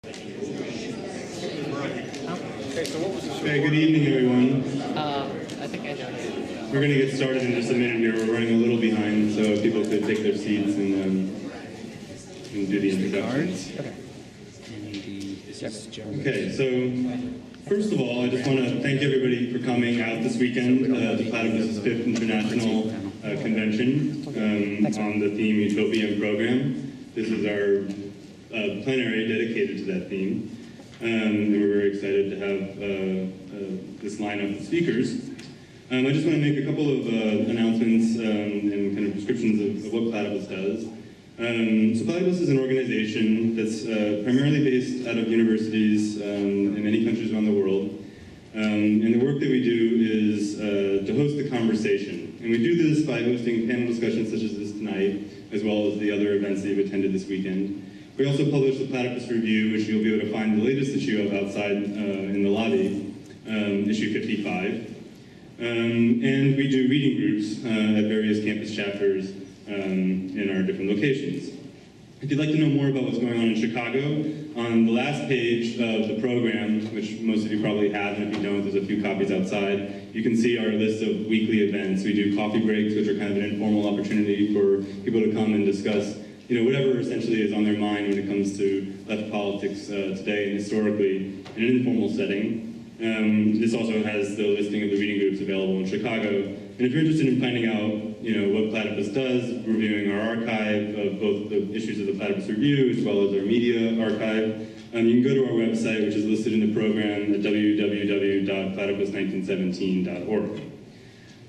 Okay, good evening, everyone. I think I don't know. We're going to get started in just a minute here. We're running a little behind, so if people could take their seats and do the introductions. Okay, so first of all, I just want to thank everybody for coming out this weekend to Platypus International Convention on the theme Utopia program. This is our plenary dedicated to that theme. And we're very excited to have this lineup of speakers. I just want to make a couple of announcements and kind of descriptions of what Platypus does. So Platypus is an organization that's primarily based out of universities in many countries around the world. And the work that we do is to host the conversation. And we do this by hosting panel discussions such as this tonight, as well as the other events that you've attended this weekend. We also publish the Platypus Review, which you'll be able to find the latest issue of outside in the lobby, issue 55. And we do reading groups at various campus chapters in our different locations. If you'd like to know more about what's going on in Chicago, on the last page of the program, which most of you probably have, and if you don't, there's a few copies outside, you can see our list of weekly events. We do coffee breaks, which are kind of an informal opportunity for people to come and discuss whatever essentially is on their mind when it comes to left politics today and historically in an informal setting. This also has the listing of the reading groups available in Chicago. And if you're interested in finding out, what Platypus does, reviewing our archive of both the issues of the Platypus Review as well as our media archive, you can go to our website, which is listed in the program at www.platypus1917.org.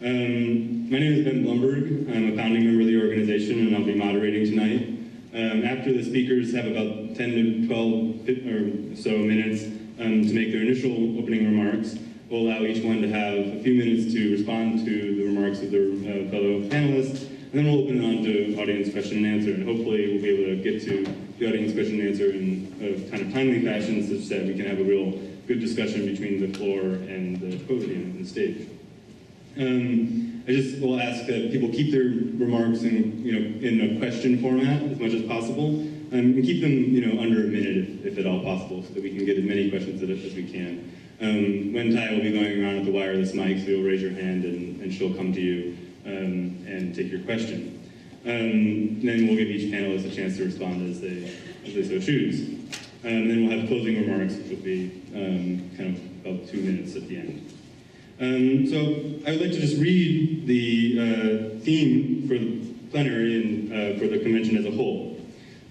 My name is Ben Blumberg. I'm a founding member of the organization, and I'll be moderating tonight. After the speakers have about 10 to 12 or so minutes to make their initial opening remarks, we'll allow each one to have a few minutes to respond to the remarks of their fellow panelists, and then we'll open it on to audience question and answer, and hopefully we'll be able to get to the audience question and answer in a kind of timely fashion such that we can have a real good discussion between the floor and the podium and the stage. I just will ask that people keep their remarks in a question format as much as possible, and keep them under a minute if at all possible, so that we can get as many questions as we can. Wentai will be going around with the wireless mic, so you'll raise your hand and she'll come to you and take your question. Then we'll give each panelist a chance to respond as they so choose. And then we'll have closing remarks, which will be kind of about 2 minutes at the end. So I would like to just read the theme for the plenary and for the convention as a whole.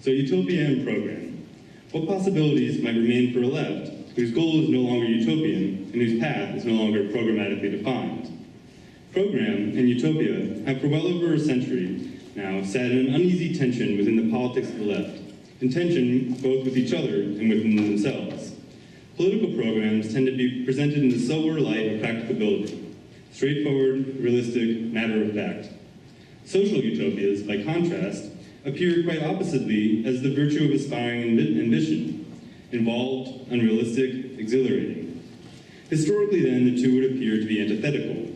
So Utopia and program. What possibilities might remain for a left whose goal is no longer utopian and whose path is no longer programmatically defined? Program and utopia have for well over a century now sat in an uneasy tension within the politics of the left, in tension both with each other and within themselves. Political programs tend to be presented in the sober light of practicability, straightforward, realistic, matter-of-fact. Social utopias, by contrast, appear quite oppositely as the virtue of aspiring ambition, involved, unrealistic, exhilarating. Historically, then, the two would appear to be antithetical.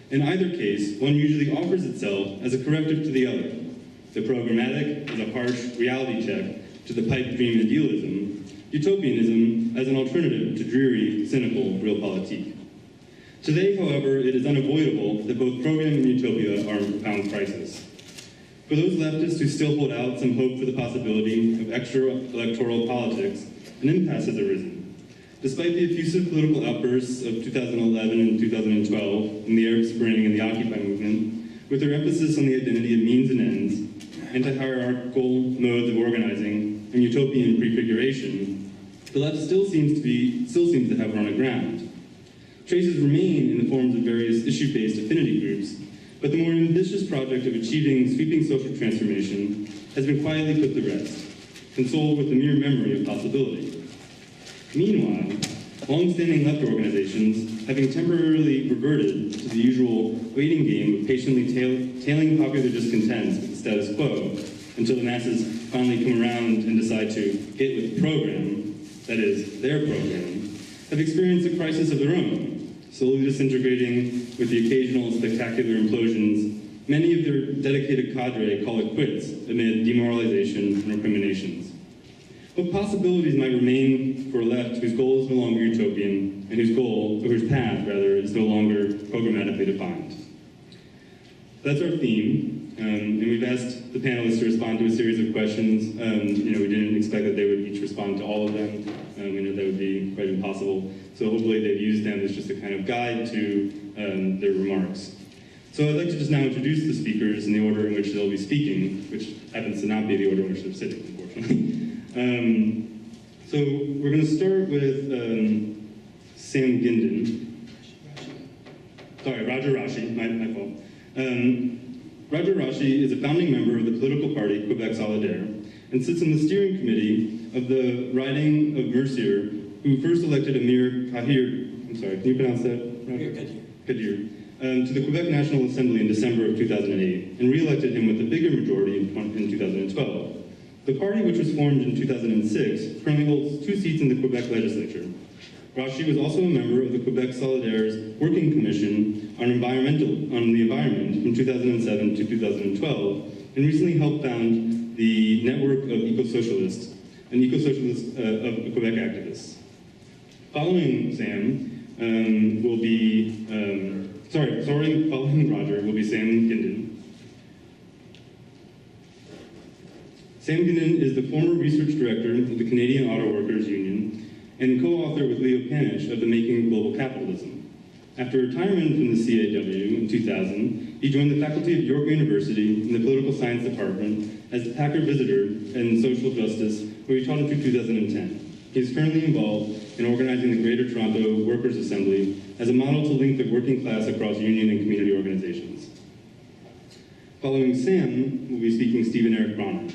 In either case, one usually offers itself as a corrective to the other. The programmatic as a harsh reality check to the pipe dream idealism, utopianism as an alternative to dreary, cynical Realpolitik. Today, however, it is unavoidable that both program and utopia are in profound crisis. For those leftists who still hold out some hope for the possibility of extra-electoral politics, an impasse has arisen. Despite the effusive political outbursts of 2011 and 2012 in the Arab Spring and the Occupy movement, with their emphasis on the identity of means and ends, anti-hierarchical modes of organizing, and utopian prefiguration, the left still seems to have run aground. Traces remain in the forms of various issue-based affinity groups, but the more ambitious project of achieving sweeping social transformation has been quietly put to rest, consoled with the mere memory of possibility. Meanwhile, long-standing left organizations, having temporarily reverted to the usual waiting game of patiently tailing popular discontents with the status quo until the masses finally come around and decide to get with the program, that is, their program, have experienced a crisis of their own, slowly disintegrating with the occasional spectacular implosions. Many of their dedicated cadre call it quits amid demoralization and recriminations. What possibilities might remain for a left whose goal is no longer utopian, and whose path, rather, is no longer programmatically defined? That's our theme, and we've asked the panelists to respond to a series of questions. We didn't expect that they would each respond to all of them. We know that would be quite impossible. So hopefully they've used them as just a kind of guide to their remarks. So I'd like to just now introduce the speakers in the order in which they'll be speaking, which happens to not be the order in which they're sitting, unfortunately. So we're going to start with Sam Gindin. Sorry, Roger Rashi, my fault. Roger Rashi is a founding member of the political party Quebec Solidaire and sits in the steering committee of the riding of Mercier, who first elected Amir Kadir, I'm sorry, can you pronounce that? Kadir. Kadir, to the Quebec National Assembly in December of 2008 and re-elected him with a bigger majority in 2012. The party, which was formed in 2006, currently holds 2 seats in the Quebec legislature. Rashi was also a member of the Quebec Solidaire's Working Commission on the Environment from 2007 to 2012, and recently helped found the Network of Eco-Socialists, an eco-socialist of Quebec activists. Following Sam following Roger will be Sam Gindin. Sam Gindin is the former research director of the Canadian Auto Workers Union and co-author with Leo Panich of The Making of Global Capitalism. After retirement from the CAW in 2000, he joined the faculty of York University in the Political Science Department as the Packer Visitor in Social Justice, where he taught until 2010. He is currently involved in organizing the Greater Toronto Workers' Assembly as a model to link the working class across union and community organizations. Following Sam will be speaking Stephen Eric Bronner.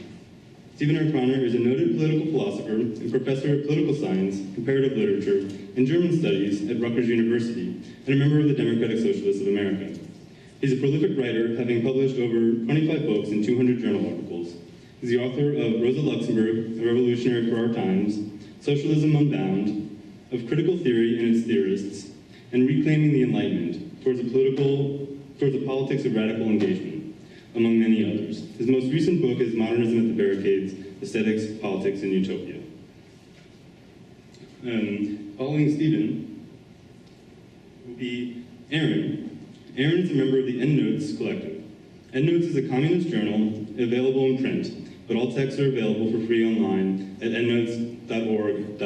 Stephen Eric Bronner is a noted political philosopher and professor of political science, comparative literature, and German studies at Rutgers University, and a member of the Democratic Socialists of America. He's a prolific writer, having published over 25 books and 200 journal articles. He's the author of Rosa Luxemburg, A Revolutionary for Our Times, Socialism Unbound, Of Critical Theory and Its Theorists, and Reclaiming the Enlightenment, towards the politics of radical engagement, among many others. His most recent book is Modernism at the Barricades, Aesthetics, Politics, and Utopia. Following Stephen will be Aaron. Aaron is a member of the Endnotes Collective. Endnotes is a communist journal available in print, but all texts are available for free online at endnotes.org.uk.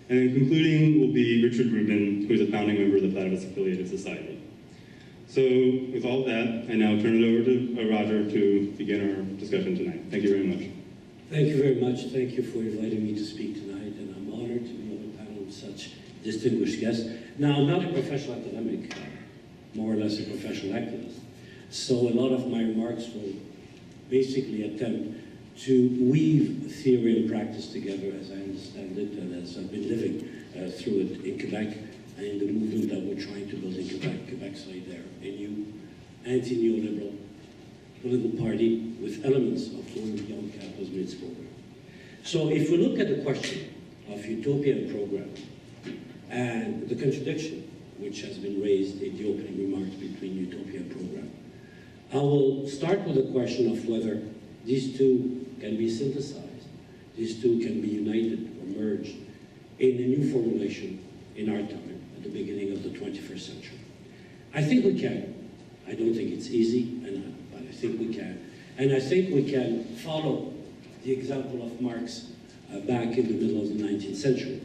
And then concluding will be Richard Rubin, who is a founding member of the Platypus Affiliated Society. So with all that, I now turn it over to Roger to begin our discussion tonight. Thank you very much. Thank you very much. Thank you for inviting me to speak tonight, and I'm honored to be on a panel with such distinguished guests. Now, I'm not a professional academic, more or less a professional activist. So a lot of my remarks will basically attempt to weave theory and practice together as I understand it and as I've been living through it in Quebec and in the movement that we're trying to build in Quebec Solidaire, a new anti-neoliberal political party with elements of going beyond capitalism in its program. So if we look at the question of utopia and program and the contradiction which has been raised in the opening remarks between utopia and program, I will start with the question of whether these two can be synthesized, these two can be united or merged in a new formulation in our time, at the beginning of the 21st century. I think we can. I don't think it's easy, but I think we can. And I think we can follow the example of Marx back in the middle of the 19th century.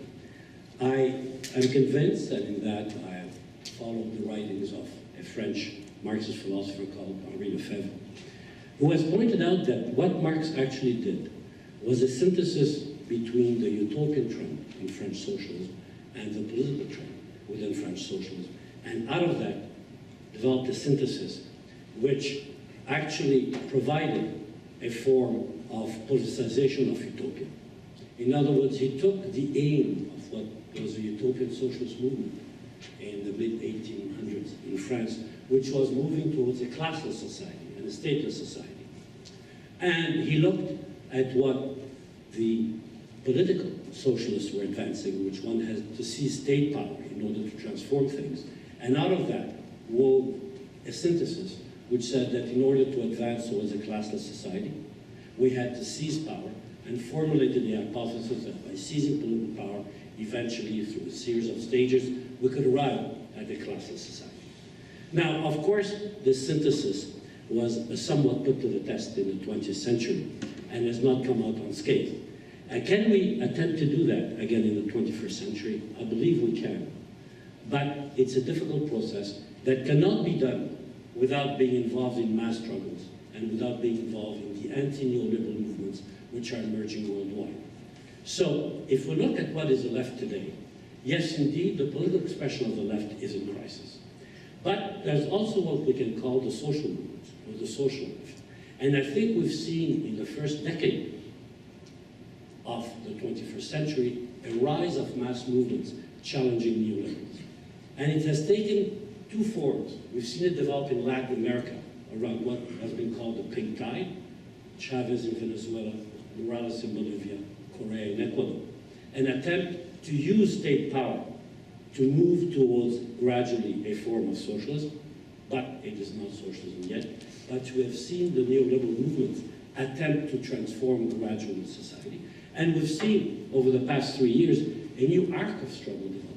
I am convinced that in that I have followed the writings of a French Marxist philosopher called Henri Lefebvre, who has pointed out that what Marx actually did was a synthesis between the utopian trend in French socialism and the political trend within French socialism. And out of that developed a synthesis which actually provided a form of politicization of utopia. In other words, he took the aim of what was the utopian socialist movement in the mid-1800s in France, which was moving towards a classless society and a stateless society. And he looked at what the political socialists were advancing, which one has to seize state power in order to transform things. And out of that wove a synthesis which said that in order to advance towards a classless society, we had to seize power and formulated the hypothesis that by seizing political power, eventually through a series of stages, we could arrive at a classless society. Now, of course, this synthesis was somewhat put to the test in the 20th century and has not come out unscathed. Can we attempt to do that again in the 21st century? I believe we can. But it's a difficult process that cannot be done without being involved in mass struggles and without being involved in the anti-neoliberal movements which are emerging worldwide. So, if we look at what is the left today, yes, indeed, the political expression of the left is in crisis. But there's also what we can call the social movements, or the social left. And I think we've seen in the first decade of the 21st century a rise of mass movements challenging neoliberalism. And it has taken two forms. We've seen it develop in Latin America around what has been called the pink tide, Chavez in Venezuela, Morales in Bolivia, Correa in Ecuador, an attempt to use state power to move towards gradually a form of socialism, but it is not socialism yet. But we have seen the neoliberal movements attempt to transform gradually society. And we've seen over the past 3 years a new arc of struggle develop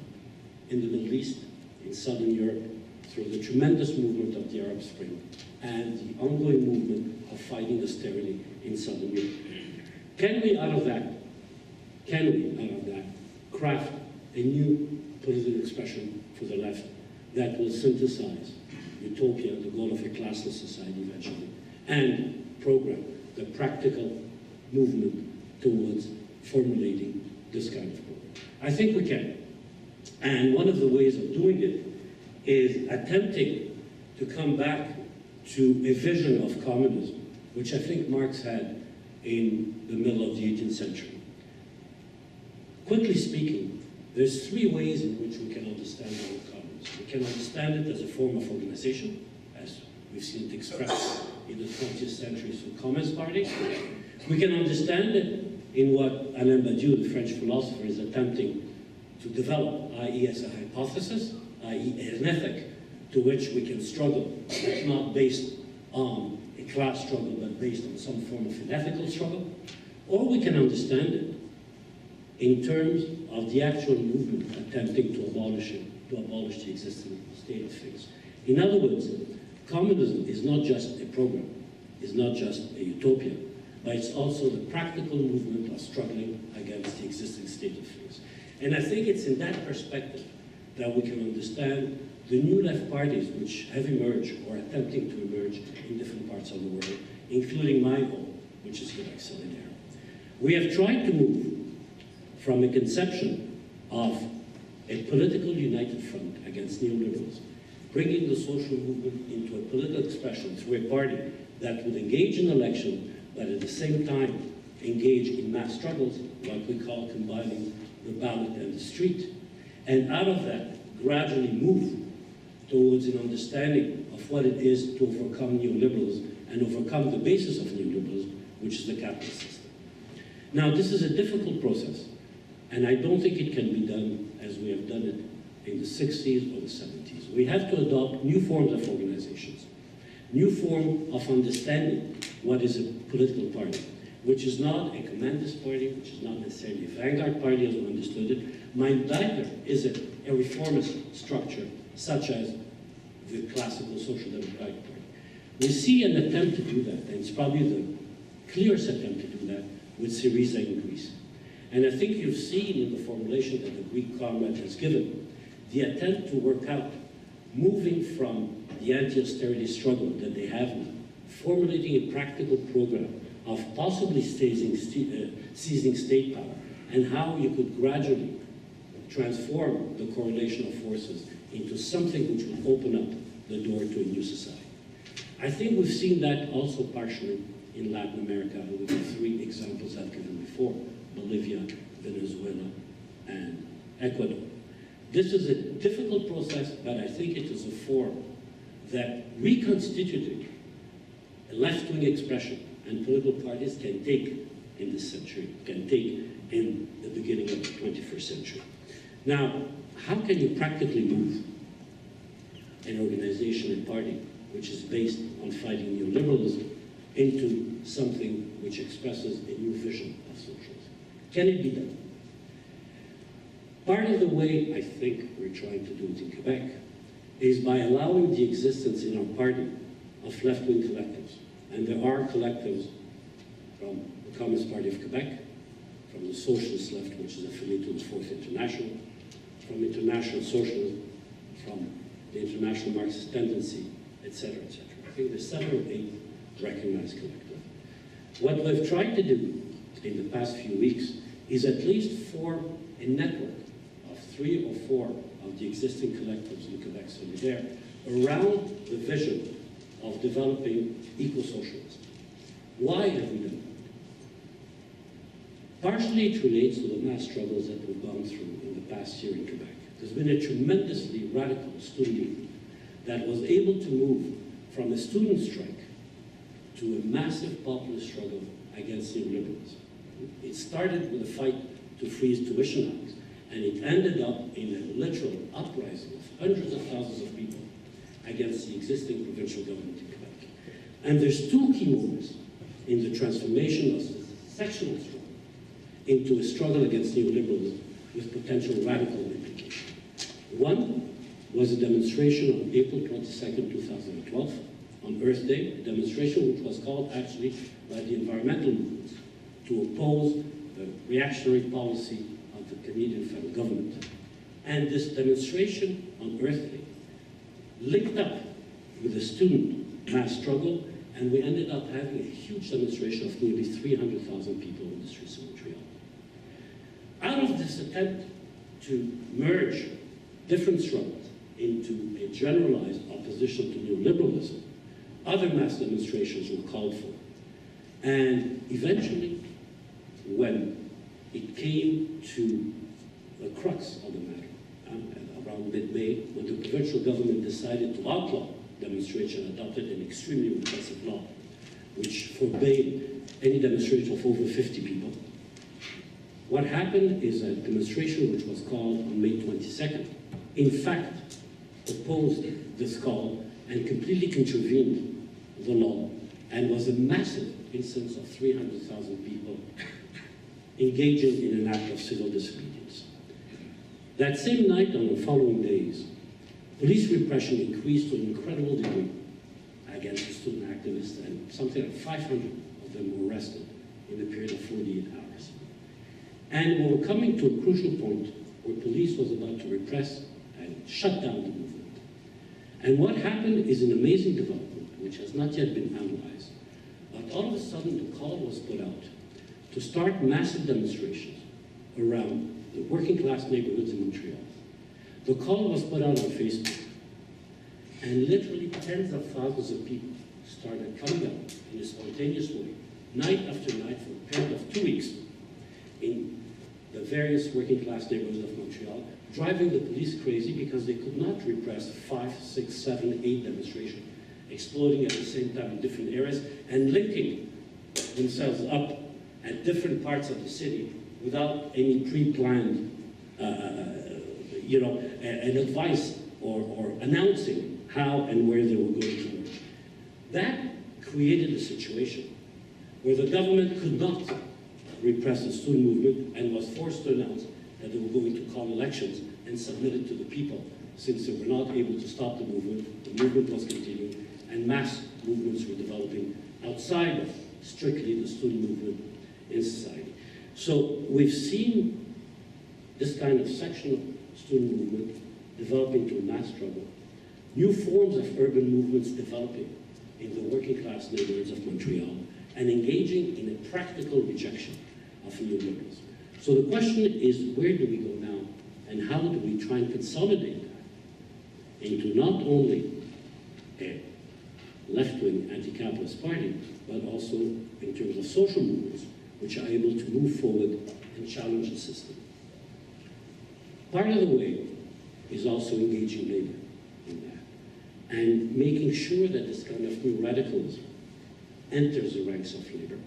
in the Middle East, in Southern Europe, through the tremendous movement of the Arab Spring and the ongoing movement of fighting austerity in Southern Europe. Can we, out of that, craft a new political expression for the left that will synthesize utopia, the goal of a classless society eventually, and program the practical movement towards formulating this kind of program? I think we can. And one of the ways of doing it is attempting to come back to a vision of communism, which I think Marx had in the middle of the 18th century. Quickly speaking, there's three ways in which we can understand the word communism. We can understand it as a form of organization, as we've seen it expressed in the 20th century through Communist Party. We can understand it in what Alain Badiou, the French philosopher, is attempting to develop, i.e. as a hypothesis, i.e. an ethic to which we can struggle. That's not based on a class struggle, but based on some form of an ethical struggle. Or we can understand it in terms of the actual movement attempting to abolish the existing state of things. In other words, communism is not just a program, it's not just a utopia, but it's also the practical movement of struggling against the existing state of things. And I think it's in that perspective that we can understand the new left parties which have emerged or attempting to emerge in different parts of the world, including my own, which is here exhilarating. We have tried to move from a conception of a political united front against neoliberalism, bringing the social movement into a political expression through a party that would engage in election, but at the same time engage in mass struggles, what we call combining the ballot and the street. And out of that, gradually move towards an understanding of what it is to overcome neoliberalism and overcome the basis of neoliberalism, which is the capitalist system. Now, this is a difficult process, and I don't think it can be done as we have done it in the 60s or the 70s. We have to adopt new forms of organizations, new form of understanding what is a political party, which is not a commandist party, which is not necessarily a vanguard party as we understood it. Neither is it a reformist structure, such as the classical social democratic party. We see an attempt to do that, and it's probably the clearest attempt to do that with Syriza in Greece. And I think you've seen in the formulation that the Greek comrade has given, the attempt to work out, moving from the anti-austerity struggle that they have now, formulating a practical program of possibly seizing state power, and how you could gradually transform the correlation of forces into something which would open up the door to a new society. I think we've seen that also partially in Latin America with the three examples I've given before: Bolivia, Venezuela, and Ecuador. This is a difficult process, but I think it is a form that reconstituting a left-wing expression and political parties can take in this century, can take in the beginning of the 21st century. Now, how can you practically move an organization and party which is based on fighting neoliberalism into something which expresses a new vision of socialism. Can it be done? Part of the way I think we're trying to do it in Quebec is by allowing the existence in our party of left-wing collectives. And there are collectives from the Communist Party of Quebec, from the Socialist Left, which is affiliated to the Fourth International, from International Socialism, from the International Marxist Tendency, etc., etc. I think there's 7 or 8 recognized collectives. What we've tried to do in the past few weeks is at least form a network of 3 or 4 of the existing collectives in Quebec Solidaire around the vision of developing eco-socialism. Why have we done that? Partially it relates to the mass struggles that we've gone through in the past year in Quebec. There's been a tremendously radical student movement that was able to move from a student strike to a massive populist struggle against neoliberalism. It started with a fight to freeze tuition hikes, and it ended up in a literal uprising of hundreds of thousands of people against the existing provincial government in Quebec. And there's 2 key moments in the transformation of the sectional struggle into a struggle against neoliberalism with potential radical implications. One was a demonstration on April 22nd, 2012, on Earth Day, a demonstration which was called actually by the environmental movements to oppose the reactionary policy of the Canadian federal government. And this demonstration on Earth Day linked up with a student mass struggle, and we ended up having a huge demonstration of nearly 300,000 people in the streets of Montreal. Out of this attempt to merge different struggles into a generalized opposition to neoliberalism, other mass demonstrations were called for. And eventually, when it came to the crux of the matter, around mid-May, when the provincial government decided to outlaw demonstration, adopted an extremely repressive law, which forbade any demonstration of over 50 people. What happened is a demonstration which was called on May 22nd, in fact, opposed this call and completely contravened the law, and was a massive instance of 300,000 people engaging in an act of civil disobedience. That same night, on the following days, police repression increased to an incredible degree against the student activists, and something like 500 of them were arrested in a period of 48 hours. And we were coming to a crucial point where police was about to repress and shut down the movement. And what happened is an amazing development, which has not yet been analyzed. But all of a sudden, the call was put out to start massive demonstrations around the working class neighborhoods in Montreal. The call was put out on Facebook, and literally tens of thousands of people started coming out in a spontaneous way, night after night, for a period of 2 weeks, in the various working class neighborhoods of Montreal, driving the police crazy because they could not repress 5, 6, 7, 8 demonstrations, exploding at the same time in different areas, and linking themselves up at different parts of the city without any pre-planned, an advice or announcing how and where they were going to work. That created a situation where the government could not repress the student movement and was forced to announce that they were going to call elections and submit it to the people. Since they were not able to stop the movement was continuing, and mass movements were developing outside of strictly the student movement in society. So we've seen this kind of sectional student movement developing to a mass struggle, new forms of urban movements developing in the working class neighborhoods of Montreal, and engaging in a practical rejection of neoliberalism. So the question is, where do we go now, and how do we try and consolidate that into not only a left-wing anti-capitalist party, but also in terms of social movements, which are able to move forward and challenge the system. Part of the way is also engaging labor in that, and making sure that this kind of new radicalism enters the ranks of labor,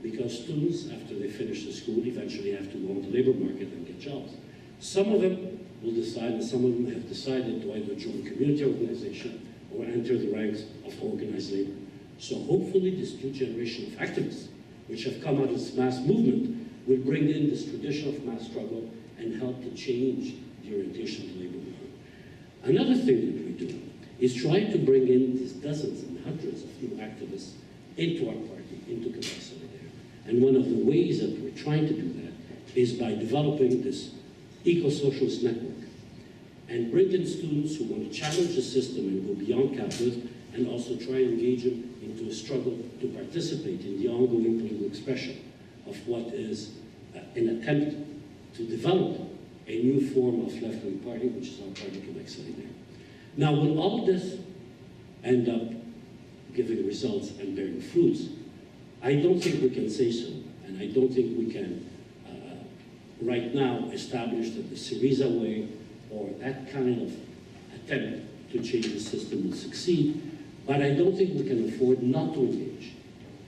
because students, after they finish the school, eventually have to go on the labor market and get jobs. Some of them will decide, and some of them have decided to either join a community organization or enter the ranks of organized labor. So hopefully this new generation of activists which have come out of this mass movement, will bring in this tradition of mass struggle and help to change the orientation of the labor movement. Another thing that we do is try to bring in these dozens and hundreds of new activists into our party, into Quebec Solidaire. And one of the ways that we're trying to do that is by developing this eco-socialist network and bring in students who want to challenge the system and go beyond capitalism, and also try and engage them into a struggle to participate in the ongoing political expression of what is an attempt to develop a new form of left-wing party, which is our party, Quebec Solidaire. Now, will all this end up giving results and bearing fruits? I don't think we can say so, and I don't think we can right now establish that the Syriza way or that kind of attempt to change the system will succeed, but I don't think we can afford not to engage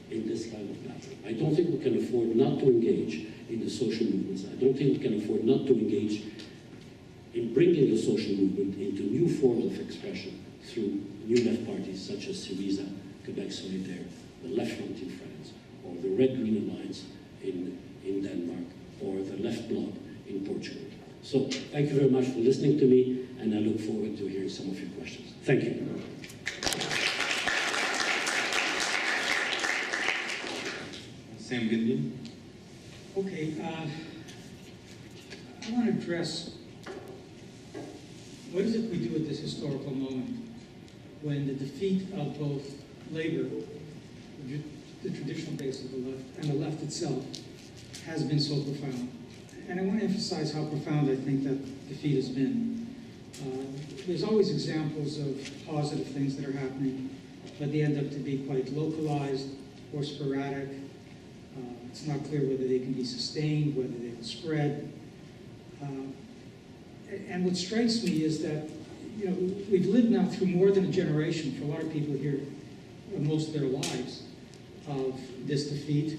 in this kind of battle. I don't think we can afford not to engage in the social movements. I don't think we can afford not to engage in bringing the social movement into new forms of expression through new left parties such as Syriza, Quebec Solidaire, the Left Front in France, or the Red Green Alliance in Denmark, or the Left Bloc in Portugal. So thank you very much for listening to me, and I look forward to hearing some of your questions. Thank you. Sam Goodman. Okay, I want to address what is it we do at this historical moment when the defeat of both labor, the traditional base of the left, and the left itself has been so profound. And I want to emphasize how profound I think that defeat has been. There's always examples of positive things that are happening, but they end up to be quite localized or sporadic. It's not clear whether they can be sustained, whether they will spread. And what strikes me is that, you know, we've lived now through more than a generation, for a lot of people here, most of their lives, of this defeat,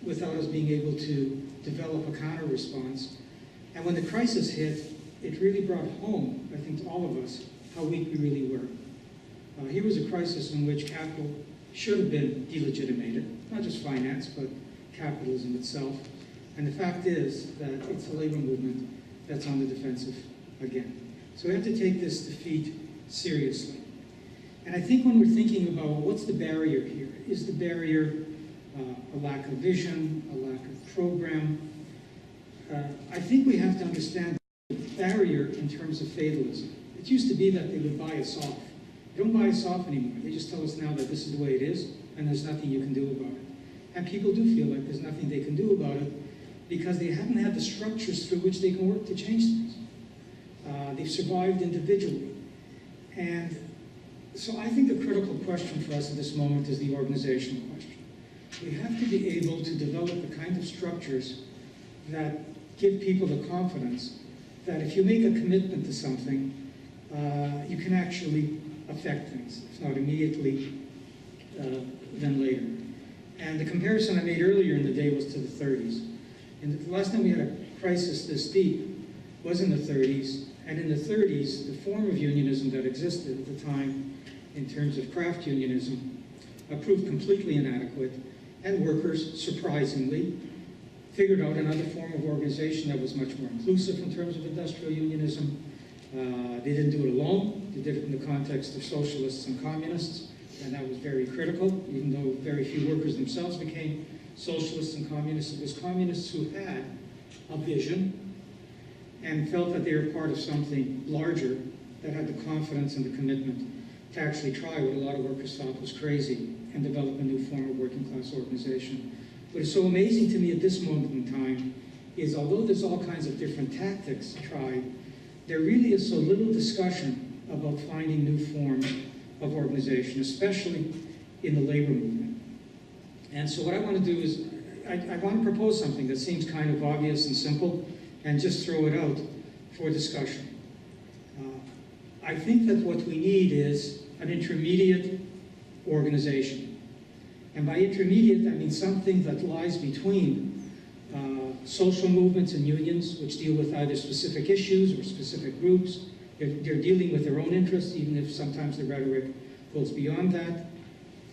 without us being able to develop a counter-response. And when the crisis hit, it really brought home, I think, to all of us, how weak we really were. Here was a crisis in which capital should have been delegitimated, not just finance, but capitalism itself. And the fact is that it's the labor movement that's on the defensive again. So we have to take this defeat seriously. And I think when we're thinking about what's the barrier here, is the barrier a lack of vision, a lack of program? I think we have to understand the barrier in terms of fatalism. It used to be that they would buy us off. They don't buy us off anymore. They just tell us now that this is the way it is, and there's nothing you can do about it. And people do feel like there's nothing they can do about it because they haven't had the structures through which they can work to change things. They've survived individually. And so I think the critical question for us at this moment is the organizational question. We have to be able to develop the kind of structures that give people the confidence that if you make a commitment to something, you can actually affect things, if not immediately, then later. And the comparison I made earlier in the day was to the 30s. And the last time we had a crisis this deep was in the 30s, and in the 30s, the form of unionism that existed at the time in terms of craft unionism proved completely inadequate, and workers, surprisingly, figured out another form of organization that was much more inclusive in terms of industrial unionism. They didn't do it alone. They did it in the context of socialists and communists, and that was very critical, even though very few workers themselves became socialists and communists. It was communists who had a vision and felt that they were part of something larger that had the confidence and the commitment to actually try what a lot of workers thought was crazy and develop a new form of working class organization. What is so amazing to me at this moment in time is although there's all kinds of different tactics tried, there really is so little discussion about finding new forms of organization, especially in the labor movement. And so what I want to do is, I want to propose something that seems kind of obvious and simple, and just throw it out for discussion. I think that what we need is an intermediate organization. And by intermediate, I mean something that lies between social movements and unions, which deal with either specific issues or specific groups. They're dealing with their own interests, even if sometimes the rhetoric goes beyond that,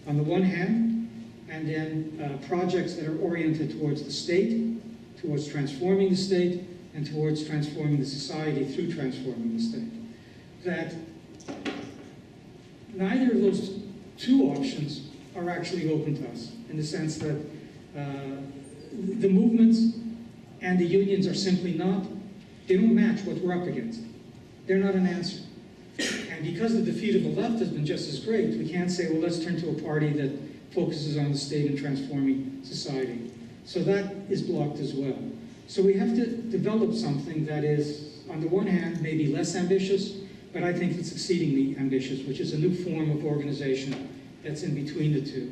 on the one hand, and then projects that are oriented towards the state, towards transforming the state, and towards transforming the society through transforming the state. That neither of those two options are actually open to us, in the sense that the movements and the unions are simply not, they don't match what we're up against. They're not an answer. And because the defeat of the left has been just as great, we can't say, well, let's turn to a party that focuses on the state and transforming society. So that is blocked as well. So we have to develop something that is, on the one hand, maybe less ambitious, but I think it's exceedingly ambitious, which is a new form of organization that's in between the two.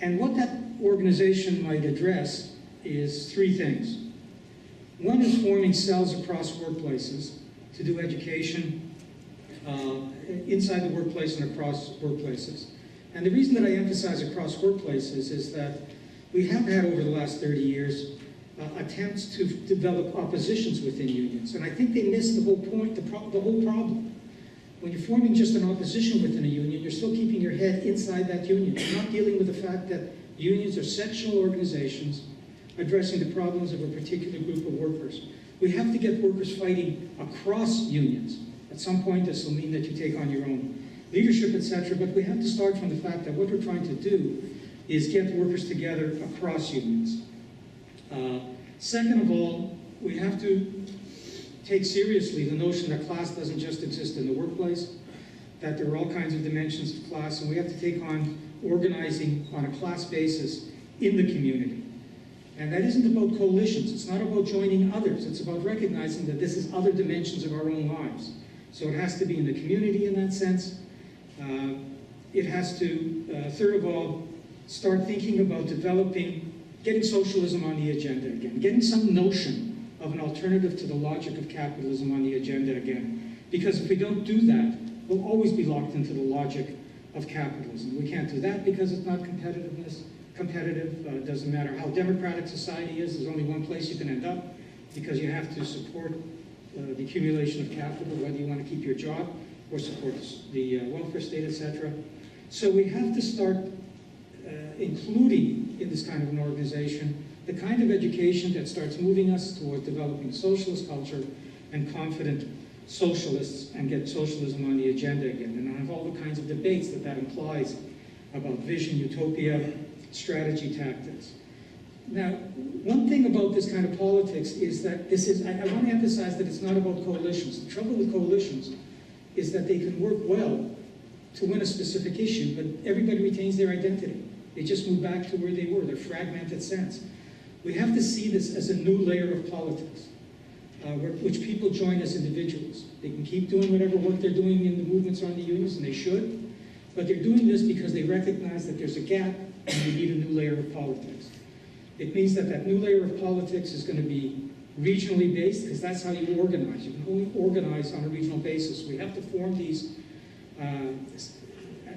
And what that organization might address is three things. One is forming cells across workplaces to do education inside the workplace and across workplaces. And the reason that I emphasize across workplaces is that we have had over the last 30 years attempts to develop oppositions within unions. And I think they miss the whole point, the whole problem. When you're forming just an opposition within a union, you're still keeping your head inside that union. You're not dealing with the fact that unions are sectional organizations addressing the problems of a particular group of workers. We have to get workers fighting across unions. At some point, this will mean that you take on your own leadership, etc., but we have to start from the fact that what we're trying to do is get workers together across unions. Second of all, we have to take seriously the notion that class doesn't just exist in the workplace, that there are all kinds of dimensions of class, and we have to take on organizing on a class basis in the community. And that isn't about coalitions. It's not about joining others. It's about recognizing that this is other dimensions of our own lives. So it has to be in the community in that sense. It has to, third of all, start thinking about getting socialism on the agenda again, getting some notion of an alternative to the logic of capitalism on the agenda again. Because if we don't do that, we'll always be locked into the logic of capitalism. We can't do that because it's not competitive. It doesn't matter how democratic society is, there's only one place you can end up, because you have to support the accumulation of capital, whether you want to keep your job or support the welfare state, etc. So we have to start including in this kind of an organization the kind of education that starts moving us toward developing a socialist culture and confident socialists, and get socialism on the agenda again, and have all the kinds of debates that implies about vision, utopia, strategy, tactics. Now, one thing about this kind of politics is that I want to emphasize that it's not about coalitions. The trouble with coalitions is that they can work well to win a specific issue, but everybody retains their identity. They just move back to where they were, their fragmented sense. We have to see this as a new layer of politics, which people join as individuals. They can keep doing whatever work they're doing in the movements or in the unions, and they should, but they're doing this because they recognize that there's a gap and we need a new layer of politics. It means that that new layer of politics is going to be regionally based, because that's how you organize. You can only organize on a regional basis. We have to form these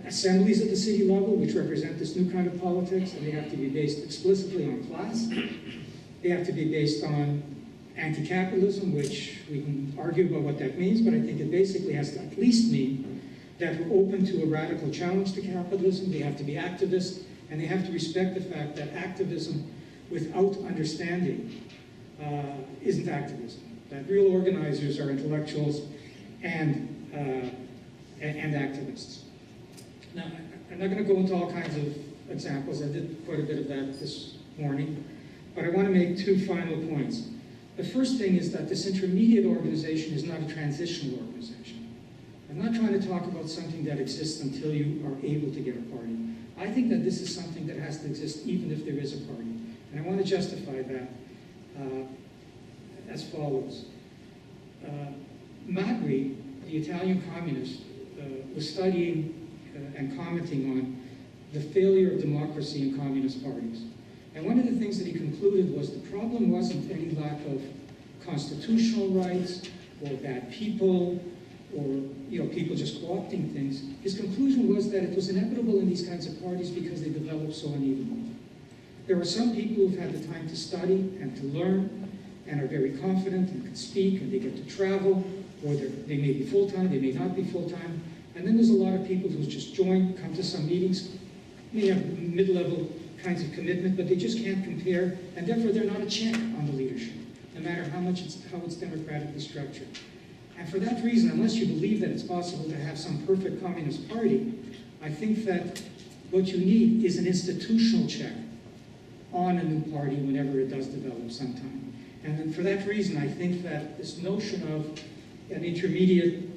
assemblies at the city level, which represent this new kind of politics, and they have to be based explicitly on class. They have to be based on anti-capitalism, which we can argue about what that means, but I think it basically has to at least mean that we're open to a radical challenge to capitalism. They have to be activists, and they have to respect the fact that activism without understanding isn't activism. That real organizers are intellectuals and activists. Now, I'm not going to go into all kinds of examples. I did quite a bit of that this morning, but I want to make two final points. The first thing is that this intermediate organization is not a transitional organization. I'm not trying to talk about something that exists until you are able to get a party. I think that this is something that has to exist even if there is a party. And I want to justify that as follows. Magri, the Italian communist, was studying and commenting on the failure of democracy in communist parties. And one of the things that he concluded was the problem wasn't any lack of constitutional rights or bad people or people just co-opting things. His conclusion was that it was inevitable in these kinds of parties because they developed so unevenly. There are some people who've had the time to study and to learn and are very confident and can speak and they get to travel, or they may be full-time, they may not be full-time. And then there's a lot of people who just join, come to some meetings, may have mid-level kinds of commitment, but they just can't compare, and therefore they're not a check on the leadership, no matter how it's democratically structured. And for that reason, unless you believe that it's possible to have some perfect communist party, I think that what you need is an institutional check on a new party whenever it does develop sometime. And then for that reason, I think that this notion of an intermediate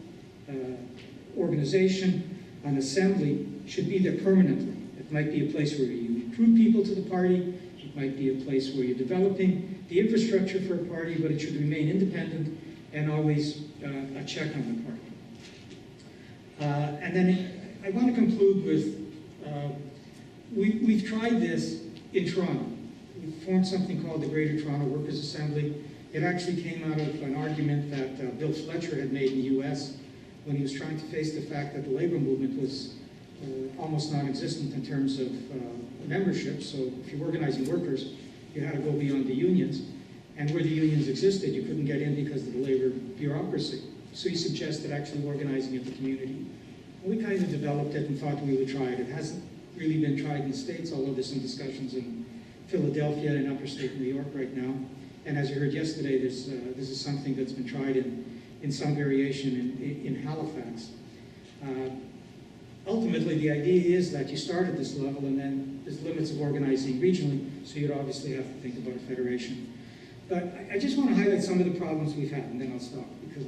organization, an assembly, should be there permanently. It might be a place where you recruit people to the party. It might be a place where you're developing the infrastructure for a party, but it should remain independent and always a check on the party. And then I want to conclude with, we've tried this in Toronto. We formed something called the Greater Toronto Workers' Assembly. It actually came out of an argument that Bill Fletcher had made in the US when he was trying to face the fact that the labor movement was almost non-existent in terms of membership. So if you're organizing workers, you had to go beyond the unions. And where the unions existed, you couldn't get in because of the labor bureaucracy. So he suggested actually organizing at the community. And we kind of developed it and thought we would try it. It hasn't really been tried in the States, although there's some discussions in Philadelphia and upper state New York right now. And as you heard yesterday, this is something that's been tried in some variation in Halifax. Ultimately, the idea is that you start at this level and then there's limits of organizing regionally, so you'd obviously have to think about a federation. But I just want to highlight some of the problems we've had, and then I'll stop, because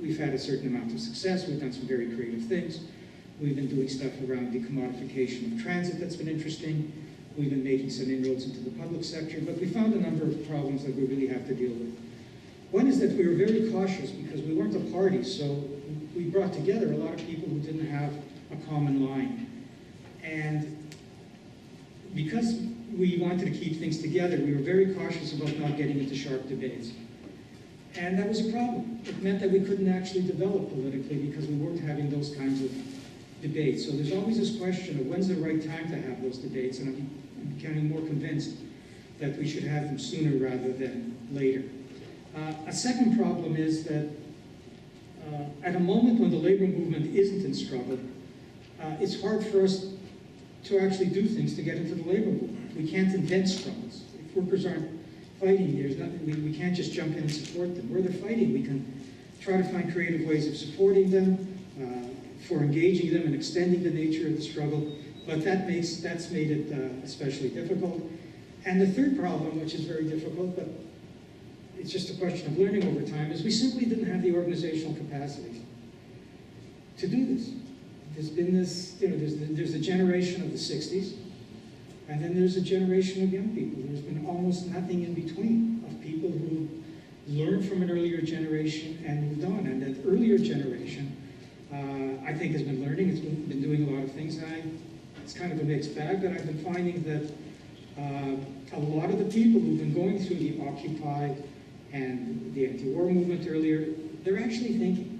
we've had a certain amount of success. We've done some very creative things. We've been doing stuff around the commodification of transit that's been interesting. We've been making some inroads into the public sector, but we found a number of problems that we really have to deal with. One is that we were very cautious because we weren't a party, so we brought together a lot of people who didn't have a common line. And because we wanted to keep things together, we were very cautious about not getting into sharp debates. And that was a problem. It meant that we couldn't actually develop politically because we weren't having those kinds of debates. So there's always this question of when's the right time to have those debates, and I'm becoming more convinced that we should have them sooner rather than later. A second problem is that at a moment when the labor movement isn't in struggle, it's hard for us to actually do things to get into the labor movement. We can't invent struggles. If workers aren't fighting, there's nothing, we can't just jump in and support them. Where they're fighting, we can try to find creative ways of supporting them, for engaging them and extending the nature of the struggle, but that's made it especially difficult. And the third problem, which is very difficult, but it's just a question of learning over time, is we simply didn't have the organizational capacities to do this. There's been this, there's a generation of the 60s, and then there's a generation of young people. There's been almost nothing in between of people who learned from an earlier generation and moved on. And that earlier generation, I think, has been learning. It's been doing a lot of things. And it's kind of a mixed bag, but I've been finding that a lot of the people who've been going through the Occupy and the anti-war movement earlier, they're actually thinking.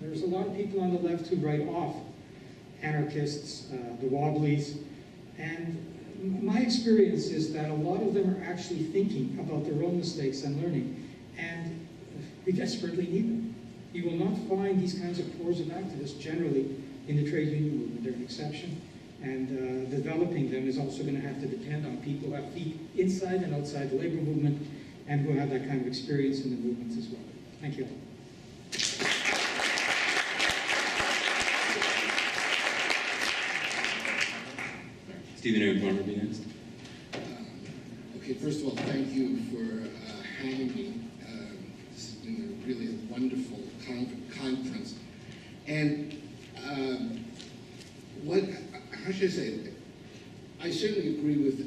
There's a lot of people on the left who write off anarchists, the Wobblies, and my experience is that a lot of them are actually thinking about their own mistakes and learning, and we desperately need them. You will not find these kinds of cores of activists generally in the trade union movement. They're an exception, and developing them is also going to have to depend on people who have feet inside and outside the labor movement and who have that kind of experience in the movements as well. Thank you. Stephen Aaron Farmer be next. Okay, first of all, thank you for having me. This has been really a wonderful conference. And how should I say it? I certainly agree with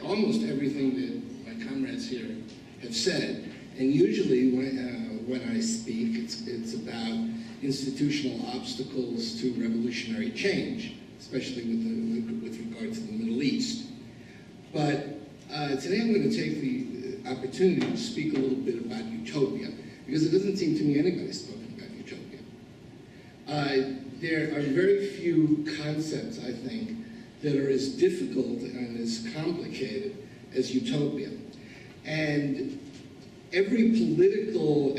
almost everything that my comrades here have said. And usually when I speak, it's about institutional obstacles to revolutionary change, especially with regard to the Middle East. But today I'm going to take the opportunity to speak a little bit about utopia, because it doesn't seem to me anybody's spoken about utopia. There are very few concepts, I think, that are as difficult and as complicated as utopia. And every political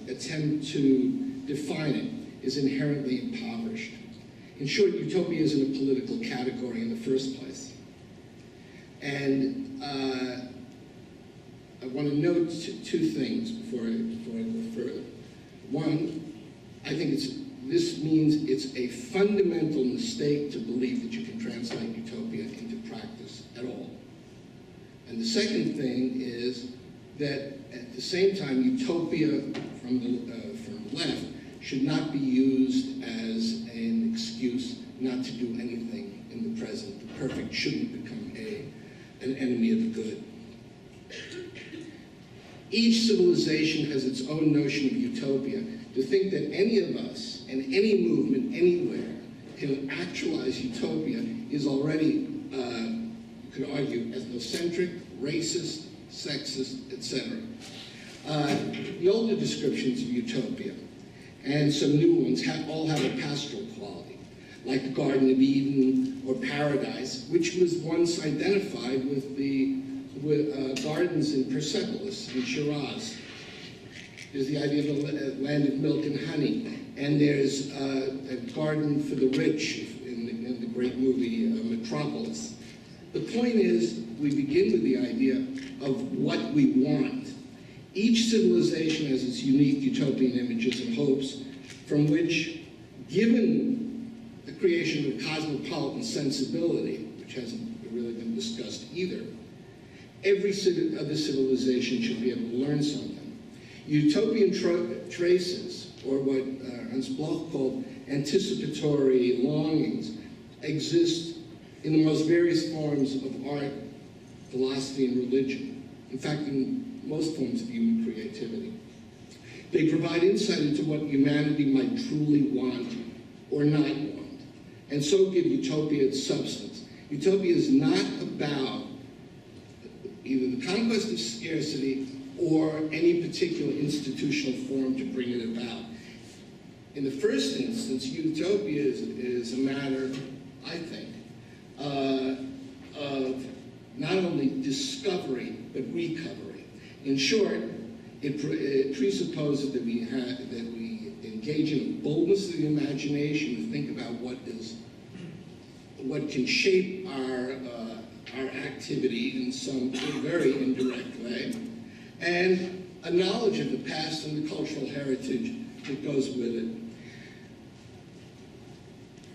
attempt to define it is inherently impoverished. In short, utopia isn't a political category in the first place. And I want to note two things before I go further. One, I think this means it's a fundamental mistake to believe that you can translate utopia into practice at all. And the second thing is that at the same time, utopia from the left should not be used as an excuse not to do anything in the present. The perfect shouldn't become an enemy of the good. Each civilization has its own notion of utopia. To think that any of us and any movement anywhere can actualize utopia is already, you could argue, ethnocentric, racist, sexist, etc. The older descriptions of utopia and some new ones all have a pastoral quality, like the Garden of Eden or Paradise, which was once identified with gardens in Persepolis in Shiraz. There's the idea of a land of milk and honey, and there's a garden for the rich in the great movie Metropolis. The point is, we begin with the idea of what we want. Each civilization has its unique utopian images and hopes from which, given the creation of a cosmopolitan sensibility, which hasn't really been discussed either, every other civilization should be able to learn something. Utopian traces, or what Ernst Bloch called anticipatory longings, exist in the most various forms of art, philosophy, and religion. In fact, in most forms of human creativity. They provide insight into what humanity might truly want or not want, and so give utopia its substance. Utopia is not about either the conquest of scarcity or any particular institutional form to bring it about. In the first instance, utopia is a matter, I think, of not only discovery, but recovery. In short, it presupposes that we engage in a boldness of the imagination to think about what can shape our activity in some very indirect way, and a knowledge of the past and the cultural heritage that goes with it.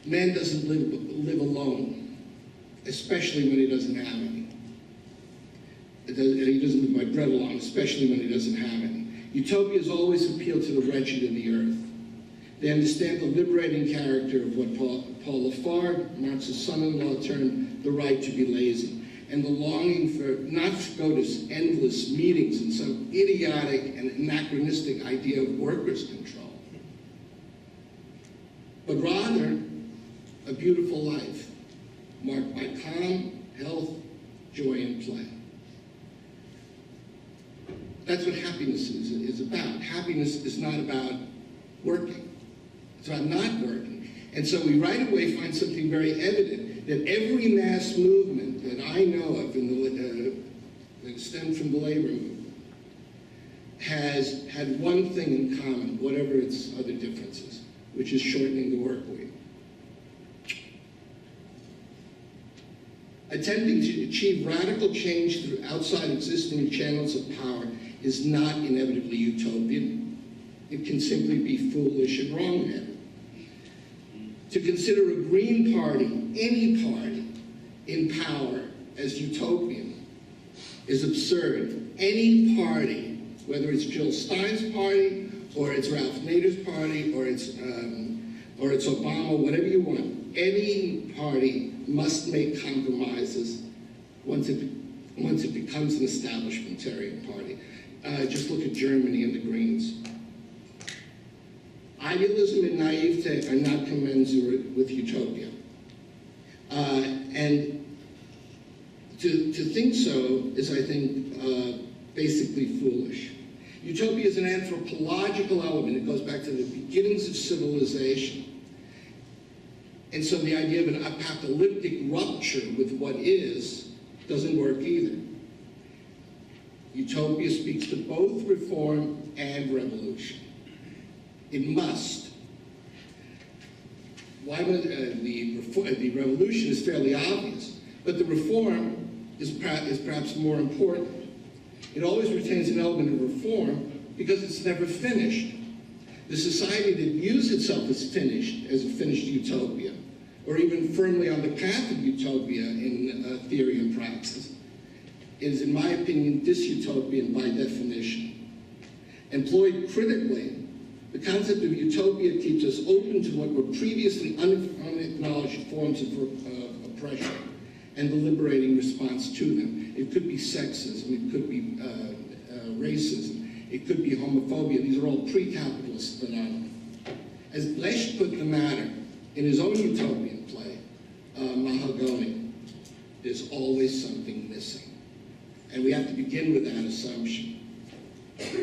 Man doesn't live alone, especially when he doesn't have any. He doesn't live by bread alone, especially when he doesn't have any. Utopias always appeal to the wretched of the earth. They understand the liberating character of what Paul Lafargue, Marx's son-in-law, termed the right to be lazy, and the longing for not to go to endless meetings and some idiotic and anachronistic idea of workers' control, but rather a beautiful life marked by calm, health, joy, and play. That's what happiness is about. Happiness is not about working. It's about not working. And so we right away find something very evident, that every mass movement that I know of that stemmed from the labor movement has had one thing in common, whatever its other differences, which is shortening the work week. Attempting to achieve radical change through outside existing channels of power is not inevitably utopian. It can simply be foolish and wrong-headed. To consider a Green Party, any party, in power as utopian is absurd. Any party, whether it's Jill Stein's party, or it's Ralph Nader's party, or it's Obama, whatever you want, any party must make compromises once it becomes an establishmentarian party. Just look at Germany and the Greens. Idealism and naivete are not commensurate with utopia. And to think so is, I think, basically foolish. Utopia is an anthropological element. It goes back to the beginnings of civilization. And so the idea of an apocalyptic rupture with what is doesn't work either. Utopia speaks to both reform and revolution. It must. Why would the revolution is fairly obvious, but the reform is perhaps more important. It always retains an element of reform because it's never finished. The society that views itself as finished, as a finished utopia, or even firmly on the path of utopia in theory and praxis, is, in my opinion, dysutopian by definition. Employed critically, the concept of utopia keeps us open to what were previously unacknowledged forms of oppression and the liberating response to them. It could be sexism, it could be racism, it could be homophobia. These are all pre-capitalist phenomena. As Lesch put the matter in his own utopian play, Mahagoni, there's always something missing. And we have to begin with that assumption.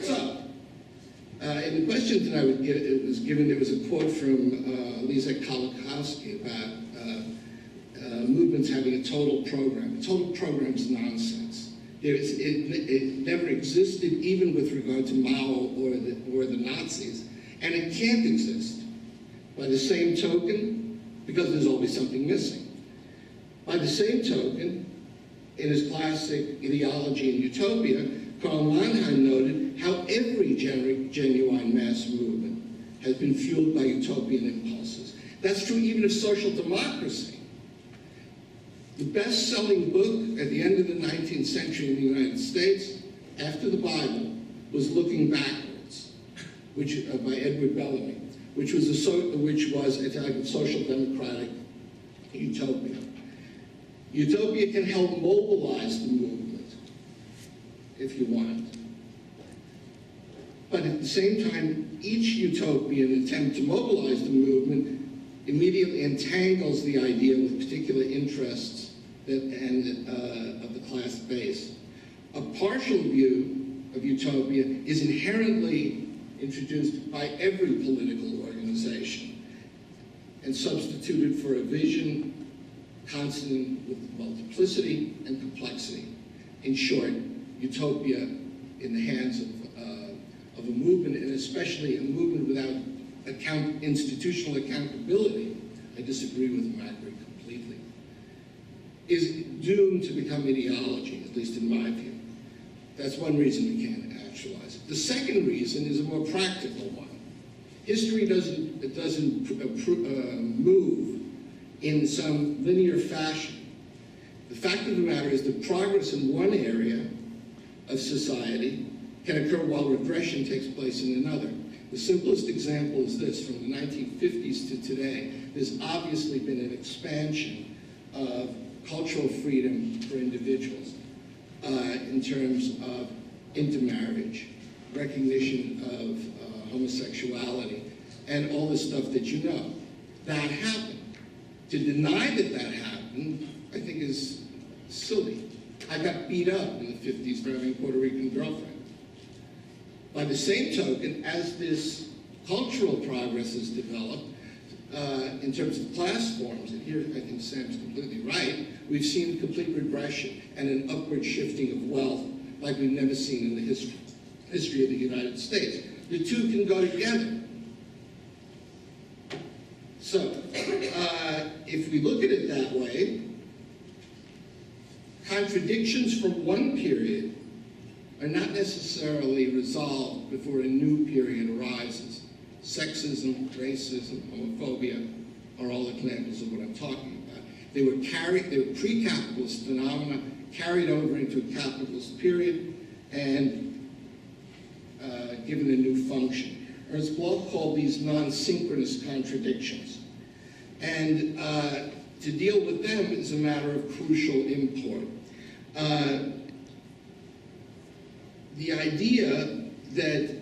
So, in the questions that I was given, there was a quote from Lisa Kolakowski about movements having a total program. A total program is nonsense. It never existed, even with regard to Mao or the Nazis, and it can't exist. By the same token, because there's always something missing. By the same token, in his classic Ideology and Utopia, Karl Mannheim noted how every genuine mass movement has been fueled by utopian impulses. That's true even of social democracy. The best-selling book at the end of the 19th century in the United States, after the Bible, was Looking Backwards, by Edward Bellamy, which was a type of social democratic utopia. Utopia can help mobilize the movement, if you want. But at the same time, each utopian attempt to mobilize the movement immediately entangles the idea with particular interests of the class base. A partial view of utopia is inherently introduced by every political organization and substituted for a vision consonant with multiplicity and complexity. In short, utopia in the hands of a movement, and especially a movement without institutional accountability, I disagree with Macri completely, is doomed to become ideology, at least in my view. That's one reason we can't actualize it. The second reason is a more practical one. History doesn't move in some linear fashion. The fact of the matter is that progress in one area of society can occur while regression takes place in another. The simplest example is this: from the 1950s to today, there's obviously been an expansion of cultural freedom for individuals in terms of intermarriage, recognition of homosexuality, and all the stuff that you know. That happened. To deny that that happened, I think, is silly. I got beat up in the 50s for having a Puerto Rican girlfriend. By the same token, as this cultural progress has developed, in terms of class forms, and here I think Sam's completely right, we've seen complete regression and an upward shifting of wealth like we've never seen in the history of the United States. The two can go together. So, if we look at it that way, contradictions from one period are not necessarily resolved before a new period arises. Sexism, racism, homophobia are all examples of what I'm talking about. They were pre-capitalist phenomena carried over into a capitalist period and given a new function. Ernst Bloch called these non-synchronous contradictions. And to deal with them is a matter of crucial import. The idea that,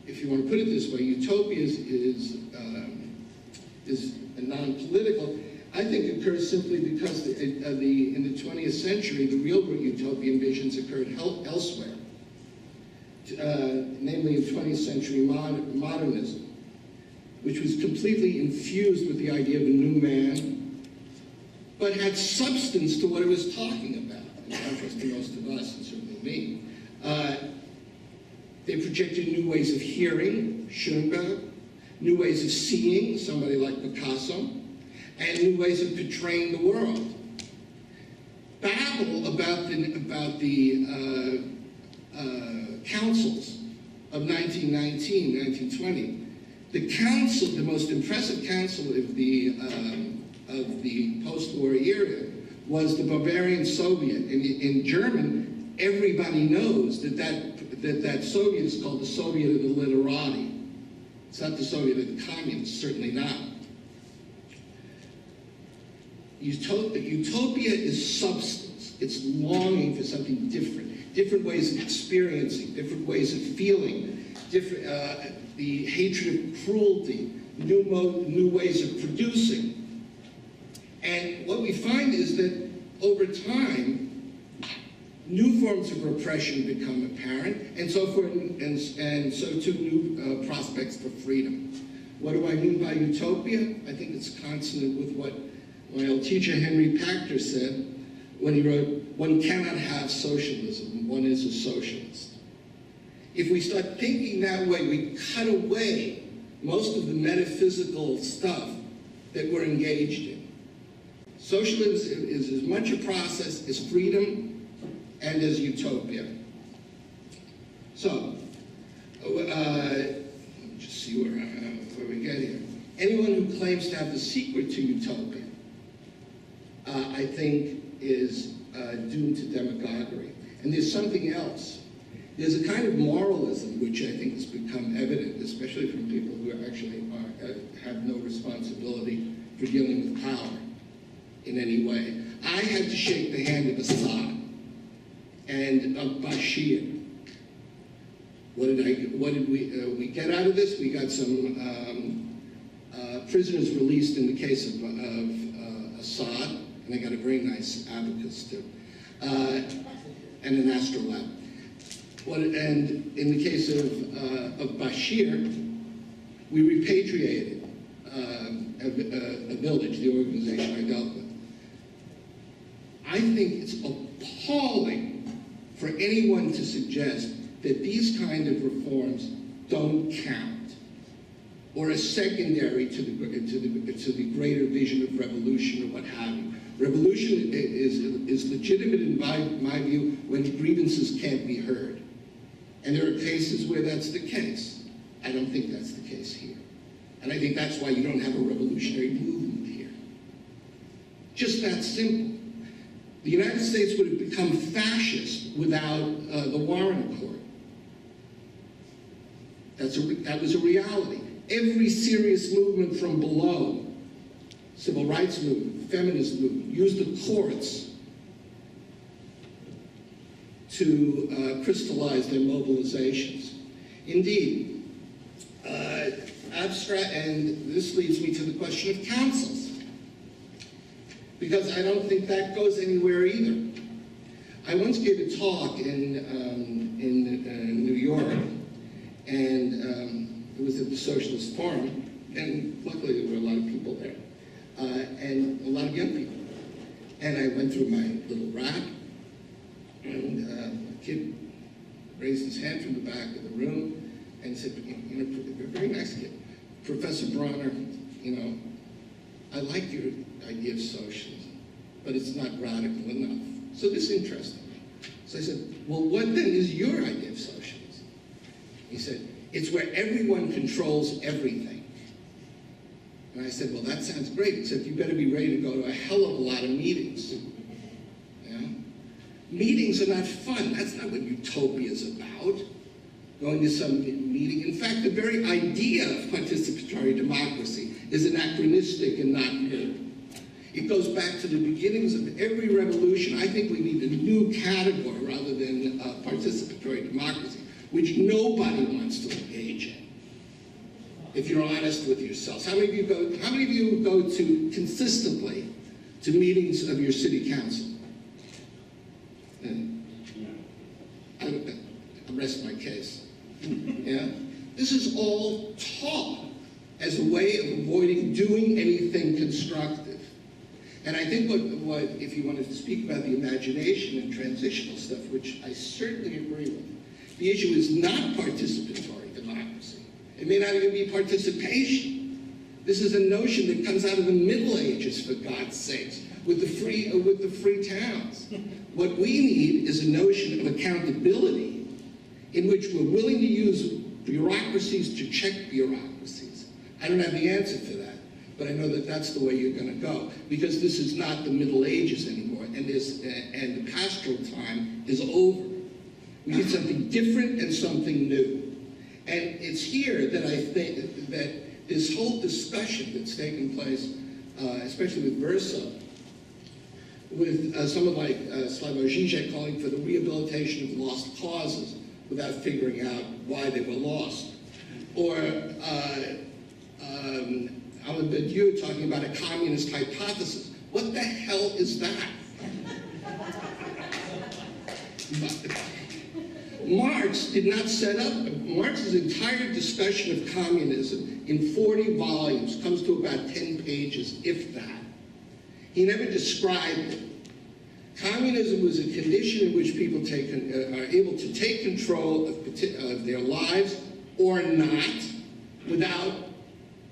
if you want to put it this way, utopia is non-political, I think occurs simply because in the 20th century, the real utopian visions occurred elsewhere, namely in 20th century modernism, which was completely infused with the idea of a new man, but had substance to what it was talking about, in contrast to most of us, and certainly me. They projected new ways of hearing, Schoenberg, new ways of seeing, somebody like Picasso, and new ways of portraying the world, babble about the councils of 1919, 1920. The council, the most impressive council of the post-war era, was the barbarian Soviet. In German, everybody knows that Soviet is called the Soviet of the literati. It's not the Soviet of the communists, certainly not. Utopia is substance. It's longing for something different, different ways of experiencing, different ways of feeling, the hatred of cruelty, new ways of producing. And what we find is that over time, new forms of repression become apparent, and so forth, and so too new prospects for freedom. What do I mean by utopia? I think it's consonant with what my old teacher Henry Pachter said when he wrote, "One cannot have socialism, one is a socialist." If we start thinking that way, we cut away most of the metaphysical stuff that we're engaged in. Socialism is as much a process as freedom and as utopia. So, let me just see where we get here. Anyone who claims to have the secret to utopia, I think, is doomed to demagoguery. And there's something else. There's a kind of moralism which I think has become evident, especially from people who actually have no responsibility for dealing with power in any way. I had to shake the hand of Assad and of Bashir. What did we get out of this? We got some prisoners released in the case of Assad, and I got a very nice abacus too, and an astrolabe. And in the case of Bashir, we repatriated a village, the organization I dealt with. I think it's appalling for anyone to suggest that these kind of reforms don't count, or are secondary to the greater vision of revolution or what have you. Revolution is legitimate in my view when grievances can't be heard. And there are cases where that's the case. I don't think that's the case here. And I think that's why you don't have a revolutionary movement here. Just that simple. The United States would have become fascist without the Warren Accord. That was a reality. Every serious movement from below, civil rights movement, feminist movement, used the courts to crystallize their mobilizations. Indeed, and this leads me to the question of councils, because I don't think that goes anywhere either. I once gave a talk in New York, and it was at the Socialist Forum, and luckily there were a lot of people there, and a lot of young people. And I went through my little rap, and a kid raised his hand from the back of the room and said, you know, very nice kid, "Professor Bronner, you know, I like your idea of socialism, but it's not radical enough." So this interested me. So I said, "Well, what then is your idea of socialism?" He said, "It's where everyone controls everything." And I said, "Well, that sounds great, except you better be ready to go to a hell of a lot of meetings." Yeah? Meetings are not fun. That's not what utopia is about. Going to some meeting. In fact, the very idea of participatory democracy is anachronistic and not new. It goes back to the beginnings of every revolution. I think we need a new category rather than participatory democracy, which nobody wants to engage in. If you're honest with yourselves, how many of you go to consistently to meetings of your city council? I rest my case. Yeah, this is all taught as a way of avoiding doing anything constructive. And I think what if you wanted to speak about the imagination and transitional stuff, which I certainly agree with, the issue is not participatory democracy. It may not even be participation. This is a notion that comes out of the Middle Ages, for God's sakes, with the free towns. What we need is a notion of accountability in which we're willing to use bureaucracies to check bureaucracies. I don't have the answer for that, but I know that that's the way you're going to go, because this is not the Middle Ages anymore, and the pastoral time is over. We need something different and something new. And it's here that I think that this whole discussion that's taken place, especially with Versa, with someone like Slavoj Žižek calling for the rehabilitation of lost causes without figuring out why they were lost, or Alain Badiou talking about a communist hypothesis. What the hell is that? Marx did not set up, Marx's entire discussion of communism in 40 volumes comes to about 10 pages, if that. He never described it. Communism was a condition in which people are able to take control of their lives or not without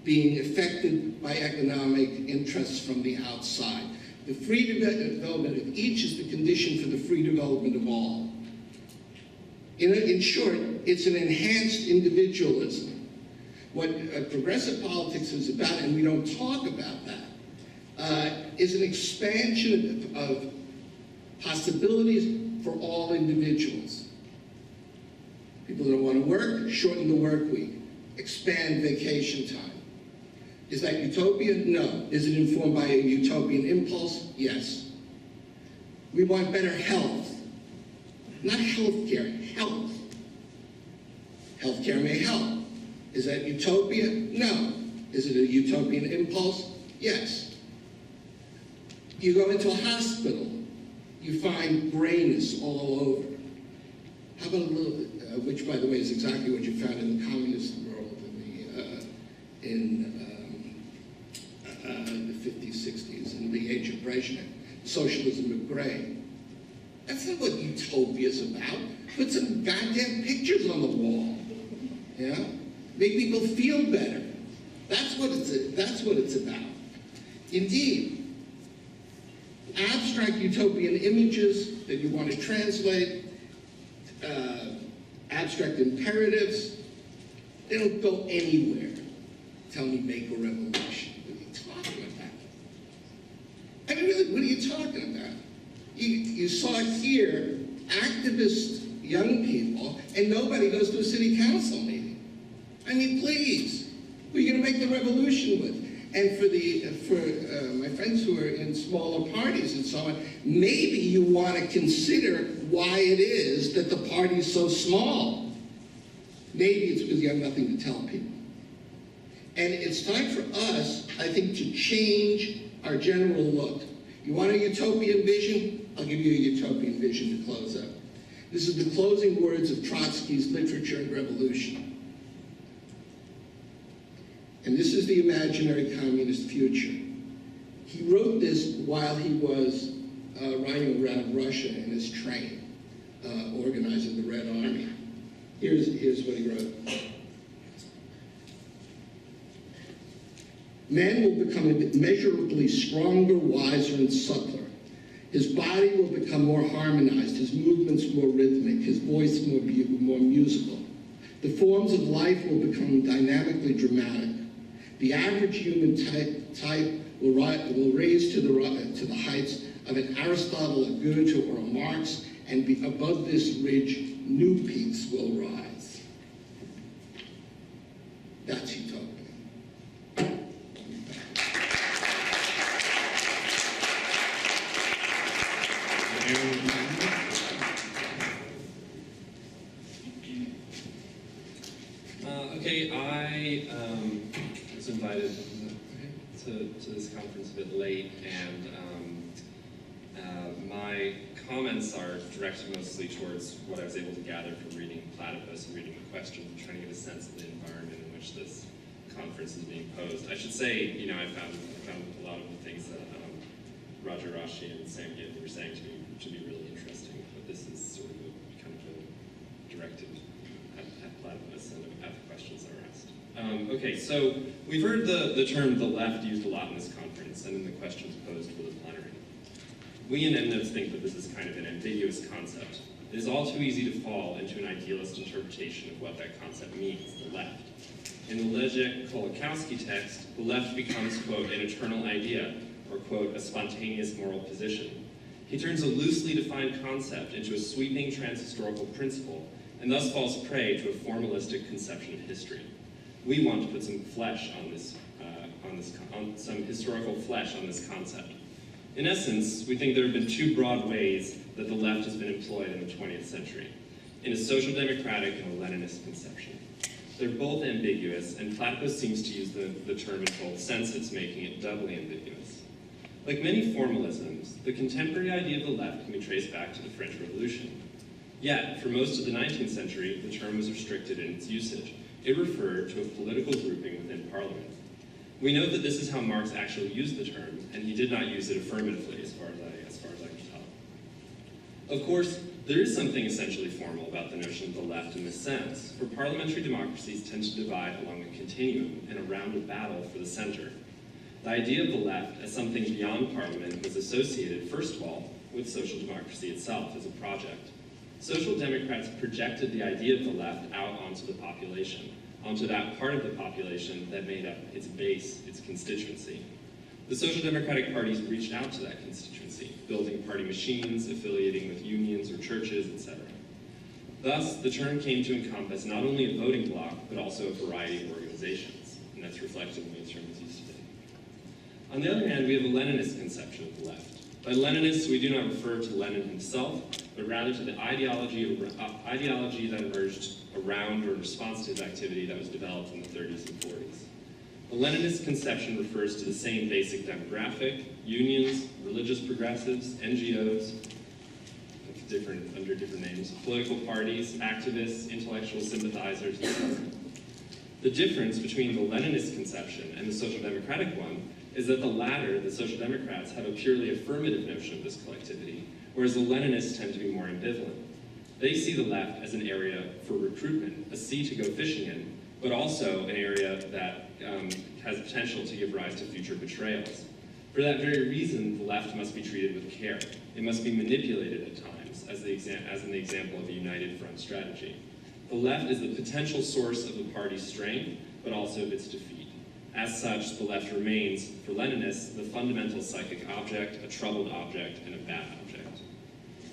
being affected by economic interests from the outside. The free development of each is the condition for the free development of all. In short, it's an enhanced individualism. What progressive politics is about, and we don't talk about that, is an expansion of possibilities for all individuals. People don't want to work, shorten the work week, expand vacation time. Is that utopia? No. Is it informed by a utopian impulse? Yes. We want better health. Not health care, health. Health care may help. Is that utopia? No. Is it a utopian impulse? Yes. You go into a hospital, you find grayness all over. How about a little, which by the way is exactly what you found in the communist world in the 50s, 60s, in the age of Brezhnev, socialism of gray. That's not what utopia is about. Put some goddamn pictures on the wall. Yeah? Make people feel better. That's what it's about. Indeed, abstract utopian images that you want to translate, abstract imperatives, they don't go anywhere. Tell me make a revolution. What are you talking about? I mean, really, what are you talking about? You saw here, activist young people, and nobody goes to a city council meeting. I mean, please, who are you going to make the revolution with? And for my friends who are in smaller parties and so on, maybe you want to consider why it is that the party's so small. Maybe it's because you have nothing to tell people. And it's time for us, I think, to change our general look. You want a utopian vision? I'll give you a utopian vision to close up. This is the closing words of Trotsky's Literature and Revolution. And this is the imaginary communist future. He wrote this while he was riding around Russia in his train, organizing the Red Army. Here's what he wrote. Man will become immeasurably stronger, wiser, and subtler. His body will become more harmonized, his movements more rhythmic, his voice more musical. The forms of life will become dynamically dramatic. The average human type will raise to the heights of an Aristotle, a Goethe, or a Marx, and above this ridge, new peaks will rise. That's utopia. Okay, I was invited to this conference a bit late, and my comments are directed mostly towards what I was able to gather from reading Platypus and reading the questions and trying to get a sense of the environment in which this conference is being posed. I should say, I found a lot of the things that Roger Rashi and Sam Gibb were saying to be really interesting, but this is sort of kind of directed at Platypus and at the questions that were asked. Okay, so we've heard the term the left used a lot in this conference and in the questions posed for the plenary. We in endnotes think that this is kind of an ambiguous concept. It is all too easy to fall into an idealist interpretation of what that concept means, the left. In the Leszek-Kolakowski text, the left becomes, quote, an eternal idea, or, quote, a spontaneous moral position. He turns a loosely defined concept into a sweeping transhistorical principle, and thus falls prey to a formalistic conception of history. We want to put some flesh on this, some historical flesh on this concept. In essence, we think there have been two broad ways that the left has been employed in the 20th century, in a social democratic and a Leninist conception. They're both ambiguous, and Platypus seems to use the term in both senses, making it doubly ambiguous. Like many formalisms, the contemporary idea of the left can be traced back to the French Revolution. Yet, for most of the 19th century, the term was restricted in its usage. It referred to a political grouping within Parliament. We know that this is how Marx actually used the term, and he did not use it affirmatively, as far as I can tell. Of course, there is something essentially formal about the notion of the left in this sense, for parliamentary democracies tend to divide along a continuum and around a battle for the center. The idea of the left as something beyond Parliament was associated, first of all, with social democracy itself as a project. Social democrats projected the idea of the left out onto the population, onto that part of the population that made up its base, its constituency. The social democratic parties reached out to that constituency, building party machines, affiliating with unions or churches, etc. Thus, the term came to encompass not only a voting bloc, but also a variety of organizations, and that's reflected in the term is used today. On the other hand, we have a Leninist conception of the left. By Leninists, we do not refer to Lenin himself, but rather to the ideology that emerged around or in response to his activity that was developed in the 30s and 40s. The Leninist conception refers to the same basic demographic, unions, religious progressives, NGOs, under different names, political parties, activists, intellectual sympathizers, etc. The difference between the Leninist conception and the social democratic one is that the latter, the social democrats, have a purely affirmative notion of this collectivity, whereas the Leninists tend to be more ambivalent. They see the left as an area for recruitment, a sea to go fishing in, but also an area that has potential to give rise to future betrayals. For that very reason, the left must be treated with care. It must be manipulated at times, as in the example of a united front strategy. The left is the potential source of the party's strength, but also of its defeat. As such, the left remains, for Leninists, the fundamental psychic object, a troubled object, and a bad object.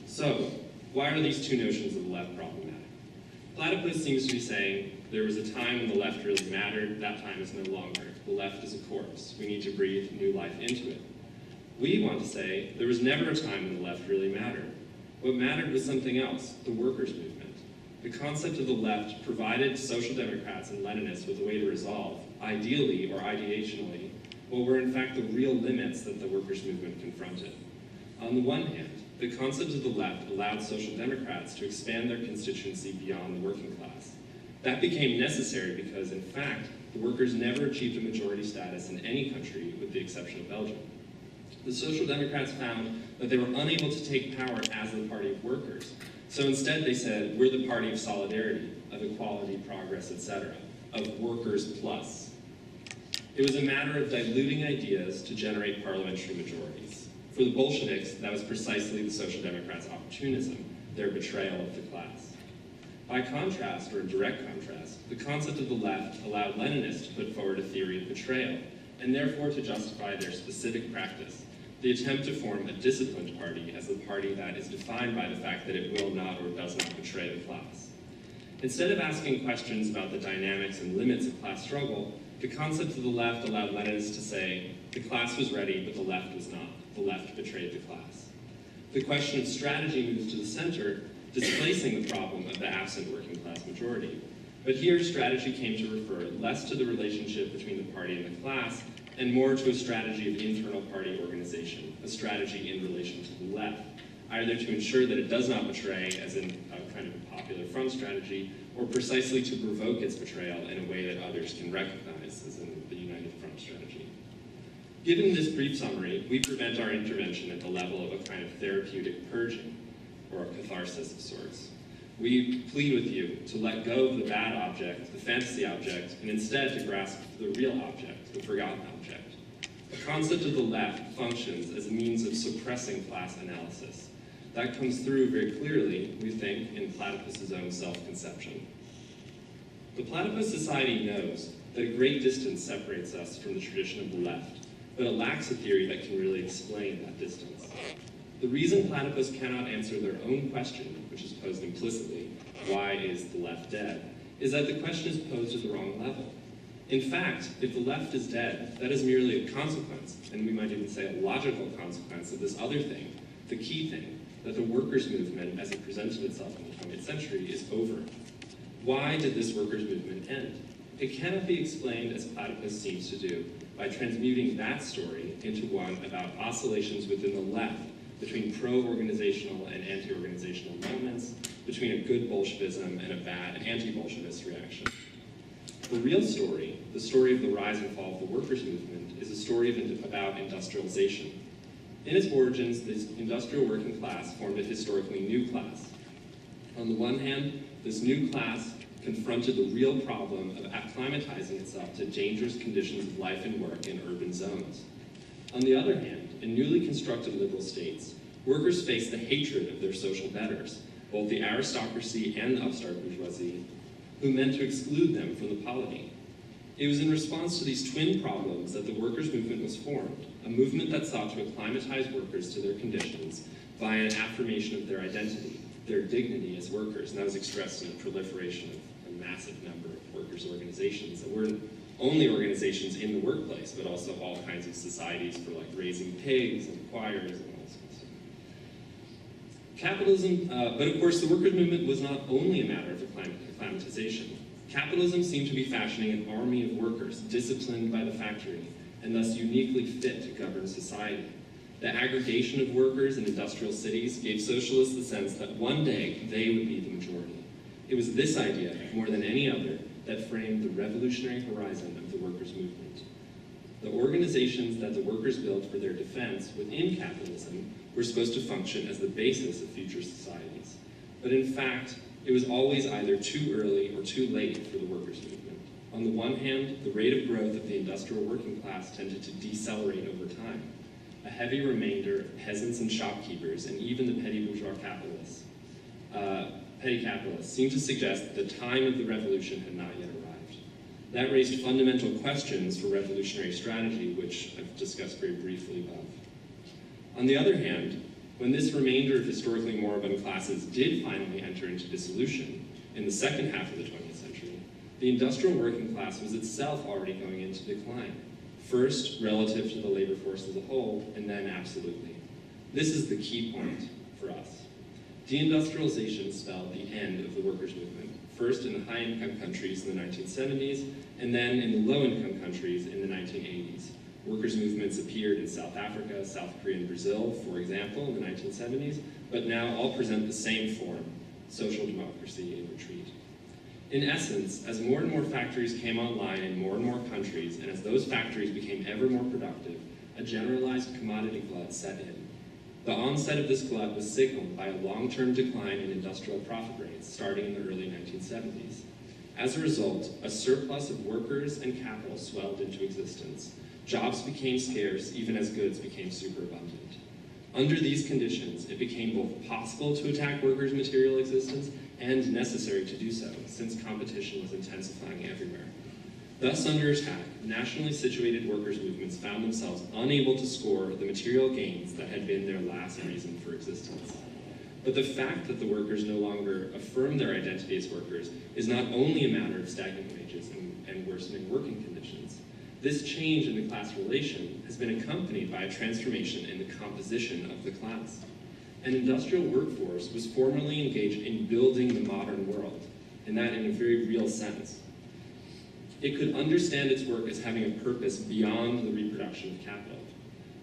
So, why are these two notions of the left problematic? Platypus seems to be saying, there was a time when the left really mattered, that time is no longer. The left is a corpse. We need to breathe new life into it. We want to say, there was never a time when the left really mattered. What mattered was something else, the workers' movement. The concept of the left provided social democrats and Leninists with a way to resolve, ideally or ideationally, what were in fact the real limits that the workers' movement confronted. On the one hand, the concept of the left allowed social democrats to expand their constituency beyond the working class. That became necessary because, in fact, the workers never achieved a majority status in any country with the exception of Belgium. The social democrats found that they were unable to take power as the party of workers. So instead they said, we're the party of solidarity, of equality, progress, etc., of workers plus. It was a matter of diluting ideas to generate parliamentary majorities. For the Bolsheviks, that was precisely the Social Democrats' opportunism, their betrayal of the class. By contrast, or in direct contrast, the concept of the left allowed Leninists to put forward a theory of betrayal, and therefore to justify their specific practice, the attempt to form a disciplined party as the party that is defined by the fact that it will not or does not betray the class. Instead of asking questions about the dynamics and limits of class struggle, the concept of the left allowed Leninists to say, the class was ready, but the left was not. The left betrayed the class. The question of strategy moves to the center, displacing the problem of the absent working class majority. But here, strategy came to refer less to the relationship between the party and the class, and more to a strategy of internal party organization, a strategy in relation to the left, either to ensure that it does not betray, as in a kind of a popular front strategy, or precisely to provoke its betrayal in a way that others can recognize, as in the united front strategy. Given this brief summary, we prevent our intervention at the level of a kind of therapeutic purging, or a catharsis of sorts. We plead with you to let go of the bad object, the fantasy object, and instead to grasp the real object, the forgotten object. The concept of the left functions as a means of suppressing class analysis. That comes through very clearly, we think, in Platypus's own self-conception. The Platypus Society knows that a great distance separates us from the tradition of the left, but it lacks a theory that can really explain that distance. The reason Platypus cannot answer their own question, which is posed implicitly, why is the left dead, is that the question is posed at the wrong level. In fact, if the left is dead, that is merely a consequence, and we might even say a logical consequence of this other thing, the key thing, that the workers' movement, as it presented itself in the 20th century, is over. Why did this workers' movement end? It cannot be explained, as Platypus seems to do, by transmuting that story into one about oscillations within the left between pro-organizational and anti-organizational moments, between a good Bolshevism and a bad anti-Bolshevist reaction. The real story, the story of the rise and fall of the workers' movement, is a story about industrialization. In its origins, this industrial working class formed a historically new class. On the one hand, this new class confronted the real problem of acclimatizing itself to dangerous conditions of life and work in urban zones. On the other hand, in newly constructed liberal states, workers faced the hatred of their social betters, both the aristocracy and the upstart bourgeoisie, who meant to exclude them from the polity. It was in response to these twin problems that the workers' movement was formed, a movement that sought to acclimatize workers to their conditions via an affirmation of their identity, their dignity as workers, and that was expressed in the proliferation of a massive number of workers' organizations that weren't only organizations in the workplace, but also all kinds of societies for like raising pigs and choirs and all sorts of stuff. Capitalism, but of course the workers' movement was not only a matter of acclimatization. Capitalism seemed to be fashioning an army of workers disciplined by the factory and thus uniquely fit to govern society. The aggregation of workers in industrial cities gave socialists the sense that one day they would be the majority. It was this idea, more than any other, that framed the revolutionary horizon of the workers' movement. The organizations that the workers built for their defense within capitalism were supposed to function as the basis of future societies. But in fact, it was always either too early or too late for the workers' movement. On the one hand, the rate of growth of the industrial working class tended to decelerate over time. A heavy remainder of peasants and shopkeepers, and even the petty bourgeois capitalists, seemed to suggest that the time of the revolution had not yet arrived. That raised fundamental questions for revolutionary strategy, which I've discussed very briefly above. On the other hand, when this remainder of historically moribund classes did finally enter into dissolution in the second half of the 20th century, the industrial working class was itself already going into decline. First, relative to the labor force as a whole, and then absolutely. This is the key point for us. Deindustrialization spelled the end of the workers' movement, first in the high-income countries in the 1970s, and then in the low-income countries in the 1980s. Workers' movements appeared in South Africa, South Korea, and Brazil, for example, in the 1970s, but now all present the same form, social democracy in retreat. In essence, as more and more factories came online in more and more countries, and as those factories became ever more productive, a generalized commodity glut set in. The onset of this glut was signaled by a long-term decline in industrial profit rates starting in the early 1970s. As a result, a surplus of workers and capital swelled into existence. Jobs became scarce even as goods became superabundant. Under these conditions, it became both possible to attack workers' material existence and necessary to do so, since competition was intensifying everywhere. Thus, under attack, nationally situated workers' movements found themselves unable to score the material gains that had been their last reason for existence. But the fact that the workers no longer affirm their identity as workers is not only a matter of stagnant wages and worsening working conditions. This change in the class relation has been accompanied by a transformation in the composition of the class. An industrial workforce was formerly engaged in building the modern world, and that in a very real sense. It could understand its work as having a purpose beyond the reproduction of capital.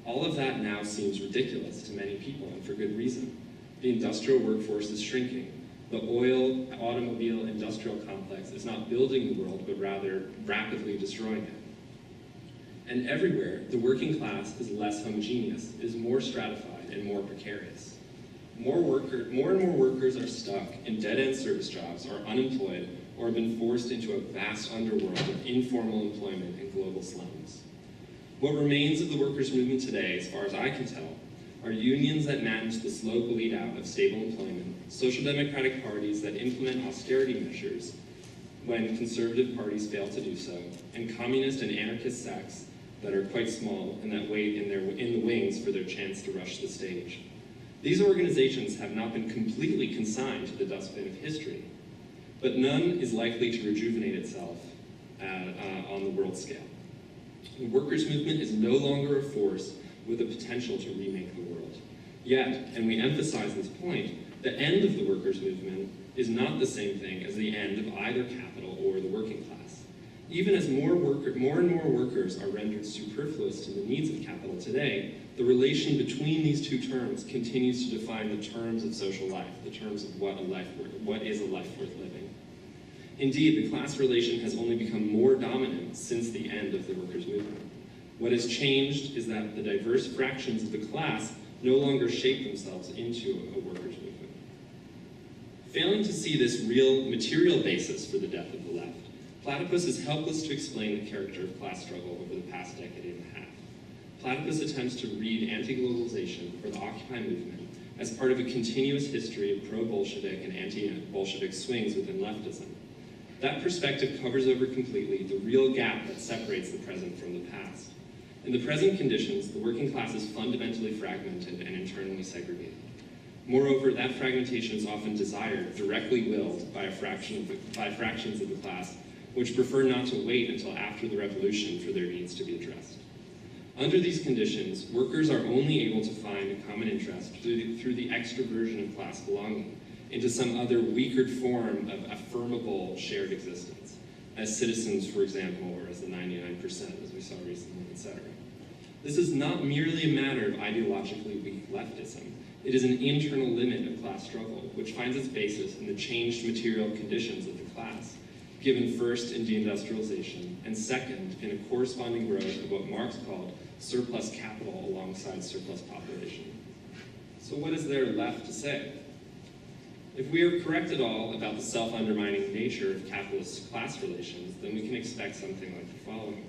All of that now seems ridiculous to many people, and for good reason. The industrial workforce is shrinking. The oil, automobile, industrial complex is not building the world, but rather rapidly destroying it. And everywhere, the working class is less homogeneous, is more stratified and more precarious. More and more workers are stuck in dead-end service jobs, are unemployed, or have been forced into a vast underworld of informal employment in global slums. What remains of the workers' movement today, as far as I can tell, are unions that manage the slow bleed out of stable employment, social democratic parties that implement austerity measures when conservative parties fail to do so, and communist and anarchist sects that are quite small and that wait in the wings for their chance to rush the stage. These organizations have not been completely consigned to the dustbin of history, but none is likely to rejuvenate itself on the world scale. The workers' movement is no longer a force with the potential to remake the world. Yet, and we emphasize this point, the end of the workers' movement is not the same thing as the end of either capital or the working class. Even as more and more workers are rendered superfluous to the needs of capital today, the relation between these two terms continues to define the terms of social life, the terms of what is a life worth living. Indeed, the class relation has only become more dominant since the end of the workers' movement. What has changed is that the diverse fractions of the class no longer shape themselves into a workers' movement. Failing to see this real material basis for the death of the left, Platypus is helpless to explain the character of class struggle over the past decade and a half. Platypus attempts to read anti-globalization or the Occupy movement as part of a continuous history of pro-Bolshevik and anti-Bolshevik swings within leftism. That perspective covers over completely the real gap that separates the present from the past. In the present conditions, the working class is fundamentally fragmented and internally segregated. Moreover, that fragmentation is often desired, directly willed by fractions of the class, which prefer not to wait until after the revolution for their needs to be addressed. Under these conditions, workers are only able to find a common interest through the extroversion of class belonging into some other weaker form of affirmable shared existence, as citizens, for example, or as the 99%, as we saw recently, etc. This is not merely a matter of ideologically weak leftism. It is an internal limit of class struggle, which finds its basis in the changed material conditions of the class, given first in deindustrialization, and second in a corresponding growth of what Marx called surplus capital alongside surplus population. So what is there left to say? If we are correct at all about the self-undermining nature of capitalist class relations, then we can expect something like the following.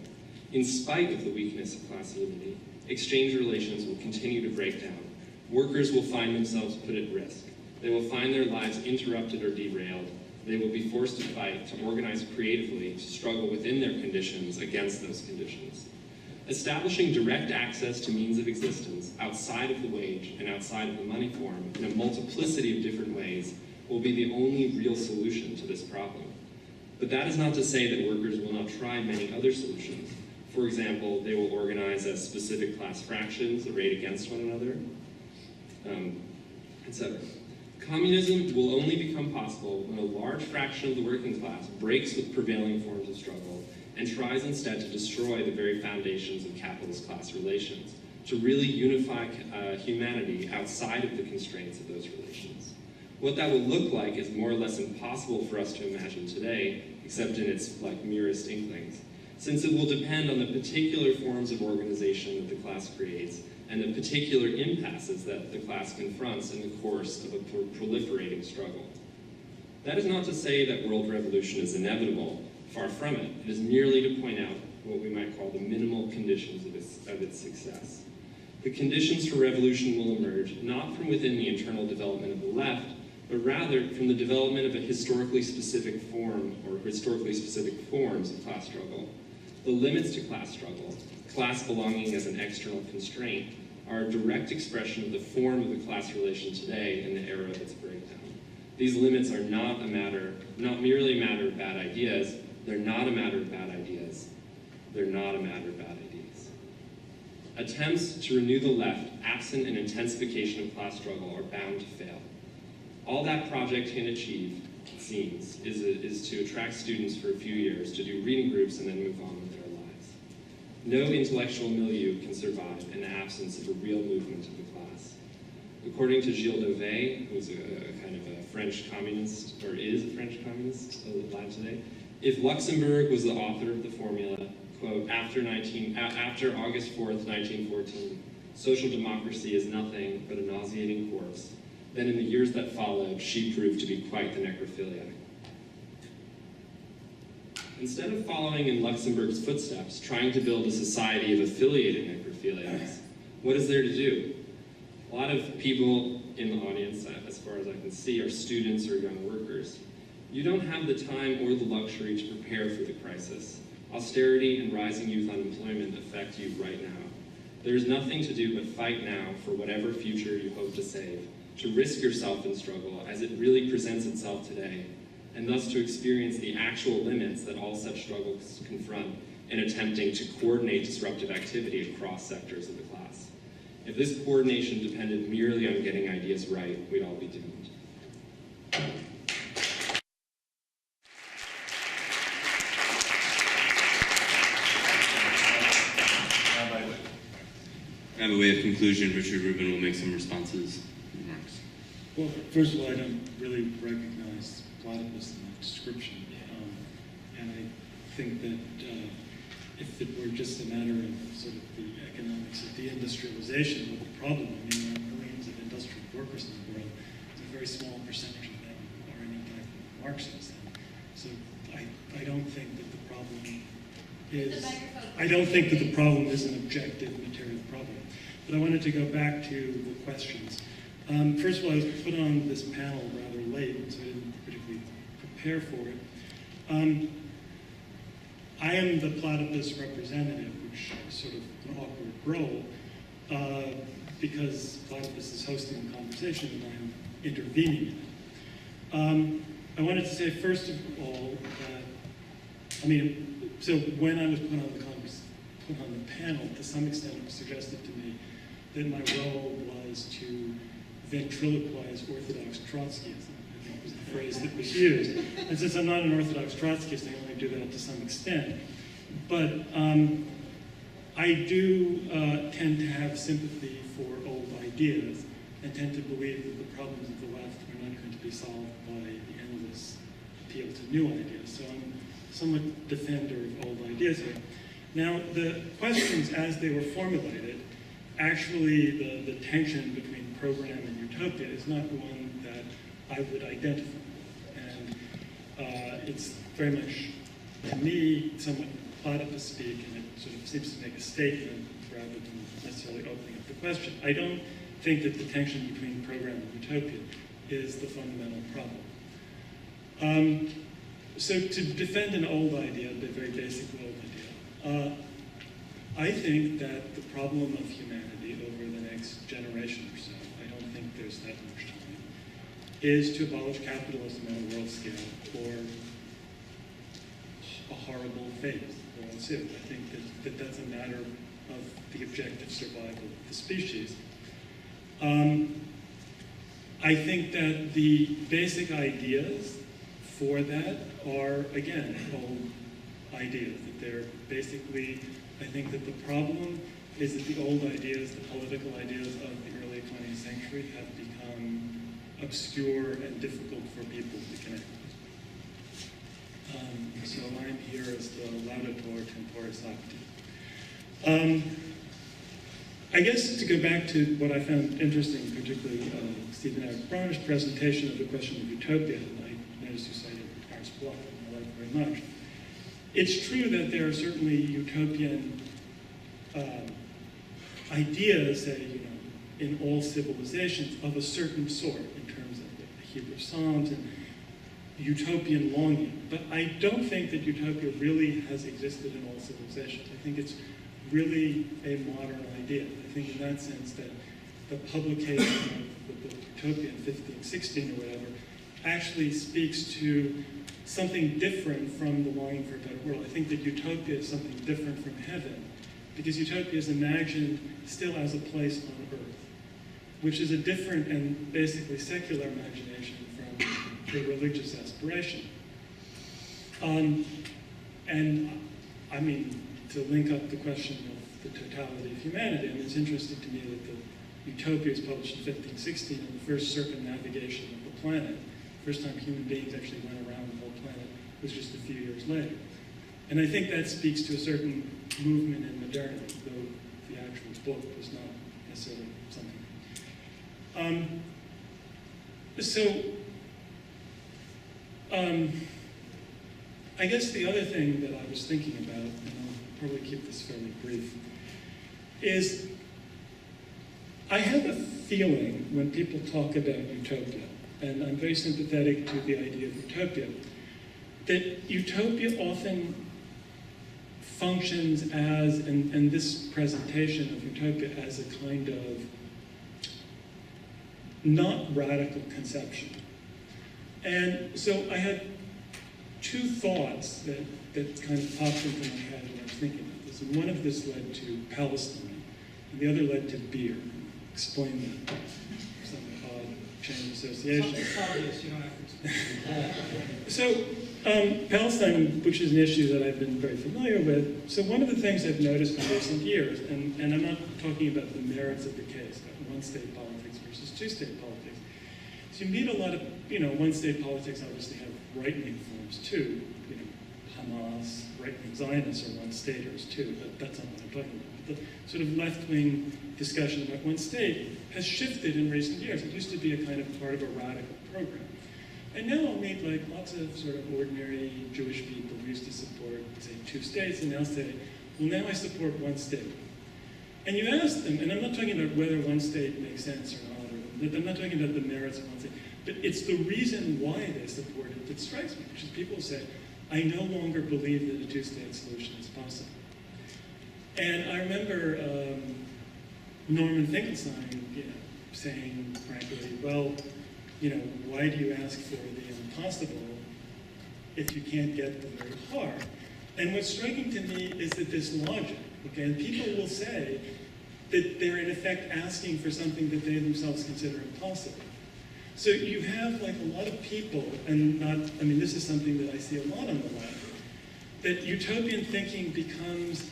In spite of the weakness of class unity, exchange relations will continue to break down. Workers will find themselves put at risk. They will find their lives interrupted or derailed. They will be forced to fight, to organize creatively, to struggle within their conditions against those conditions. Establishing direct access to means of existence outside of the wage and outside of the money form in a multiplicity of different ways will be the only real solution to this problem. But that is not to say that workers will not try many other solutions. For example, they will organize as specific class fractions arrayed against one another, etc. Communism will only become possible when a large fraction of the working class breaks with prevailing forms of struggle and tries instead to destroy the very foundations of capitalist class relations, to really unify humanity outside of the constraints of those relations. What that will look like is more or less impossible for us to imagine today, except in its merest inklings, since it will depend on the particular forms of organization that the class creates and the particular impasses that the class confronts in the course of a proliferating struggle. That is not to say that world revolution is inevitable. Far from it. It is merely to point out what we might call the minimal conditions of its success. The conditions for revolution will emerge not from within the internal development of the left, but rather from the development of a historically specific form or historically specific forms of class struggle. The limits to class struggle, class belonging as an external constraint, are a direct expression of the form of the class relation today in the era of its breakdown. These limits are not merely a matter of bad ideas. They're not a matter of bad ideas. They're not a matter of bad ideas. Attempts to renew the left, absent an intensification of class struggle, are bound to fail. All that project can achieve, it seems, is to attract students for a few years, to do reading groups, and then move on with their lives. No intellectual milieu can survive in the absence of a real movement of the class. According to Gilles Dauvet, who's a kind of a French communist, or is a French communist, alive today, if Luxembourg was the author of the formula, quote, after August 4th, 1914, social democracy is nothing but a nauseating corpse, then in the years that followed, she proved to be quite the necrophiliac. Instead of following in Luxemburg's footsteps, trying to build a society of affiliated necrophiliacs, what is there to do? A lot of people in the audience, as far as I can see, are students or young workers. You don't have the time or the luxury to prepare for the crisis. Austerity and rising youth unemployment affect you right now. There's nothing to do but fight now for whatever future you hope to save, to risk yourself in struggle as it really presents itself today, and thus to experience the actual limits that all such struggles confront in attempting to coordinate disruptive activity across sectors of the class. If this coordination depended merely on getting ideas right, we'd all be doomed. I have a way of conclusion. Richard Rubin will make some responses. Remarks. Well, first of all, I don't really recognize platypus in that description. And I think that if it were just a matter of sort of the economics of deindustrialization, what the problem, I mean, there are millions of industrial workers in the world, a very small percentage of them are any type of Marxist. So I don't think that the problem is, I don't think that the problem is an objective material problem. But I wanted to go back to the questions. First of all, I was put on this panel rather late, so I didn't particularly prepare for it. I am the platypus representative, which is sort of an awkward role, because platypus is hosting the conversation and I'm intervening in it. I wanted to say, first of all, that, I mean, so when I was put on the panel, to some extent it was suggested to me that my role was to ventriloquize Orthodox Trotskyism, I think was the phrase that was used. And since I'm not an Orthodox Trotskyist, I only do that to some extent. But I do tend to have sympathy for old ideas and tend to believe that the problems of the left are not going to be solved by the endless appeal to new ideas. So I'm somewhat defender of old ideas here. Now, the questions as they were formulated, actually the tension between program and utopia is not the one that I would identify with. And it's very much, to me, somewhat platypus speak, and it sort of seems to make a statement rather than necessarily opening up the question. I don't think that the tension between program and utopia is the fundamental problem. So to defend an old idea, the very basic old idea, I think that the problem of humanity over the next generation or so, I don't think there's that much time, is to abolish capitalism on a world scale or a horrible fate will ensue. I think that that's a matter of the objective survival of the species. I think that the basic ideas for that are, again, old ideas, that they're basically, I think that the problem is that the old ideas, the political ideas of the early 20th century have become obscure and difficult for people to connect with. So I'm here as the laudator temporis acti. I guess to go back to what I found interesting, particularly Stephen Eric Bronner's presentation of the question of utopia, and I noticed you cited Ernst Bloch, and I like very much. It's true that there are certainly utopian ideas, in all civilizations of a certain sort, in terms of the Hebrew Psalms and utopian longing. But I don't think that utopia really has existed in all civilizations. I think it's really a modern idea. I think in that sense that the publication of the book Utopia in 1516 or whatever actually speaks to something different from the longing for a better world. I think that utopia is something different from heaven, because utopia is imagined still as a place on earth, which is a different and basically secular imagination from the religious aspiration. And I mean, to link up the question of the totality of humanity, I mean, it's interesting to me that the Utopia was published in 1516, and the first circumnavigation of the planet, the first time human beings actually went around the whole planet, was just a few years later. And I think that speaks to a certain movement in modernity, though the actual book was not necessarily something. I guess the other thing that I was thinking about, and I'll probably keep this fairly brief, is I have a feeling when people talk about utopia, and I'm very sympathetic to the idea of utopia, that utopia often functions as, and this presentation of utopia as a kind of not radical conception. And so I had two thoughts that kind of popped into my head when I was thinking about this. And one of this led to Palestine, and the other led to beer. Explain that. Some odd chain of association. It's obvious, you don't have to explain. So, Palestine, which is an issue that I've been very familiar with, so one of the things I've noticed in recent years, and I'm not talking about the merits of the case, about one-state politics versus two-state politics. So you meet a lot of, one-state politics obviously have right-wing forms too. Hamas, right-wing Zionists are one-staters too, but that's not what I'm talking about. The sort of left-wing discussion about one state has shifted in recent years. It used to be a kind of part of a radical program. And now I'll meet like lots of sort of ordinary Jewish people who used to support, say, two states, and now say, well, now I support one state. And you ask them, and I'm not talking about whether one state makes sense or not, or I'm not talking about the merits of one state, but it's the reason why they support it that strikes me, which is people say, I no longer believe that a two-state solution is possible. And I remember Norman Finkelstein, saying, frankly, well, why do you ask for the impossible if you can't get the very hard? And what's striking to me is that this logic, okay, and people will say that they're in effect asking for something that they themselves consider impossible. So you have like a lot of people, and this is something that I see a lot on the left, that utopian thinking becomes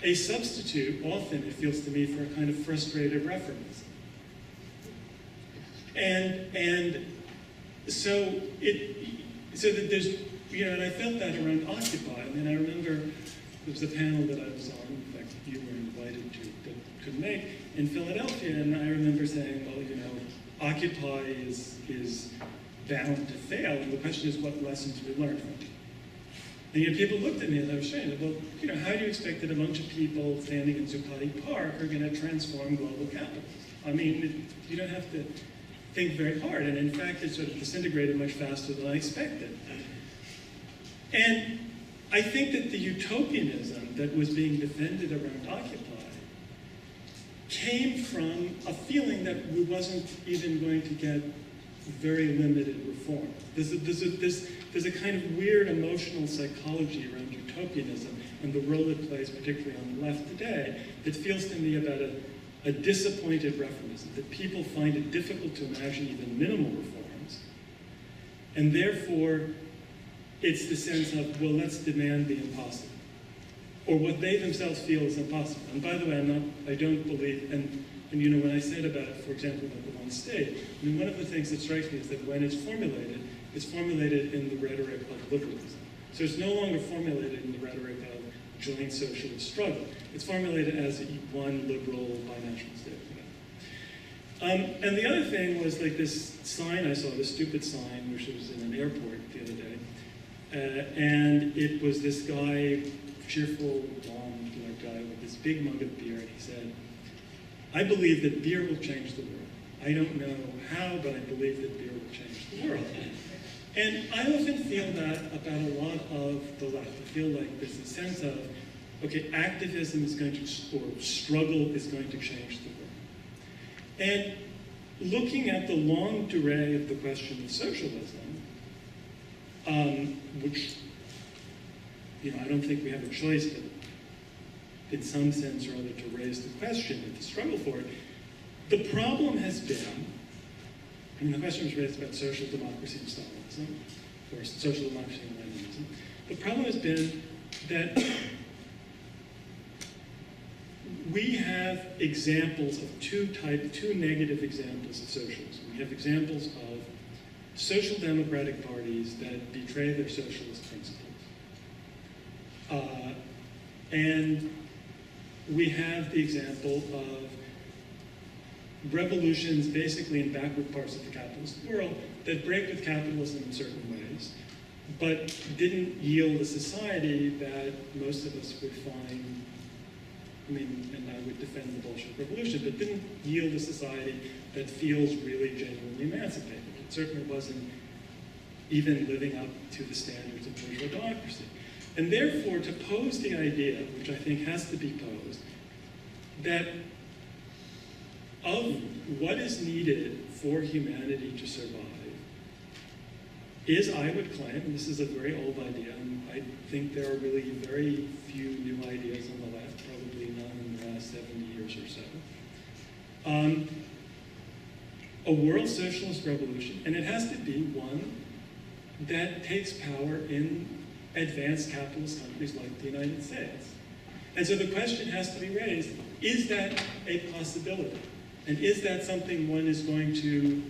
a substitute, often it feels to me, for a kind of frustrated reference. And so that there's, and I felt that around Occupy. I mean, I remember there was a panel that I was on, in fact, you were invited to, that could make, in Philadelphia, and I remember saying, well, Occupy is bound to fail, and the question is what lessons we learn from it. And yet people looked at me as I was saying, well, how do you expect that a bunch of people standing in Zuccotti Park are going to transform global capitalism? I mean, you don't have to think very hard, and in fact, it sort of disintegrated much faster than I expected. And I think that the utopianism that was being defended around Occupy came from a feeling that we wasn't even going to get very limited reform. There's a kind of weird emotional psychology around utopianism and the role it plays, particularly on the left today, that feels to me about a disappointed reformism, that people find it difficult to imagine even minimal reforms, and therefore it's the sense of, well, let's demand the impossible, or what they themselves feel is impossible. And by the way, I don't believe, and when I said about it, for example, about the one state, one of the things that strikes me is that when it's formulated in the rhetoric of liberalism. So it's no longer formulated in the rhetoric of joint socialist struggle. It's formulated as one liberal binational state. And the other thing was like this sign I saw, this stupid sign, which was in an airport the other day. And it was this guy, cheerful, blonde guy with this big mug of beer, and he said, I believe that beer will change the world. I don't know how, but I believe that beer will change the world. And I often feel that about a lot of the left. I feel like there's a sense of, okay, activism is going to, or struggle is going to change the world. And looking at the longue durée of the question of socialism, which, I don't think we have a choice but in some sense or other to raise the question and to struggle for it. The problem has been, the question was raised about social democracy and Stalinism, or social democracy and Leninism. The problem has been that we have examples of two negative examples of socialism. We have examples of social democratic parties that betray their socialist principles. And we have the example of revolutions basically in backward parts of the capitalist world that break with capitalism in certain ways, but didn't yield a society that most of us would find, I mean, and I would defend the Bolshevik Revolution, but didn't yield a society that feels really genuinely emancipated. It certainly wasn't even living up to the standards of bourgeois democracy. And therefore, to pose the idea, which I think has to be posed, that of what is needed for humanity to survive is, I would claim, and this is a very old idea, and I think there are really very few new ideas on the left, probably none in the last 70 years or so, a world socialist revolution, and it has to be one that takes power in advanced capitalist countries like the United States. And so the question has to be raised, is that a possibility? And is that something one is going to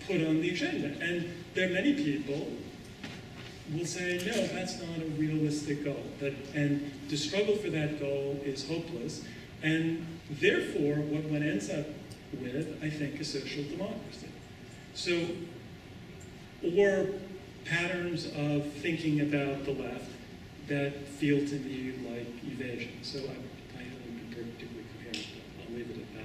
put on the agenda? And there are many people will say, no, that's not a realistic goal. And to struggle for that goal is hopeless. And therefore, what one ends up with, I think, is social democracy. So, or patterns of thinking about the left that feel to me like evasion. So I haven't been particularly coherent, but I'll leave it at that.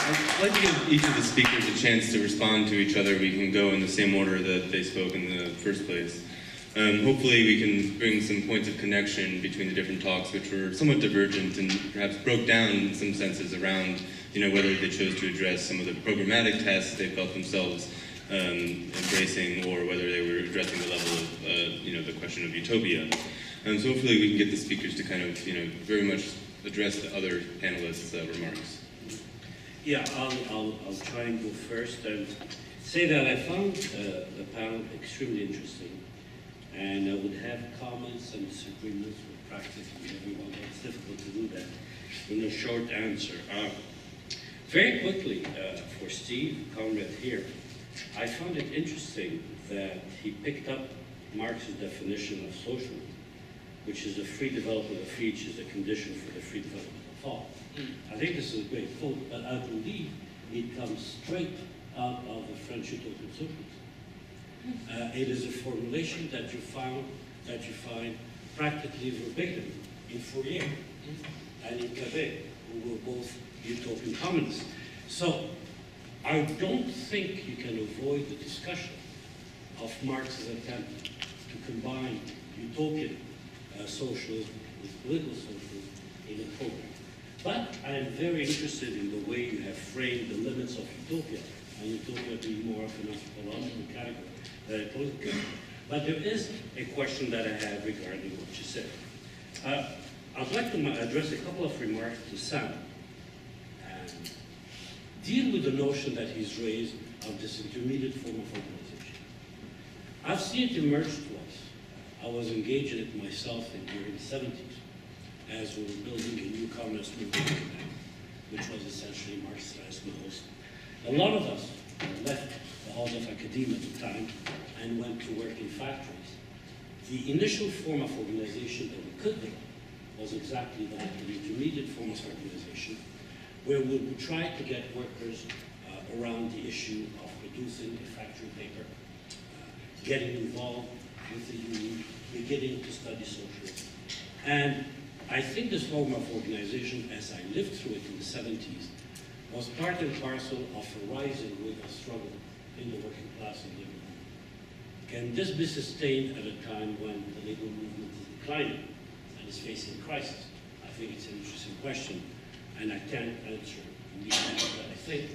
I'd like to give each of the speakers a chance to respond to each other. We can go in the same order that they spoke in the first place. Hopefully we can bring some points of connection between the different talks, which were somewhat divergent and perhaps broke down in some senses around, whether they chose to address some of the programmatic tasks they felt themselves embracing, or whether they were addressing the level of, the question of utopia. So hopefully we can get the speakers to kind of, very much address the other panelists' remarks. Yeah, I'll try and go first and say that I found the panel extremely interesting, and I would have comments and disagreements with practically everyone, but it's difficult to do that in a short answer. Very quickly, for Steve Conrad here, I found it interesting that he picked up Marx's definition of socialism, which is the free development of each is a condition for the free development of all. I think this is a great quote, but I believe it comes straight out of the French utopian socialism. It is a formulation that you find practically verbatim in Fourier and in Cabet, who were both utopian communists. So I don't think you can avoid the discussion of Marx's attempt to combine utopian socialism with political socialism in a program. But I am very interested in the way you have framed the limits of utopia, and utopia being more of an anthropological category than a political. But there is a question that I have regarding what you said. I'd like to address a couple of remarks to Sam and deal with the notion that he's raised of this intermediate form of organization. I've seen it emerge twice. I was engaged in it myself during the 70s as we were building a new communist movement, which was essentially Marxist-Maoist. A lot of us left the halls of academia at the time and went to work in factories. The initial form of organization that we could do was exactly that, an intermediate form of organization, where we would try to get workers around the issue of producing a factory paper, getting involved with the union, beginning to study socialism. And I think this form of organization, as I lived through it in the 70s, was part and parcel of a rising wave of struggle in the working class and labor movement. Can this be sustained at a time when the labor movement is declining and is facing crisis? I think it's an interesting question, and I can't answer immediately, but I think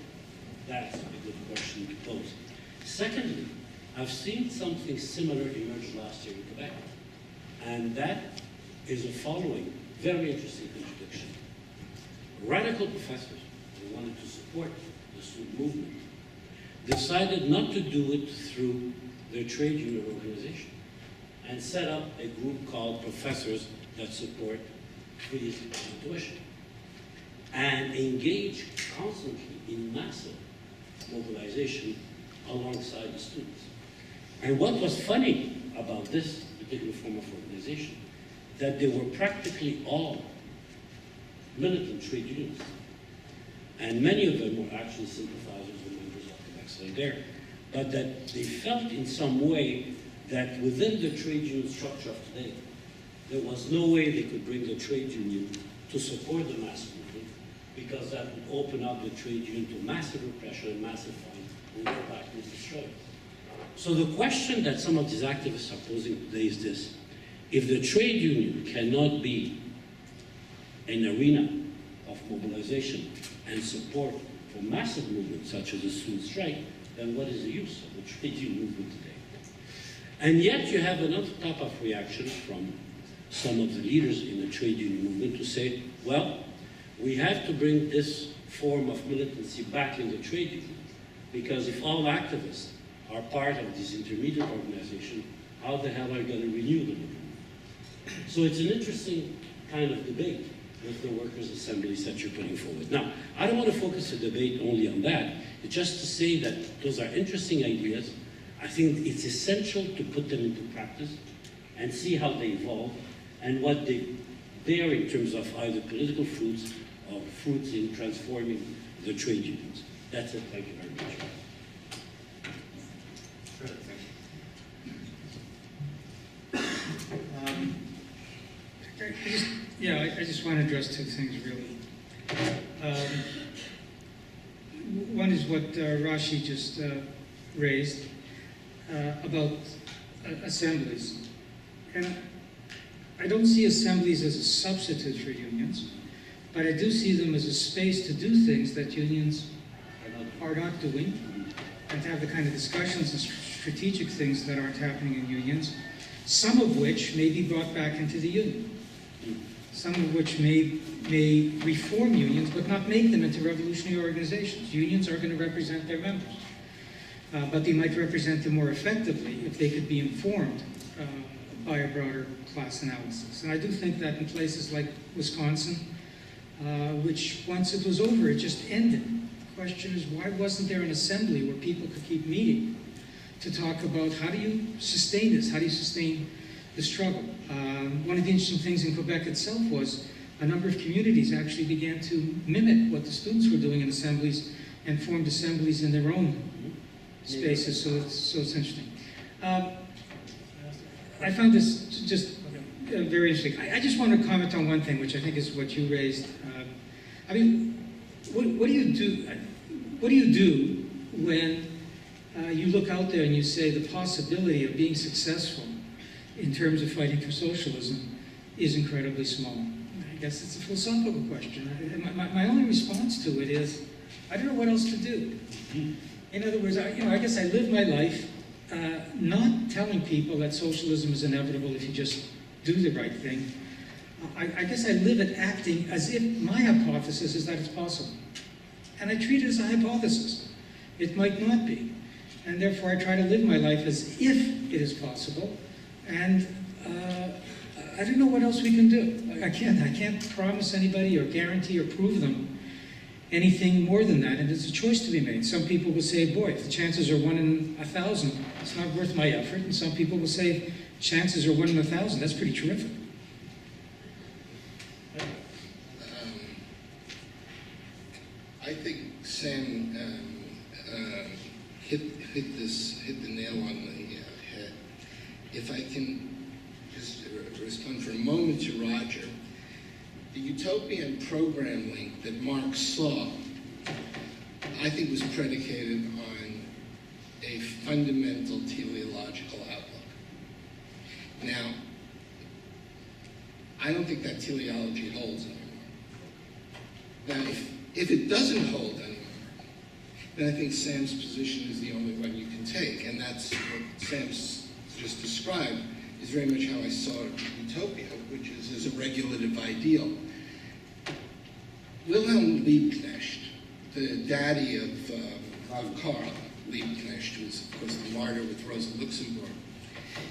that's a good question to pose. Secondly, I've seen something similar emerge last year in Quebec, and that is the following very interesting contradiction. Radical professors who wanted to support the student movement decided not to do it through their trade union organization and set up a group called Professors That Support Free Tuition and engage constantly in massive mobilization alongside the students. And what was funny about this particular form of organization, that they were practically all militant trade unionists. And many of them were actually sympathizers and members of Quebec Solidaire. But that they felt in some way that within the trade union structure of today, there was no way they could bring the trade union to support the mass movement, because that would open up the trade union to massive repression and massive fines, and go back to the struggle. So the question that some of these activists are posing today is this: if the trade union cannot be an arena of mobilization and support for massive movements such as the student strike, then what is the use of the trade union movement today? And yet you have another type of reaction from some of the leaders in the trade union movement to say, well, we have to bring this form of militancy back in the trade union, because if all activists are part of this intermediate organization, how the hell are you going to renew the movement? So it's an interesting kind of debate with the workers' assemblies that you're putting forward. Now, I don't want to focus the debate only on that. It's just to say that those are interesting ideas. I think it's essential to put them into practice and see how they evolve and what they bear in terms of either political fruits or fruits in transforming the trade unions. That's it. Thank you very much. I just want to address two things, really. One is what Rashi just raised about assemblies. And I don't see assemblies as a substitute for unions, but I do see them as a space to do things that unions are not doing, and to have the kind of discussions and strategic things that aren't happening in unions, some of which may be brought back into the union. Some of which may reform unions, but not make them into revolutionary organizations. Unions are going to represent their members. But they might represent them more effectively if they could be informed by a broader class analysis. And I do think that in places like Wisconsin, which once it was over, it just ended. The question is, why wasn't there an assembly where people could keep meeting to talk about how do you sustain this? How do you sustain the struggle? One of the interesting things in Quebec itself was a number of communities actually began to mimic what the students were doing in assemblies and formed assemblies in their own spaces, so it's interesting. I found this just very interesting. I just want to comment on one thing, which I think is what you raised. I mean, what do you do? What do you do when you look out there and you say the possibility of being successful in terms of fighting for socialism is incredibly small? I guess it's a philosophical question. My only response to it is, I don't know what else to do. In other words, I guess I live my life not telling people that socialism is inevitable if you just do the right thing. I guess I live it acting as if my hypothesis is that it's possible. And I treat it as a hypothesis. It might not be. And therefore I try to live my life as if it is possible. And I don't know what else we can do. I can't promise anybody or guarantee or prove them anything more than that, and it's a choice to be made. Some people will say, boy, if the chances are 1 in 1,000, it's not worth my effort. And some people will say, chances are 1 in 1,000, that's pretty terrific. I think Sam hit the nail on the head. If I can just respond for a moment to Roger, the utopian program link that Marx saw, I think, was predicated on a fundamental teleological outlook. Now, I don't think that teleology holds anymore. Now, if it doesn't hold anymore, then I think Sam's position is the only one you can take, and that's what Sam's just described is very much how I saw Utopia, which is as a regulative ideal. Wilhelm Liebknecht, the daddy of Karl Liebknecht, who was, of course, the martyr with Rosa Luxemburg,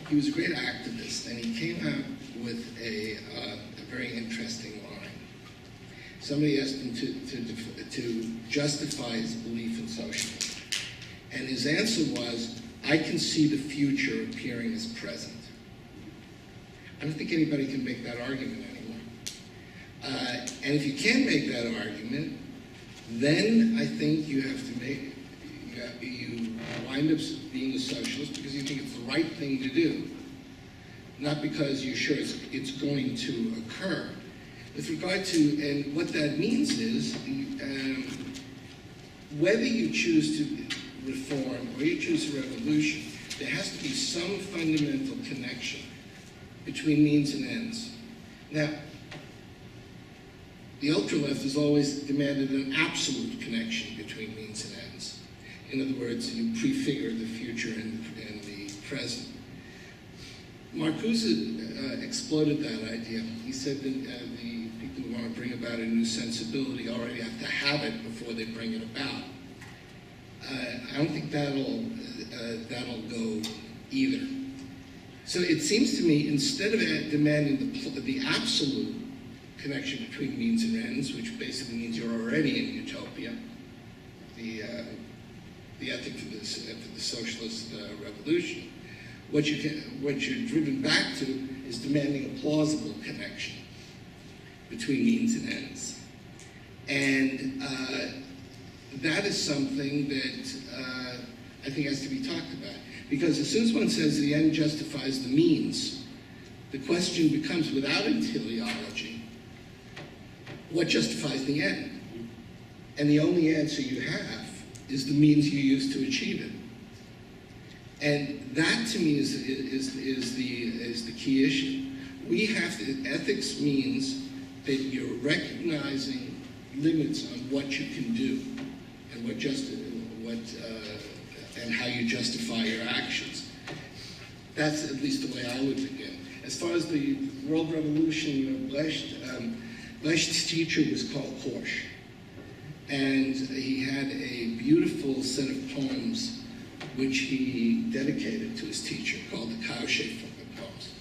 he was a great activist, and he came out with a very interesting line. Somebody asked him to justify his belief in socialism, and his answer was, I can see the future appearing as present. I don't think anybody can make that argument anymore. And if you can't make that argument, then I think you have to you wind up being a socialist because you think it's the right thing to do, not because you're sure it's going to occur. With regard to, and what that means is, whether you choose to reform or you choose a revolution, there has to be some fundamental connection between means and ends. Now, the ultra-left has always demanded an absolute connection between means and ends. In other words, you prefigure the future and the present. Marcuse exploded that idea. He said that the people who want to bring about a new sensibility already have to have it before they bring it about. I don't think that'll go either. So it seems to me, instead of demanding the absolute connection between means and ends, which basically means you're already in utopia, the ethic for the socialist revolution, what you're driven back to is demanding a plausible connection between means and ends. And that is something that I think has to be talked about. Because as soon as one says the end justifies the means, the question becomes, without a teleology, what justifies the end? And the only answer you have is the means you use to achieve it. And that, to me, is the key issue. We have to, ethics means that you're recognizing limits on what you can do and and how you justify your actions. That's at least the way I would begin. As far as the world revolution, Brecht's teacher was called Horsch. And he had a beautiful set of poems which he dedicated to his teacher, called the cow-shaped poems.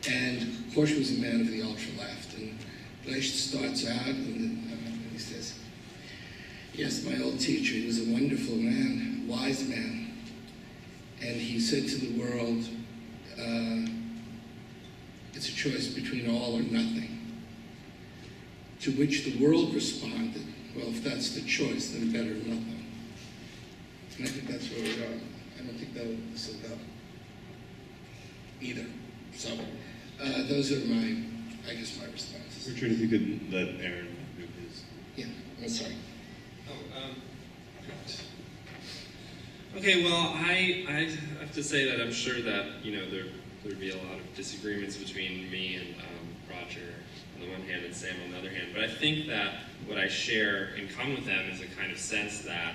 And Horsch was a man of the ultra-left. And Brecht starts out and he says, "Yes, my old teacher, he was a wonderful man, wise man. And he said to the world, it's a choice between all or nothing. To which the world responded, well, if that's the choice, then better nothing." And I think that's where we are. I don't think this will go either. So those are my responses. Richard, if you could let Aaron do his. Yeah, I'm sorry. Okay, well, I have to say that I'm sure that, there'd be a lot of disagreements between me and Roger on the one hand and Sam on the other hand, but I think that what I share in common with them is a kind of sense that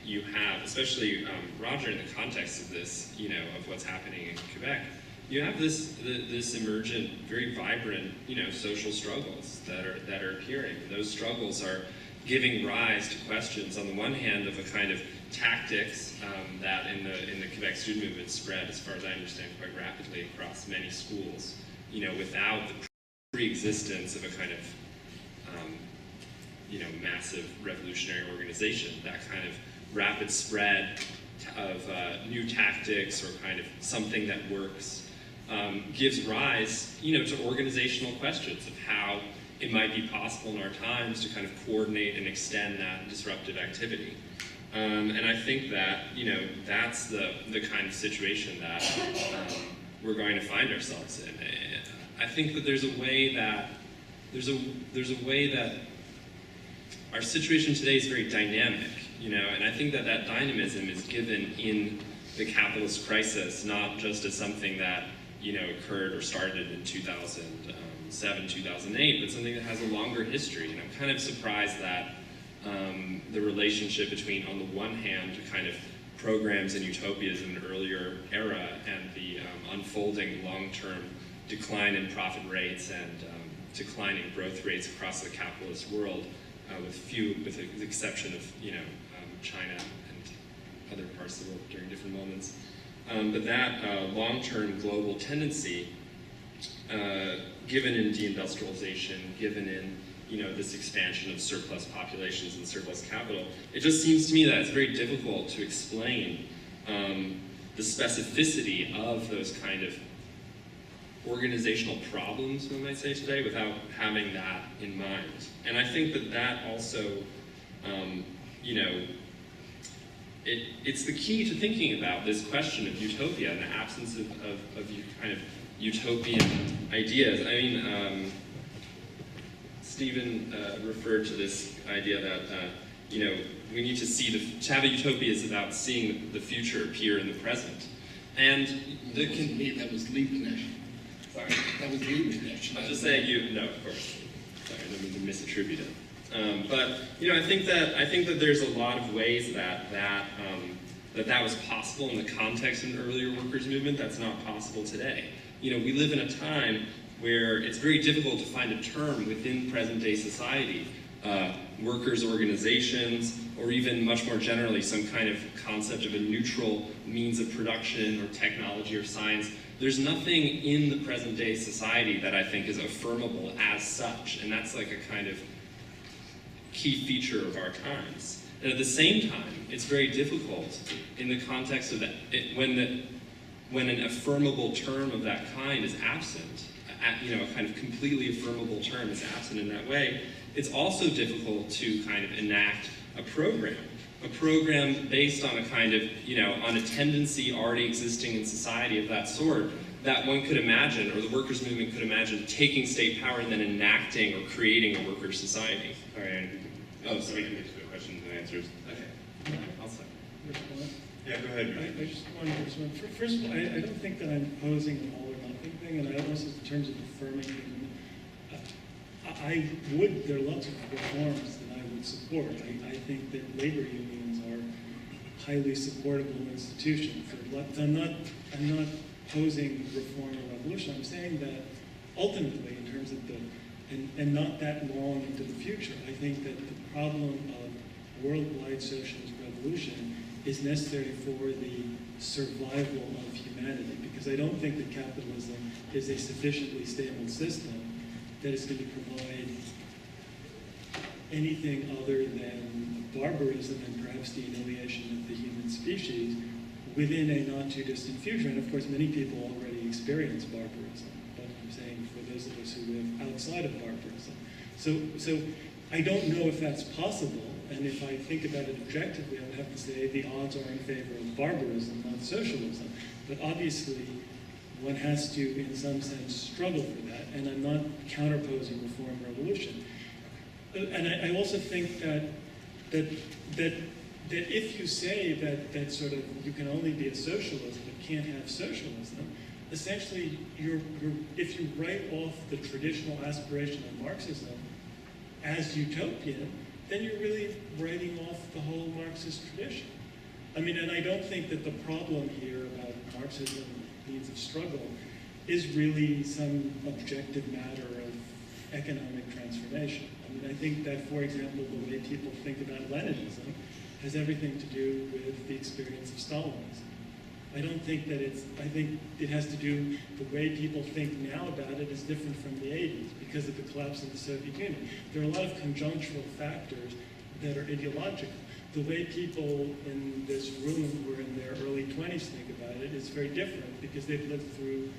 you have, especially Roger in the context of this, of what's happening in Quebec, you have this emergent, very vibrant, social struggles that are appearing. And those struggles are giving rise to questions, on the one hand, of a kind of tactics that in the Quebec student movement spread, as far as I understand, quite rapidly across many schools, without the pre-existence of a kind of, massive revolutionary organization. That kind of rapid spread of new tactics or kind of something that works gives rise, to organizational questions of how it might be possible in our times to kind of coordinate and extend that disruptive activity. And I think that, that's the kind of situation that we're going to find ourselves in. I think that there's a way that our situation today is very dynamic, and I think that dynamism is given in the capitalist crisis, not just as something that, occurred or started in 2007, 2008, but something that has a longer history. And I'm kind of surprised that the relationship between, on the one hand, kind of programs and utopias in an earlier era and the unfolding long-term decline in profit rates and declining growth rates across the capitalist world, with the exception of China and other parts of the world during different moments. But that long-term global tendency, given in deindustrialization, given in this expansion of surplus populations and surplus capital, it just seems to me that it's very difficult to explain the specificity of those kind of organizational problems, one might say today, without having that in mind. And I think that also you know, it's the key to thinking about this question of utopia and the absence of kind of utopian ideas. I mean, Stephen referred to this idea that, you know, we need to see to have a utopia is about seeing the future appear in the present. And That wasn't me, that was Liebknecht. Sorry. That was Liebknecht. I'm just saying no, of course. Sorry, I didn't mean to misattribute it. But you know, I think that there's a lot of ways that was possible in the context of an earlier workers' movement that's not possible today. You know, we live in a time where it's very difficult to find a term within present-day society, workers' organizations, or even much more generally, some kind of concept of a neutral means of production or technology or science. There's nothing in the present-day society that I think is affirmable as such, and that's like a kind of key feature of our times. And at the same time, it's very difficult in the context of that, when an affirmable term of that kind is absent, you know, a kind of completely affirmable term is absent in that way, it's also difficult to kind of enact a program based on a kind of, you know, on a tendency already existing in society of that sort, that one could imagine, or the workers' movement could imagine, taking state power and then enacting or creating a workers' society. Sorry, so we can get to the questions and answers. Okay. I'll start. Yeah, go ahead. I just wanted to respond. First of all, I don't think that I'm posing an all or nothing thing, and I also, in terms of affirming, there are lots of reforms that I would support. I think that labor unions are highly supportable institutions. I'm not posing reform or revolution. I'm saying that ultimately, in terms of and not that long into the future, I think that the problem of worldwide socialist revolution is necessary for the survival of humanity, because I don't think that capitalism is a sufficiently stable system that is going to provide anything other than barbarism and perhaps the annihilation of the human species within a not too distant future. And of course, many people already experience barbarism, but I'm saying for those of us who live outside of barbarism. So I don't know if that's possible, and if I think about it objectively, I would have to say the odds are in favor of barbarism, not socialism. But obviously, one has to, in some sense, struggle for that, and I'm not counterposing reform revolution. And I also think that if you say that sort of you can only be a socialist but can't have socialism, essentially if you write off the traditional aspiration of Marxism as utopian, then you're really writing off the whole Marxist tradition. I mean, and I don't think that the problem here about Marxism means of struggle is really some objective matter of economic transformation. I mean, I think that, for example, the way people think about Leninism has everything to do with the experience of Stalinism. I don't think that I think it has to do, the way people think now about it is different from the 80s because of the collapse of the Soviet Union. There are a lot of conjunctural factors that are ideological. The way people in this room who are in their early 20s think about it is very different because they've lived through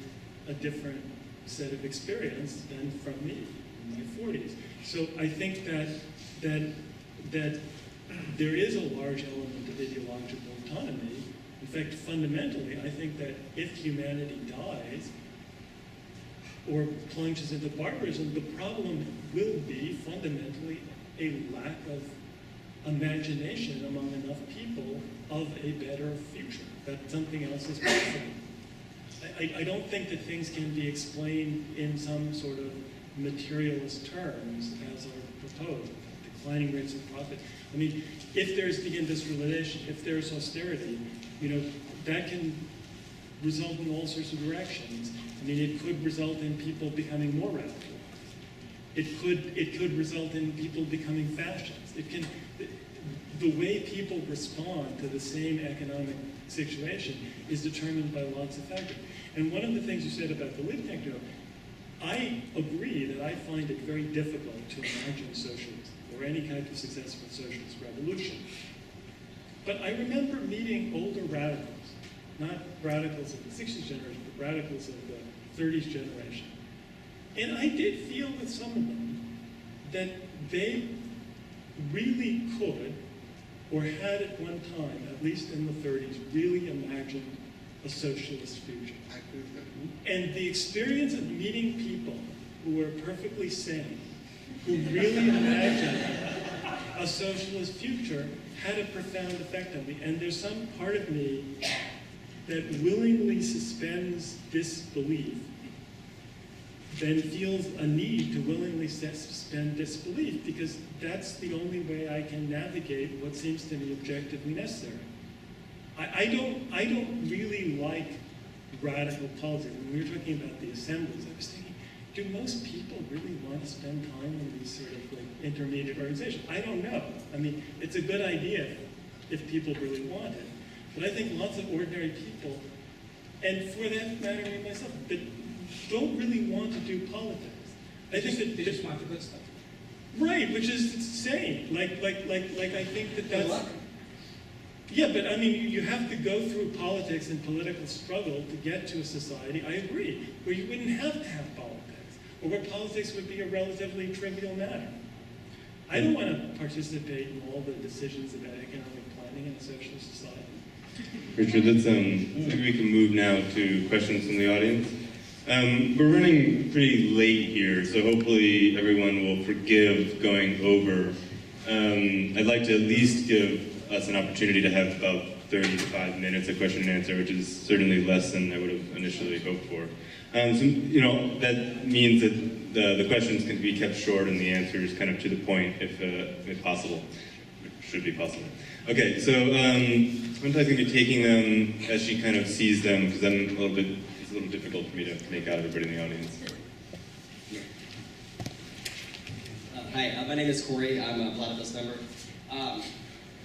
a different set of experience than from me in my 40s. So I think that there is a large element of ideological autonomy. In fact, fundamentally, I think that if humanity dies or plunges into barbarism, the problem will be fundamentally a lack of imagination among enough people of a better future, that something else is possible. I don't think that things can be explained in some sort of materialist terms as are proposed, declining rates of profit. I mean, if there's deindustrialization, if there's austerity, you know, that can result in all sorts of directions. I mean, it could result in people becoming more radicalized. It could result in people becoming fascists. The way people respond to the same economic situation is determined by lots of factors. And one of the things you said about the Liebknecht joke, I agree that I find it very difficult to imagine socialism or any kind of successful socialist revolution. But I remember meeting older radicals, not radicals of the 60s generation, but radicals of the 30s generation. And I did feel with some of them that they really could, or had at one time, at least in the 30s, really imagined a socialist future. I agree with that. And the experience of meeting people who were perfectly sane, who really imagined a socialist future, had a profound effect on me. And there's some part of me that willingly suspends disbelief, then feels a need to willingly suspend disbelief, because that's the only way I can navigate what seems to me objectively necessary. I don't really like radical politics. When we were talking about the assemblies, I was thinking, do most people really want to spend time in these sort of like intermediate organizations? I don't know. I mean, it's a good idea if people really want it. But I think lots of ordinary people, and for that matter, me myself, that don't really want to do politics. I think that They just want the good stuff. right, which is insane. Like I think that Good that's. luck. Yeah, but I mean, you have to go through politics and political struggle to get to a society, I agree, where you wouldn't have to have politics, or where politics would be a relatively trivial matter. I don't want to participate in all the decisions about economic planning in a socialist society. Richard, maybe we can move now to questions from the audience. We're running pretty late here, so hopefully everyone will forgive going over. I'd like to at least give us an opportunity to have about 30 to 5 minutes of question and answer, which is certainly less than I would have initially hoped for. So, that means that the questions can be kept short and the answers kind of to the point if possible. It should be possible. Okay, so Quinti's going to be taking them as she kind of sees them, because it's a little difficult for me to make out everybody in the audience. Hi, my name is Corey. I'm a Platypus member.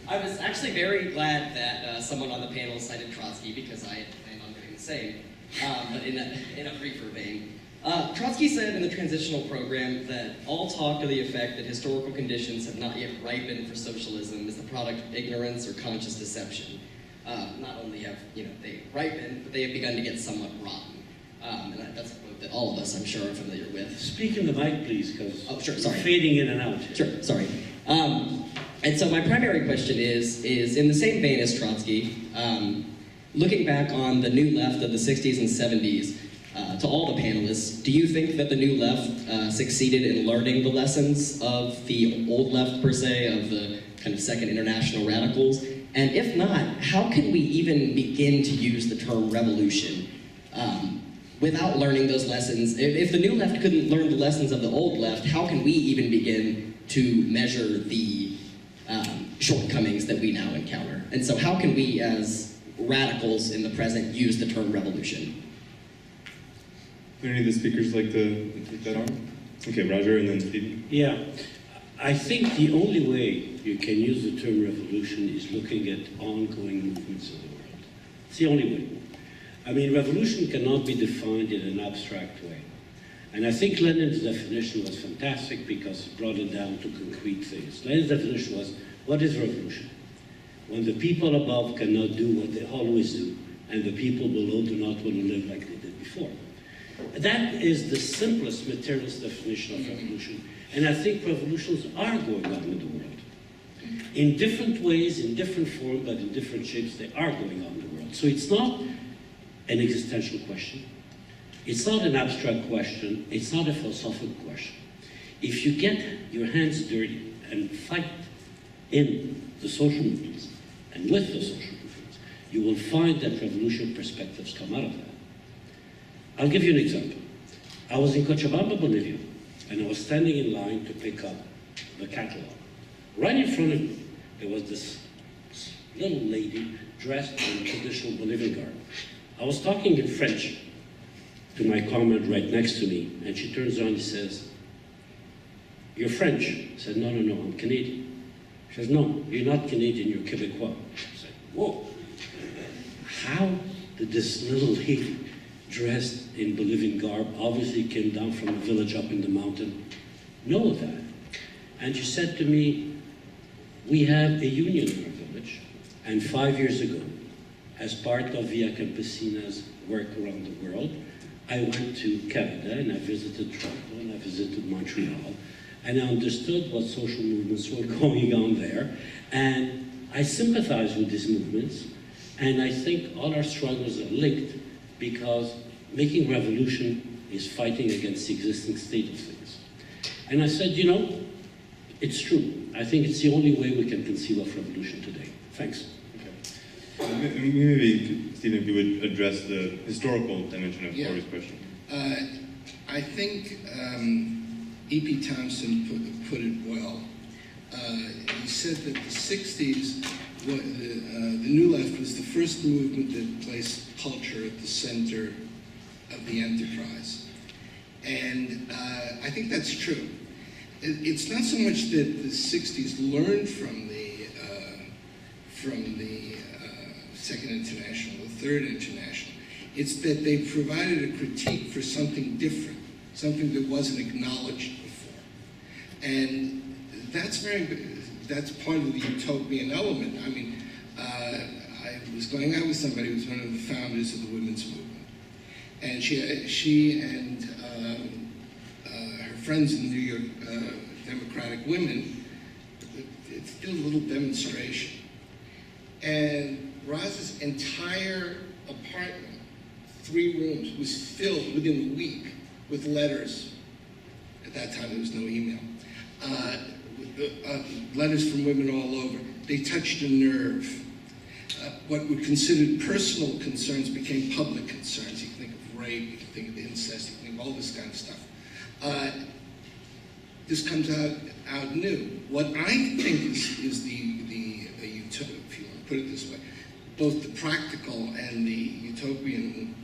I was actually very glad that someone on the panel cited Trotsky, because I plan on doing the same, but in a briefer vein. Trotsky said in the transitional program that all talk to the effect that historical conditions have not yet ripened for socialism is the product of ignorance or conscious deception. Not only have they ripened, but they have begun to get somewhat rotten. And that's a quote that all of us, I'm sure, are familiar with. Speak in the mic, please, because sure, sorry. fading in and out. Sure, sorry. And so my primary question is in the same vein as Trotsky, looking back on the new left of the 60s and 70s, to all the panelists, do you think that the new left succeeded in learning the lessons of the old left, per se, of the kind of second international radicals? And if not, how can we even begin to use the term revolution without learning those lessons? If the new left couldn't learn the lessons of the old left, how can we even begin to measure the shortcomings that we now encounter? And so how can we, as radicals in the present, use the term revolution? Do any of the speakers like to take that on? Okay, Roger, and then Steve. Yeah, I think the only way you can use the term revolution is looking at ongoing movements of the world. It's the only way. I mean, revolution cannot be defined in an abstract way. And I think Lenin's definition was fantastic because it brought it down to concrete things. Lenin's definition was, what is revolution? When the people above cannot do what they always do, and the people below do not want to live like they did before. That is the simplest materialist definition of revolution. And I think revolutions are going on in the world. In different ways, in different forms, but in different shapes, they are going on in the world. So it's not an existential question. It's not an abstract question. It's not a philosophical question. If you get your hands dirty and fight in the social movements and with the social movements, you will find that revolution perspectives come out of that. I'll give you an example. I was in Cochabamba, Bolivia, and I was standing in line to pick up the catalog. Right in front of me, there was this little lady dressed in traditional Bolivian garb. I was talking in French to my comrade right next to me, and she turns around and says, "You're French?" I said, "No, I'm Canadian." She says, "No, you're not Canadian, you're Quebecois." I said, "Whoa, how did this little lady dressed in Bolivian garb, obviously came down from a village up in the mountain, know that?" And she said to me, "We have a union in our village, and 5 years ago, as part of Via Campesina's work around the world, I went to Canada and I visited Toronto and I visited Montreal, and I understood what social movements were going on there, and I sympathize with these movements, and I think all our struggles are linked because making revolution is fighting against the existing state of things. And I said, you know, it's true. I think it's the only way we can conceive of revolution today. Thanks. Okay. Maybe, Stephen, if you would address the historical dimension of Corey's question. I think E.P. Thompson put it well. He said that the 60s, the New Left was the first movement that placed culture at the center of the enterprise. And I think that's true. It's not so much that the 60s learned from the Second International, the Third International. It's that they provided a critique for something different, something that wasn't acknowledged before. And that's part of the utopian element. I mean, I was going out with somebody who was one of the founders of the women's movement. And she and her friends in New York, Democratic women, did a little demonstration. And Roz's entire apartment, 3 rooms, was filled within a week with letters. At that time, there was no email. Letters from women all over. They touched a nerve. What were considered personal concerns became public concerns. You can think of rape, you can think of incest, you can think of all this kind of stuff. This comes out new. What I think is the utopia, if you want to put it this way, both the practical and the utopian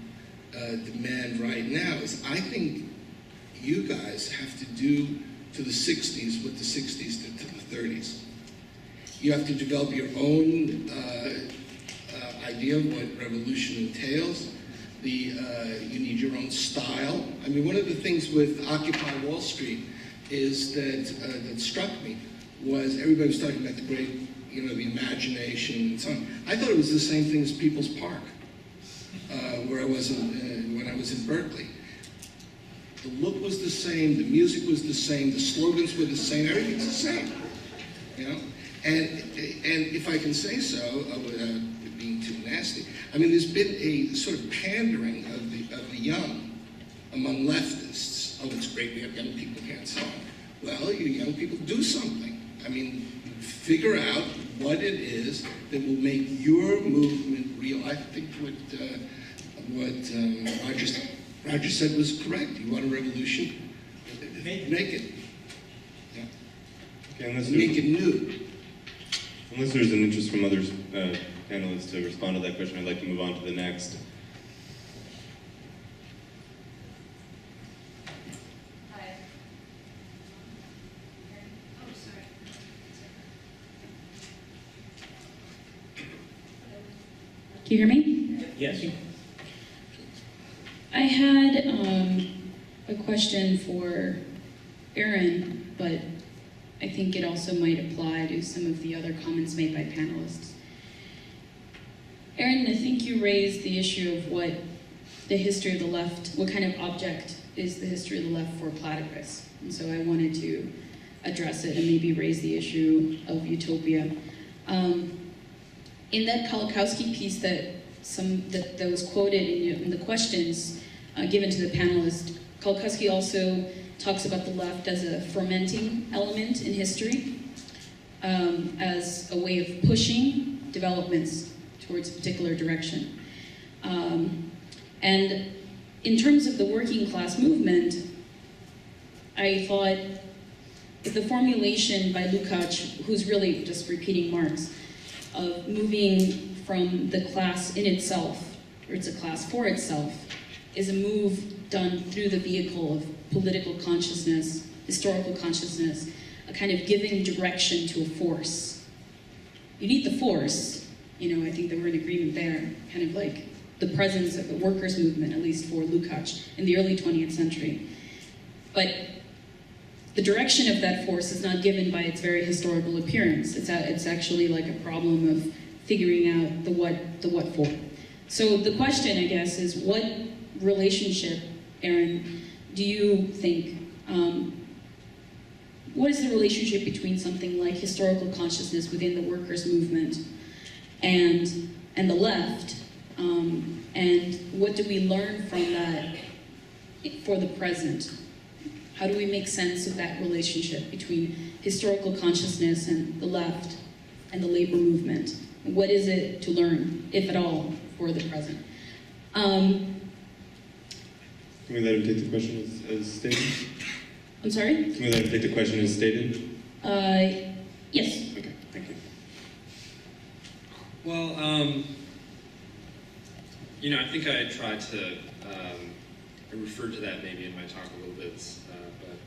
demand right now is, I think you guys have to do to the 60s what the 60s did to the 30s. You have to develop your own idea of what revolution entails. You need your own style. I mean, one of the things with Occupy Wall Street is that struck me was everybody was talking about the great, the imagination and so on. I thought it was the same thing as People's Park, where I was when I was in Berkeley. The look was the same, the music was the same, the slogans were the same, everything's the same, And if I can say so, without being too nasty, I mean, there's been a sort of pandering of the young among leftists. Oh, it's great we have young people here and so on. Well, you young people, do something. I mean, figure out what it is that will make your movement real. I think what Roger said was correct. You want a revolution? Make it. Yeah. Okay, make it new. Unless there's an interest from other panelists to respond to that question, I'd like to move on to the next. Hi. Oh, sorry. Can you hear me? Yes. I had a question for Aaron, but I think it also might apply to some of the other comments made by panelists. Aaron, I think you raised the issue of what the history of the left, what kind of object is the history of the left for Platypus. And so I wanted to address it and maybe raise the issue of utopia. In that Kolakowski piece that was quoted in the questions given to the panelists, Kolakowski also talks about the left as a fermenting element in history, as a way of pushing developments towards a particular direction. And in terms of the working class movement, I thought the formulation by Lukács, who's really just repeating Marx, of moving from the class in itself, or it's a class for itself, is a move done through the vehicle of political consciousness, historical consciousness, a kind of giving direction to a force. You need the force, I think that we're in agreement there, kind of like the presence of the workers' movement, at least for Lukács, in the early 20th century. But the direction of that force is not given by its very historical appearance. It's actually like a problem of figuring out the what for. So the question, I guess, is what relationship, Aaron, do you think what is the relationship between something like historical consciousness within the workers' movement and the left, and what do we learn from that for the present? How do we make sense of that relationship between historical consciousness and the left and the labor movement? What is it to learn, if at all, for the present? Can we let him take the question as stated? I'm sorry? Can we let him take the question as stated? Yes. Okay, thank you. Well, you know, I think I tried to, I referred to that maybe in my talk a little bit, but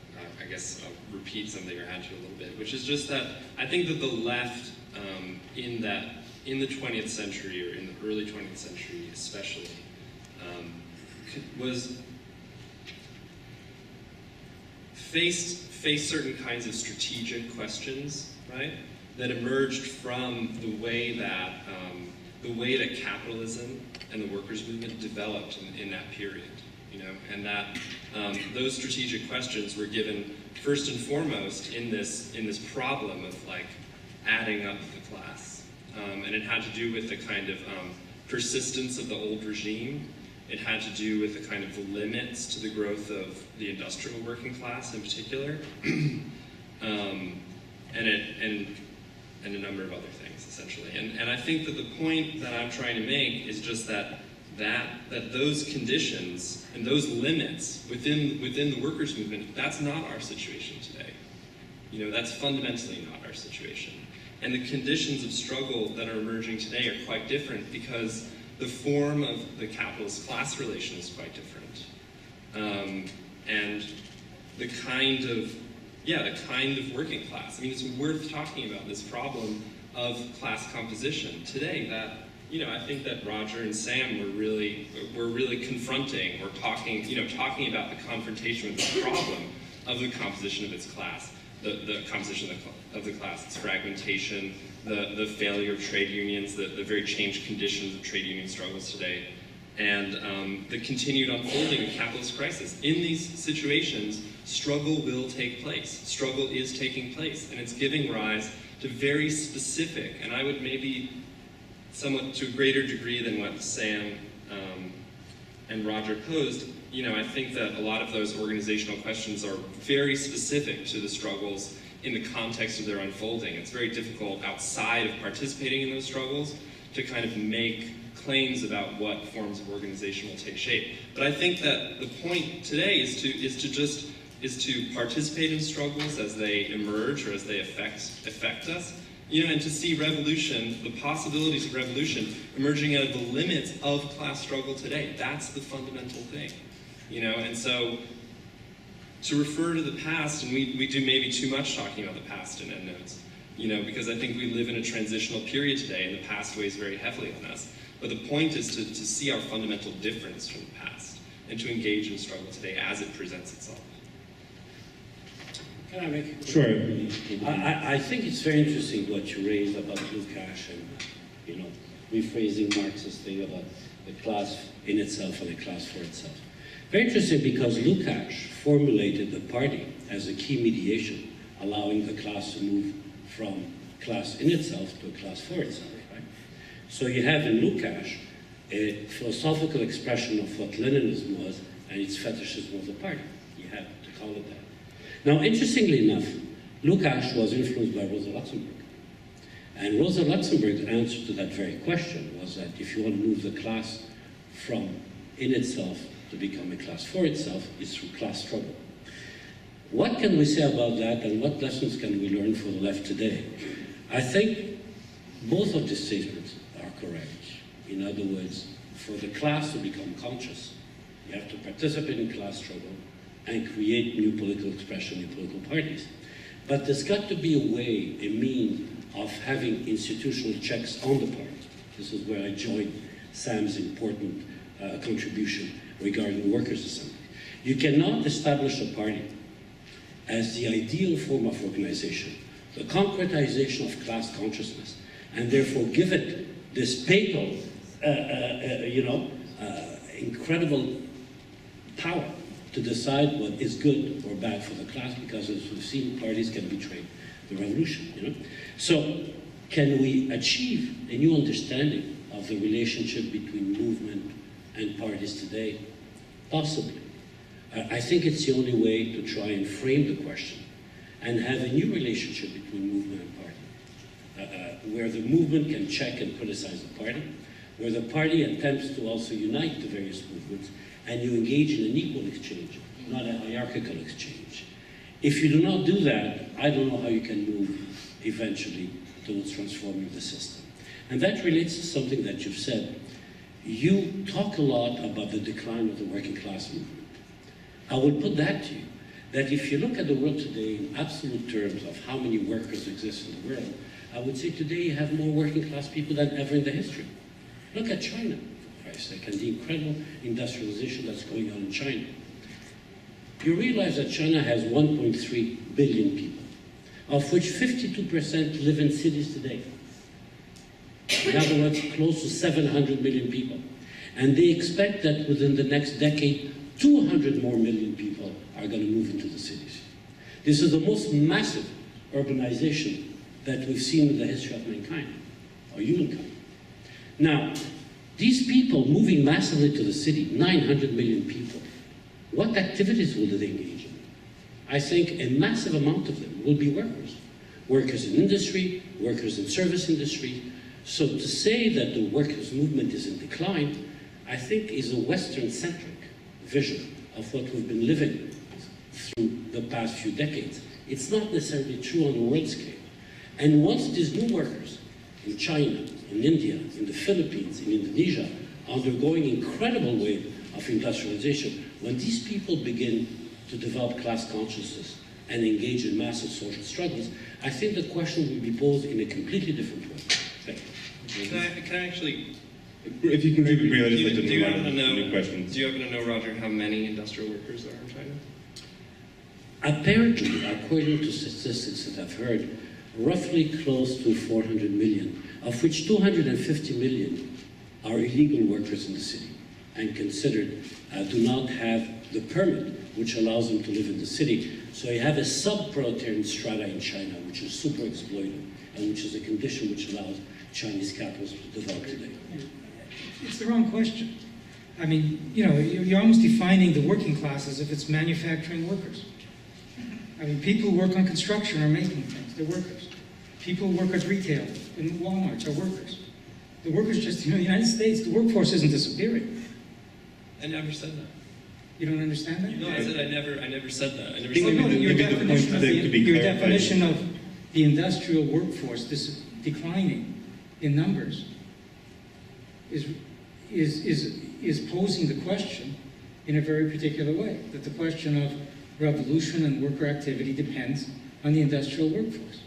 I guess I'll repeat something or add to it a little bit, which is just that I think that the left in the 20th century, or in the early 20th century especially, faced certain kinds of strategic questions, right, that emerged from the way that capitalism and the workers' movement developed in that period, you know, and that those strategic questions were given first and foremost in this problem of like adding up the class, and it had to do with the kind of persistence of the old regime. It had to do with the kind of limits to the growth of the industrial working class in particular, and a number of other things, essentially. And I think that the point that I'm trying to make is just that those conditions and those limits within the workers' movement, that's not our situation today. You know, that's fundamentally not our situation. And the conditions of struggle that are emerging today are quite different because the form of the capitalist class relation is quite different. And the kind of working class. I mean, it's worth talking about this problem of class composition today that, you know, I think that Roger and Sam were really confronting or talking about the confrontation with the problem of the composition of its class, the composition of the class, its fragmentation, the failure of trade unions, the very changed conditions of trade union struggles today, and the continued unfolding of capitalist crisis. In these situations, struggle will take place. Struggle is taking place, and it's giving rise to very specific, and I would maybe somewhat to a greater degree than what Sam and Roger posed, you know, I think that a lot of those organizational questions are very specific to the struggles in the context of their unfolding. It's very difficult outside of participating in those struggles to kind of make claims about what forms of organization will take shape. But I think that the point today is to participate in struggles as they emerge or as they affect us, you know, and to see revolution, the possibilities of revolution emerging out of the limits of class struggle today. That's the fundamental thing, you know, and so to refer to the past, and we do maybe too much talking about the past in endnotes, you know, because I think we live in a transitional period today and the past weighs very heavily on us. But the point is to see our fundamental difference from the past and to engage in struggle today as it presents itself. Can I make? Sure. I think it's very interesting what you raised about Lukács and, you know, rephrasing Marx's thing about the class in itself and the class for itself. Very interesting because Lukács formulated the party as a key mediation, allowing the class to move from class in itself to a class for itself, right? So you have in Lukács a philosophical expression of what Leninism was and its fetishism of the party. You have to call it that. Now, interestingly enough, Lukács was influenced by Rosa Luxemburg. And Rosa Luxemburg's answer to that very question was that if you want to move the class from in itself to become a class for itself, it's through class struggle. What can we say about that, and what lessons can we learn for the left today? I think both of these statements are correct. In other words, for the class to become conscious, you have to participate in class struggle and create new political expression, new political parties. But there's got to be a way, a means of having institutional checks on the party. This is where I join Sam's important contribution regarding workers' assembly. You cannot establish a party as the ideal form of organization, the concretization of class consciousness, and therefore give it this papal, incredible power to decide what is good or bad for the class, because as we've seen, parties can betray the revolution, you know? So can we achieve a new understanding of the relationship between movement and parties today? Possibly. I think it's the only way to try and frame the question and have a new relationship between movement and party, where the movement can check and criticize the party, where the party attempts to also unite the various movements, and you engage in an equal exchange, not a hierarchical exchange. If you do not do that, I don't know how you can move eventually towards transforming the system. And that relates to something that you've said. You talk a lot about the decline of the working class movement. I would put that to you, that if you look at the world today in absolute terms of how many workers exist in the world, I would say today you have more working class people than ever in the history. Look at China, for Christ's sake, and the incredible industrialization that's going on in China. You realize that China has 1.3 billion people, of which 52% live in cities today. In other words, close to 700 million people. And they expect that within the next decade, 200 more million people are going to move into the cities. This is the most massive urbanization that we've seen in the history of mankind, or humankind. Now, these people moving massively to the city, 900 million people, what activities will they engage in? I think a massive amount of them will be workers. Workers in industry, workers in service industry. So to say that the workers' movement is in decline, I think is a Western-centric vision of what we've been living through the past few decades. It's not necessarily true on a world scale. And once these new workers in China, in India, in the Philippines, in Indonesia, undergoing incredible wave of industrialization, when these people begin to develop class consciousness and engage in massive social struggles, I think the question will be posed in a completely different way. Thank you. Can I actually... If you can keep it brief, I'd just like to Do you move happen on to to know, new questions. do you happen to know, Roger, how many industrial workers there are in China? Apparently, according to statistics that I've heard, roughly close to 400 million, of which 250 million are illegal workers in the city and considered do not have the permit which allows them to live in the city. So you have a sub-proletarian strata in China, which is super exploited, and which is a condition which allows Chinese capitalism to develop today. It's the wrong question. I mean, you know, you're almost defining the working class as if it's manufacturing workers. I mean, people who work on construction are making things, they're workers. People who work at retail in Walmarts are workers. The workers just, you know, in the United States, the workforce isn't disappearing. I never said that. You don't understand that? No, I said I never said that. I never Think said maybe that. the- Your maybe the point definition of that could be your clarified. definition of the industrial workforce declining in numbers is posing the question in a very particular way, that the question of revolution and worker activity depends on the industrial workforce.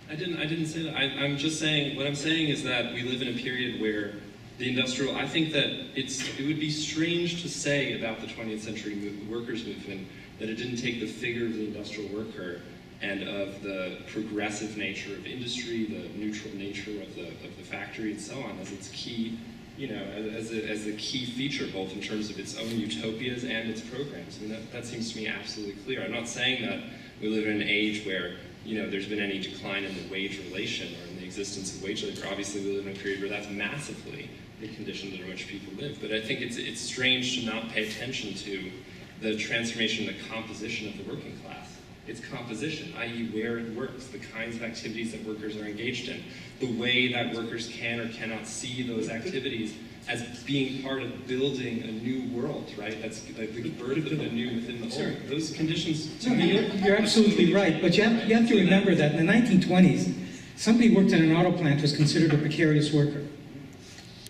I didn't say that. I'm just saying, what I'm saying is that we live in a period where the industrial, I think that it would be strange to say about the 20th century workers movement that it didn't take the figure of the industrial worker and of the progressive nature of industry, the neutral nature of the factory and so on as its key, you know, as a key feature, both in terms of its own utopias and its programs. I mean, that seems to me absolutely clear. I'm not saying that we live in an age where, you know, there's been any decline in the wage relation or in the existence of wage labor. Obviously, we live in a period where that's massively the conditions under which people live. But I think it's strange to not pay attention to the transformation, the composition of the working class. Its composition, i.e. where it works, the kinds of activities that workers are engaged in, the way that workers can or cannot see those activities as being part of building a new world, right? That's the birth of the new within the whole. Those conditions, to me... You're absolutely right, but you have to remember that in the 1920s, somebody who worked in an auto plant was considered a precarious worker.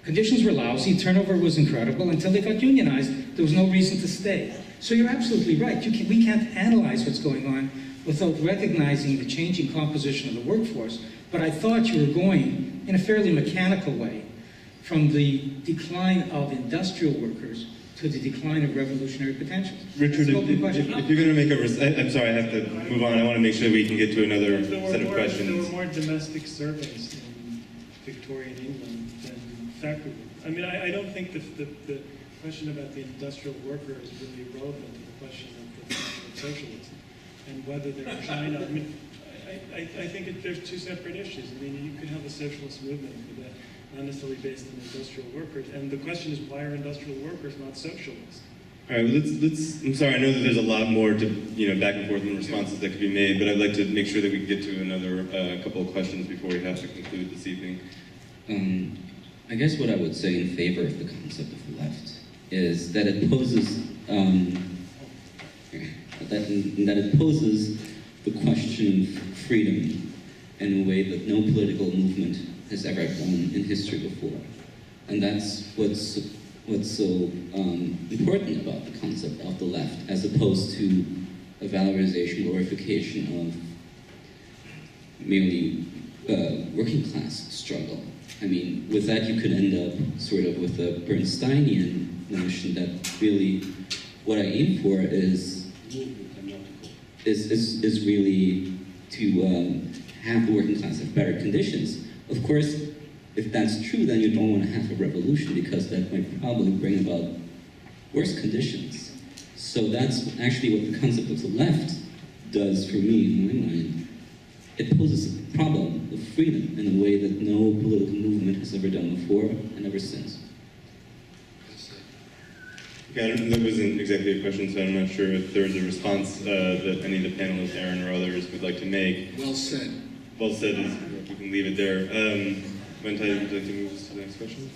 Conditions were lousy, turnover was incredible, until they got unionized, there was no reason to stay. So you're absolutely right. We can't analyze what's going on without recognizing the changing composition of the workforce. But I thought you were going in a fairly mechanical way from the decline of industrial workers to the decline of revolutionary potential. Richard, if you're going to make I'm sorry, I have to move on. I want to make sure we can get to another set of questions. There were more domestic servants in Victorian England than factory workers. I mean, I don't think the question about the industrial worker is really relevant to the question of the function of socialism and whether they're in China. I mean, I think there's two separate issues. I mean, you could have a socialist movement with that, not necessarily based on industrial workers. And the question is, why are industrial workers not socialists? All right, well, I'm sorry, I know that there's a lot more to, back and forth in responses that could be made, but I'd like to make sure that we can get to another couple of questions before we have to conclude this evening. I guess what I would say in favor of the concept of the left is that it poses that it poses the question of freedom in a way that no political movement has ever done in history before, and that's what's so important about the concept of the left, as opposed to a valorization, glorification of merely working class struggle. I mean, with that you could end up sort of with a Bernsteinian notion that really what I aim for is really to have the working class have better conditions. Of course, if that's true, then you don't want to have a revolution, because that might probably bring about worse conditions. So that's actually what the concept of the left does for me, in my mind. It poses a problem of freedom in a way that no political movement has ever done before and ever since. Yeah, that wasn't exactly a question, so I'm not sure if there was a response that any of the panelists, Aaron or others, would like to make. Well said. Well said, we can leave it there. Wentai, would you like to move us to the next question?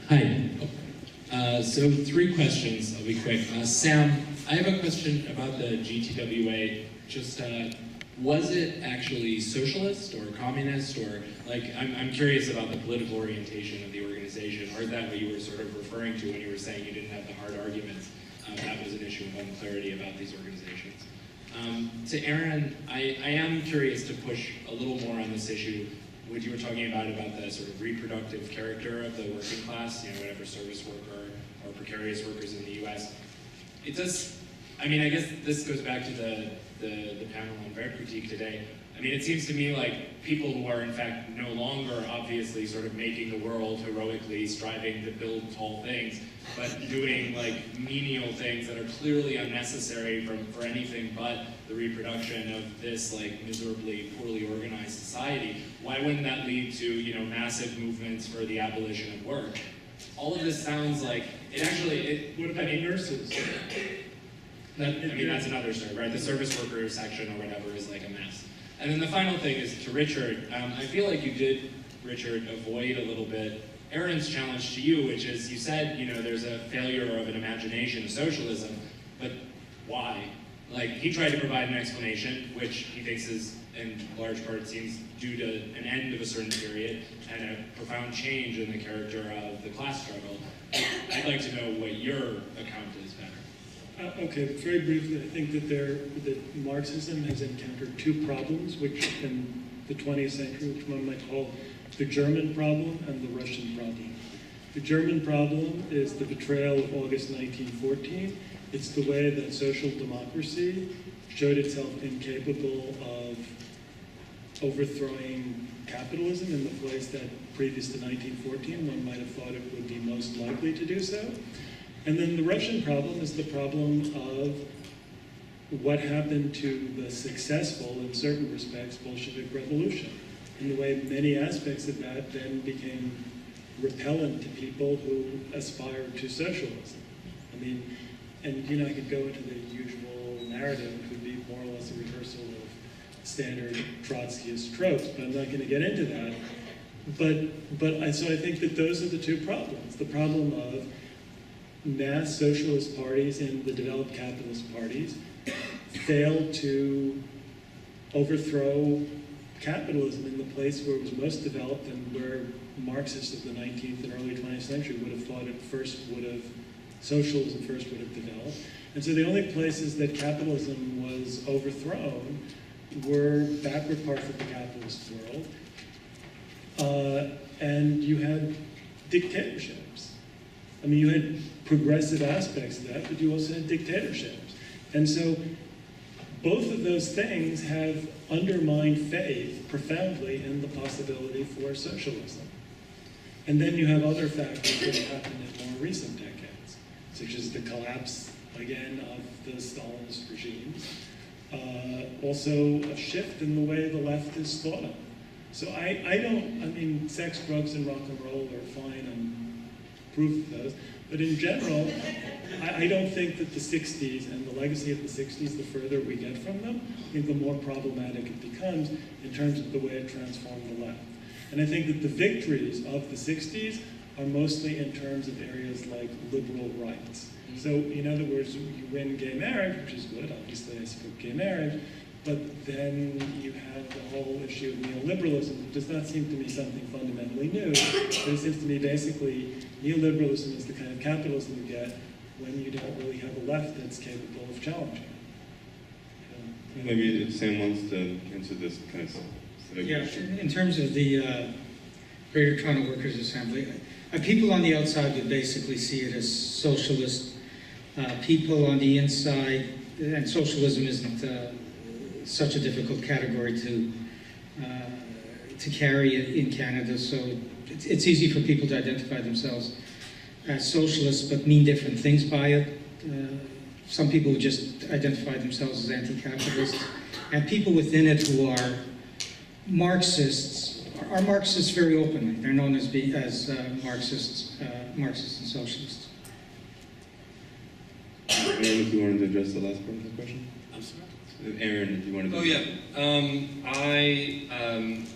Hi. So 3 questions, I'll be quick. Sam, I have a question about the GTWA. Just, was it actually socialist or communist, or I'm curious about the political orientation of the organization, or is that what you were sort of referring to when you were saying you didn't have the hard arguments? That was an issue of unclarity about these organizations. To Aaron, I am curious to push a little more on this issue, what you were talking about the sort of reproductive character of the working class, whatever service worker or precarious workers in the US. It does, I mean, I guess this goes back to the panel on Realpolitik today. I mean, it seems to me like people who are in fact no longer obviously sort of making the world heroically, striving to build tall things, but doing menial things that are clearly unnecessary for anything but the reproduction of this miserably poorly organized society. Why wouldn't that lead to massive movements for the abolition of work? All of this sounds like it actually. What about nurses? I mean, that's another story, right? The service worker section or whatever is a mess. And then the final thing is to Richard. I feel like you did, Richard, avoid a little bit Aaron's challenge to you, which is you said, there's a failure of an imagination of socialism, but why? He tried to provide an explanation, which he thinks is, in large part, it seems, due to an end of a certain period and a profound change in the character of the class struggle. I'd like to know what your account is better. Okay, very briefly, I think that Marxism has encountered 2 problems, which in the 20th century, which one might call the German problem and the Russian problem. The German problem is the betrayal of August 1914. It's the way that social democracy showed itself incapable of overthrowing capitalism in the place that previous to 1914 one might have thought it would be most likely to do so. And then the Russian problem is the problem of what happened to the successful, in certain respects, Bolshevik revolution, in the way many aspects of that then became repellent to people who aspired to socialism. I mean, and I could go into the usual narrative, it could be more or less a rehearsal of standard Trotskyist tropes, but I'm not going to get into that. So I think that those are the 2 problems. The problem of mass socialist parties and the developed capitalist parties failed to overthrow capitalism in the place where it was most developed and where Marxists of the 19th and early 20th century would have thought socialism first would have developed. And so the only places that capitalism was overthrown were backward parts of the capitalist world. And you had dictatorships. I mean, you had progressive aspects of that, but you also had dictatorships. And so both of those things have undermined faith profoundly in the possibility for socialism. And then you have other factors that have happened in more recent decades, such as the collapse, again, of the Stalinist regimes. Also a shift in the way the left is thought of. So I mean, sex, drugs, and rock and roll are fine, I'm proof of those. But in general, I don't think that the 60s and the legacy of the 60s, the further we get from them, I think the more problematic it becomes in terms of the way it transformed the left. And I think that the victories of the 60s are mostly in terms of areas like liberal rights. So in other words, you win gay marriage, which is good, obviously I support gay marriage, but then you have the whole issue of neoliberalism, which does not seem to me something fundamentally new, but it seems to me basically neoliberalism is the kind of capitalism you get when you don't really have a left that's capable of challenging it. Maybe Sam wants to answer this kind of specific Yeah, question. in terms of the Greater Toronto Workers' Assembly, people on the outside would basically see it as socialist. People on the inside, and socialism isn't such a difficult category to carry in Canada, so it's easy for people to identify themselves as socialists, but mean different things by it. Some people would just identify themselves as anti-capitalist, and people within it who are Marxists are Marxists very openly. They're known as Marxists and socialists. Aaron, if you wanted to address the last part of the question? I'm sorry? Aaron, if you wanted to. Oh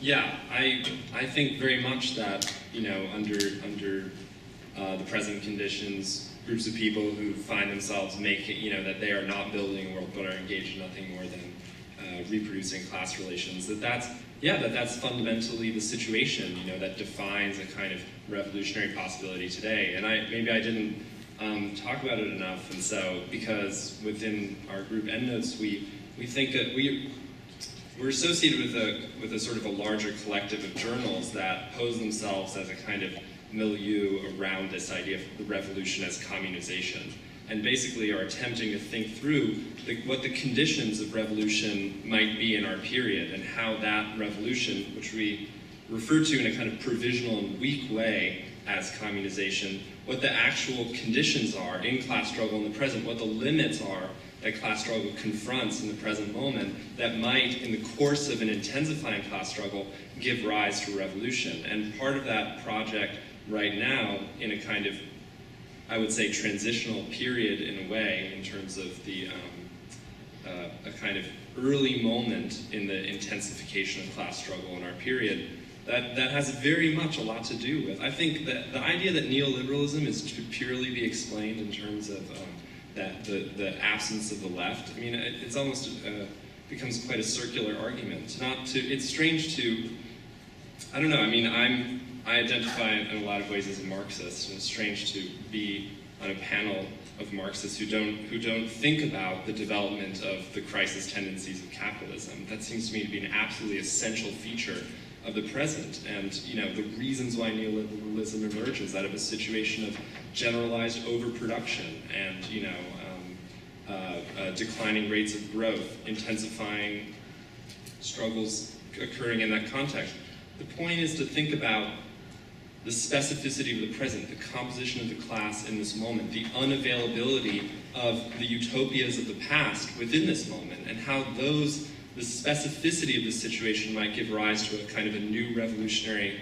yeah. I think very much that, you know, under the present conditions, groups of people who find themselves making, you know, that they are not building a world but are engaged in nothing more than reproducing class relations, that's fundamentally the situation, you know, that defines a kind of revolutionary possibility today. And maybe I didn't talk about it enough, and so because within our group EndNotes, we think that we're associated with a sort of a larger collective of journals that pose themselves as a kind of milieu around this idea of the revolution as communization, and basically are attempting to think through what the conditions of revolution might be in our period, and how that revolution, which we refer to in a kind of provisional and weak way as communization, what the actual conditions are in class struggle in the present, what the limits are that class struggle confronts in the present moment that might, in the course of an intensifying class struggle, give rise to a revolution. And part of that project right now, in a kind of, I would say, transitional period in a way, in terms of the a kind of early moment in the intensification of class struggle in our period, that has very much a lot to do with, I think, that the idea that neoliberalism is to purely be explained in terms of that the absence of the left. I mean, it's almost becomes quite a circular argument. It's strange to, I don't know. I mean, I identify in a lot of ways as a Marxist, and it's strange to be on a panel of Marxists who don't think about the development of the crisis tendencies of capitalism. That seems to me to be an absolutely essential feature of the present, and you know, the reasons why neoliberalism emerges out of a situation of generalized overproduction and, you know, declining rates of growth, intensifying struggles occurring in that context. The point is to think about the specificity of the present, the composition of the class in this moment, the unavailability of the utopias of the past within this moment, and how the specificity of the situation might give rise to a kind of a new revolutionary,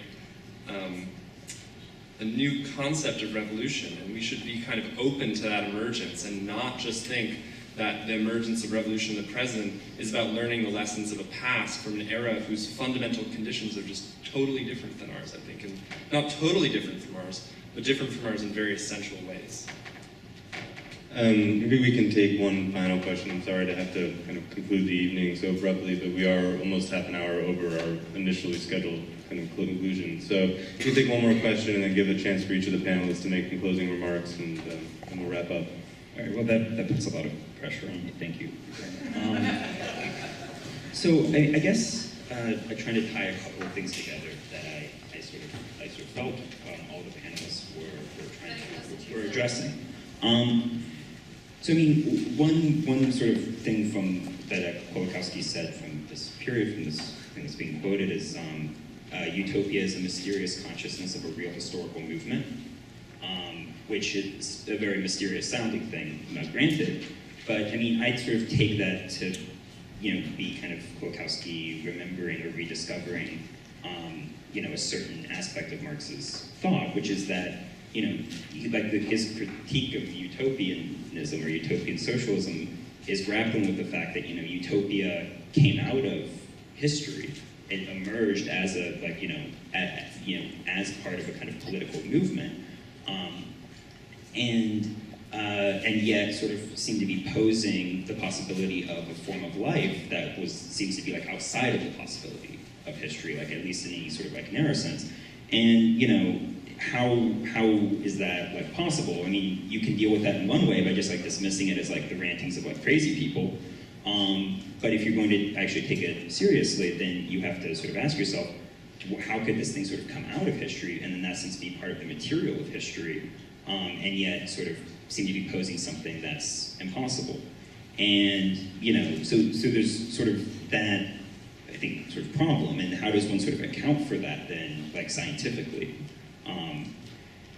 a new concept of revolution. And we should be kind of open to that emergence and not just think that the emergence of revolution in the present is about learning the lessons of a past from an era whose fundamental conditions are just totally different than ours, I think. And not totally different from ours, but different from ours in very essential ways. Maybe we can take one final question. I'm sorry to have to kind of conclude the evening so abruptly, but we are almost half an hour over our initially scheduled kind of conclusion. So we can take one more question and then give a chance for each of the panelists to make some closing remarks, and we'll wrap up. All right, well, that puts a lot of pressure on me. Thank you. So I guess I tried to tie a couple of things together that I sort of felt all the panelists were addressing. So I mean, one sort of thing that Kolakowski said from this period, from this thing that's being quoted, is utopia is a mysterious consciousness of a real historical movement, which is a very mysterious sounding thing, granted. But I mean, I'd sort of take that to, be kind of Kolakowski remembering or rediscovering, a certain aspect of Marx's thought, which is that, his critique of utopianism or utopian socialism is grappling with the fact that, utopia came out of history. It emerged as a, as part of a kind of political movement, and yet sort of seemed to be posing the possibility of a form of life that seems to be like outside of the possibility of history, like at least in any sort of like narrow sense. And how is that like possible? I mean, you can deal with that in one way by just like dismissing it as like the rantings of like crazy people. But if you're going to actually take it seriously, then you have to sort of ask yourself, how could this thing sort of come out of history and in that sense be part of the material of history, and yet sort of seem to be posing something that's impossible? And, so there's sort of that, I think, sort of problem, and how does one sort of account for that then, like scientifically?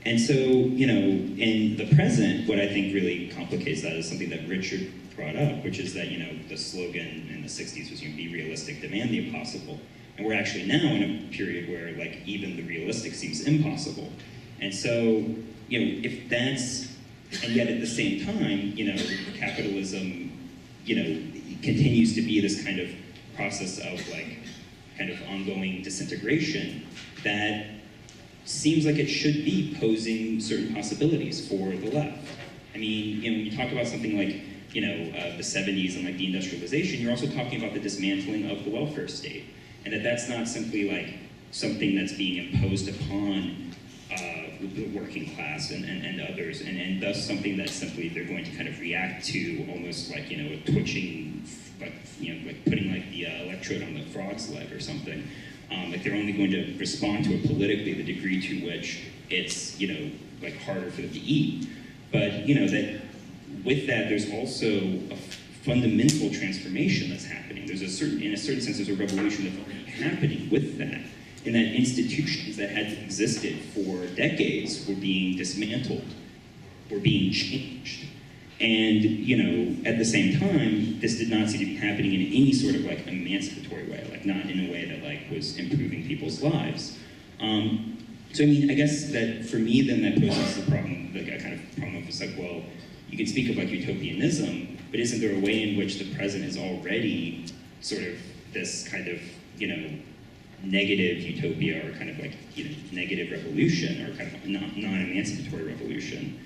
And so, in the present, what I think really complicates that is something that Richard brought up, which is that, the slogan in the 60s was, be realistic, demand the impossible. And we're actually now in a period where, like, even the realistic seems impossible. And so, if that's, and yet at the same time, capitalism, continues to be this kind of process of, like, kind of ongoing disintegration that seems like it should be posing certain possibilities for the left. I mean, when you talk about something like, the 70s and like deindustrialization, you're also talking about the dismantling of the welfare state, and that's not simply like something that's being imposed upon the working class and others, and thus something that simply they're going to kind of react to almost like, a twitching, like, like putting like the electrode on the frog's leg or something. Like they're only going to respond to it politically the degree to which it's, like harder for them to eat. But, that with that, there's also a fundamental transformation that's happening. There's in a certain sense, there's a revolution that's happening with that, in that institutions that had existed for decades were being dismantled, were being changed. And, at the same time, this did not seem to be happening in any sort of like emancipatory way, like not in a way that like was improving people's lives. So I mean, I guess that for me, then that poses the problem, like a kind of problem of it's like, well, you can speak of like utopianism, but isn't there a way in which the present is already sort of this kind of, negative utopia or kind of like, negative revolution or kind of non-emancipatory revolution?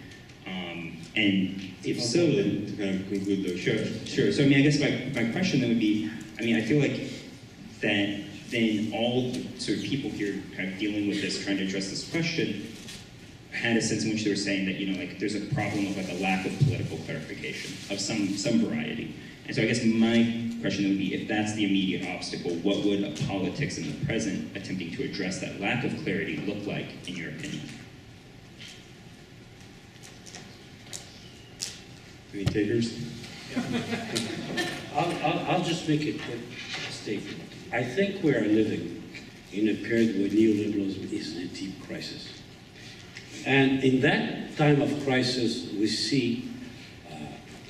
And if so, then to kind of conclude those. Sure. So I mean, I guess my question then would be, I mean, I feel like that then all sort of people here kind of dealing with this, trying to address this question, had a sense in which they were saying that, like there's a problem of like a lack of political clarification of some variety. And so I guess my question would be, if that's the immediate obstacle, what would a politics in the present attempting to address that lack of clarity look like, in your opinion? Any takers? I'll just make a quick statement. I think we are living in a period where neoliberalism is in a deep crisis. And in that time of crisis, we see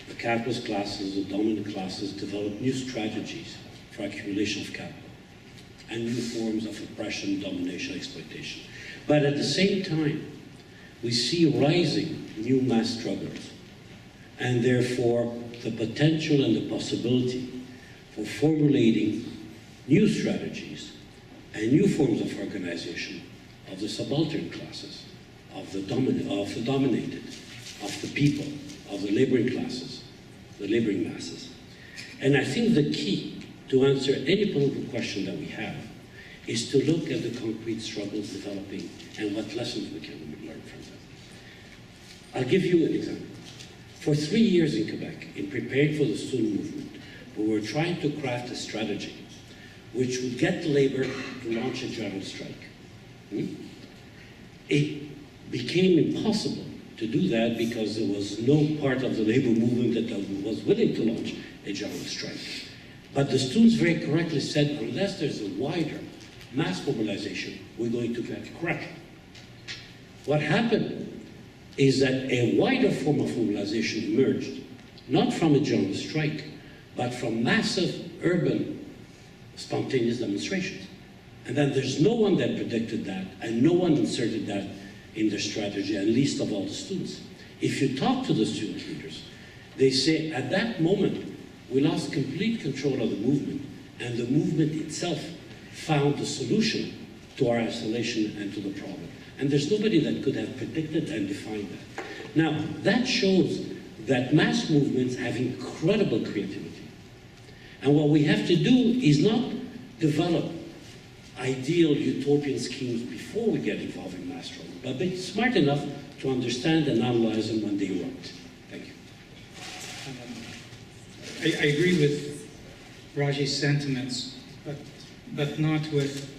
the capitalist classes, the dominant classes develop new strategies for accumulation of capital and new forms of oppression, domination, exploitation. But at the same time, we see rising new mass struggles, and therefore the potential and the possibility for formulating new strategies and new forms of organization of the subaltern classes, of the dominated, of the people, of the laboring classes, the laboring masses. And I think the key to answer any political question that we have is to look at the concrete struggles developing and what lessons we can learn from them. I'll give you an example. For 3 years in Quebec, in preparing for the student movement, we were trying to craft a strategy which would get labor to launch a general strike. It became impossible to do that because there was no part of the labor movement that was willing to launch a general strike. But the students very correctly said, unless there's a wider mass mobilization, we're going to get crushed. What happened is that a wider form of mobilization emerged, not from a general strike, but from massive urban spontaneous demonstrations. And then there's no one that predicted that, and no one inserted that in their strategy, and least of all the students. If you talk to the student leaders, they say, at that moment, we lost complete control of the movement, and the movement itself found the solution to our isolation and to the problem. And there's nobody that could have predicted and defined that. Now, that shows that mass movements have incredible creativity. And what we have to do is not develop ideal utopian schemes before we get involved in mass struggle, but be smart enough to understand and analyze them when they erupt. Thank you. I agree with Raji's sentiments, but not with,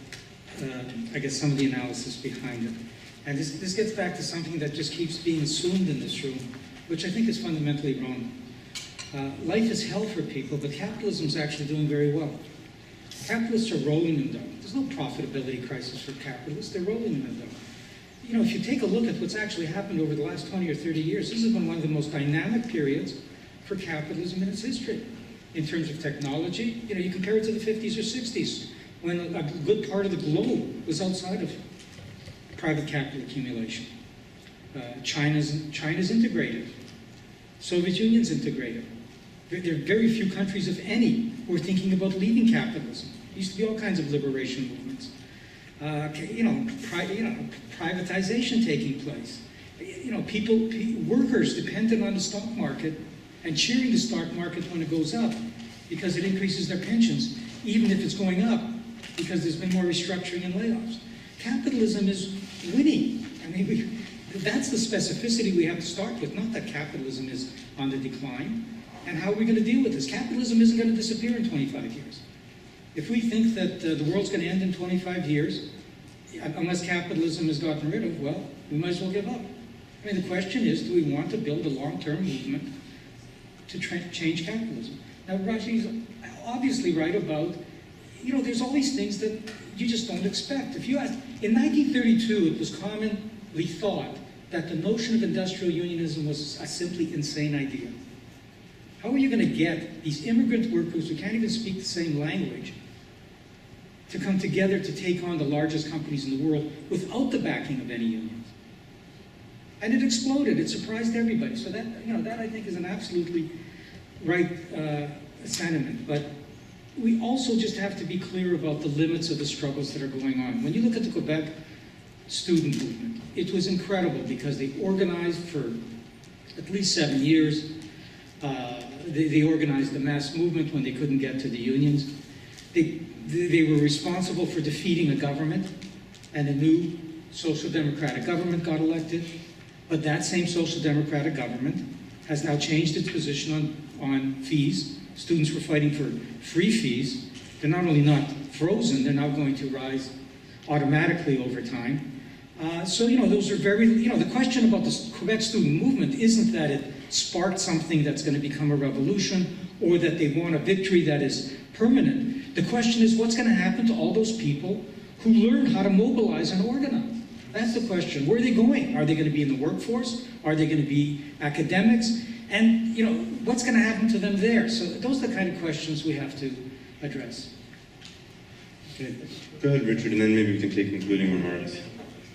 I guess, some of the analysis behind it. And this gets back to something that just keeps being assumed in this room, which I think is fundamentally wrong. Life is hell for people, but capitalism is actually doing very well. Capitalists are rolling in the dough. There's no profitability crisis for capitalists. They're rolling in the dough. You know, if you take a look at what's actually happened over the last 20 or 30 years, this has been one of the most dynamic periods for capitalism in its history. In terms of technology, you know, you compare it to the 50s or 60s, when a good part of the globe was outside of private capital accumulation. China's integrated. Soviet Union's integrated. There are very few countries, if any, who are thinking about leaving capitalism. There used to be all kinds of liberation movements. Privatization taking place. You know, workers dependent on the stock market and cheering the stock market when it goes up because it increases their pensions, even if it's going up, because there's been more restructuring and layoffs. Capitalism is winning. I mean, that's the specificity we have to start with, not that capitalism is on the decline. And how are we going to deal with this? Capitalism isn't going to disappear in 25 years. If we think that the world's going to end in 25 years, unless capitalism is gotten rid of, well, we might as well give up. I mean, the question is, do we want to build a long-term movement to change capitalism? Now, Raji's obviously right about, you know, there's all these things that you just don't expect. If you ask, in 1932, it was commonly thought that the notion of industrial unionism was a simply insane idea. How are you going to get these immigrant workers who can't even speak the same language to come together to take on the largest companies in the world without the backing of any unions? And it exploded. It surprised everybody. So that, you know, that I think is an absolutely right sentiment. But we also just have to be clear about the limits of the struggles that are going on. When you look at the Quebec student movement, it was incredible because they organized for at least 7 years. They organized the mass movement when they couldn't get to the unions. They were responsible for defeating a government, and a new social democratic government got elected. But that same social democratic government has now changed its position on fees. Students were fighting for free fees. They're not only not frozen, they're now going to rise automatically over time. So, you know, those are very, you know, the question about the Quebec student movement isn't that it sparked something that's going to become a revolution or that they want a victory that is permanent. The question is, what's going to happen to all those people who learn how to mobilize and organize? That's the question. Where are they going? Are they going to be in the workforce? Are they going to be academics? And, you know, what's going to happen to them there? So those are the kind of questions we have to address. Okay. Go ahead, Richard, and then maybe we can take concluding remarks.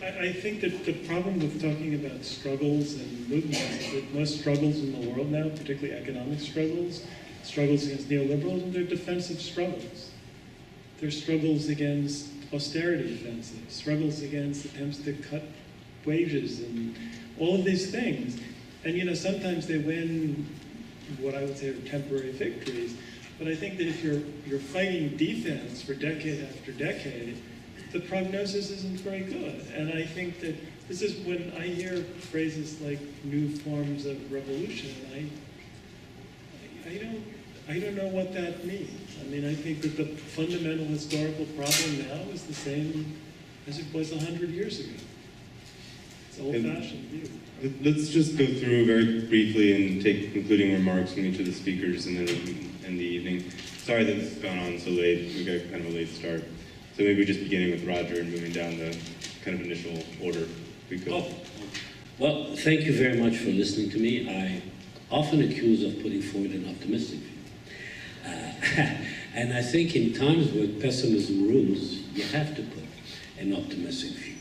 I think that the problem with talking about struggles and movements is that most struggles in the world now, particularly economic struggles against neoliberalism, they're defensive struggles. They're struggles against austerity offensives, struggles against attempts to cut wages and all of these things. And, you know, sometimes they win what I would say are temporary victories. But I think that if you're fighting defense for decade after decade, the prognosis isn't very good. And I think that this is when I hear phrases like new forms of revolution, I don't know what that means. I mean, I think that the fundamental historical problem now is the same as it was 100 years ago. It's an old-fashioned view. Let's just go through very briefly and take concluding remarks from each of the speakers, and then we can end the evening. sorry that this has gone on so late. We got kind of a late start. So maybe just beginning with Roger and moving down the kind of initial order, if we could. Oh, well, thank you very much for listening to me. I often accused of putting forward an optimistic view. And I think in times where pessimism rules, you have to put an optimistic view.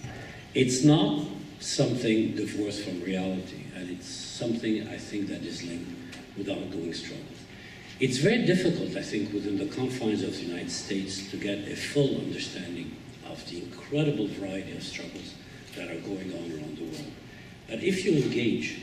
It's not something divorced from reality, and it's something I think that is linked with ongoing struggles. It's very difficult, I think, within the confines of the United States to get a full understanding of the incredible variety of struggles that are going on around the world. But if you engage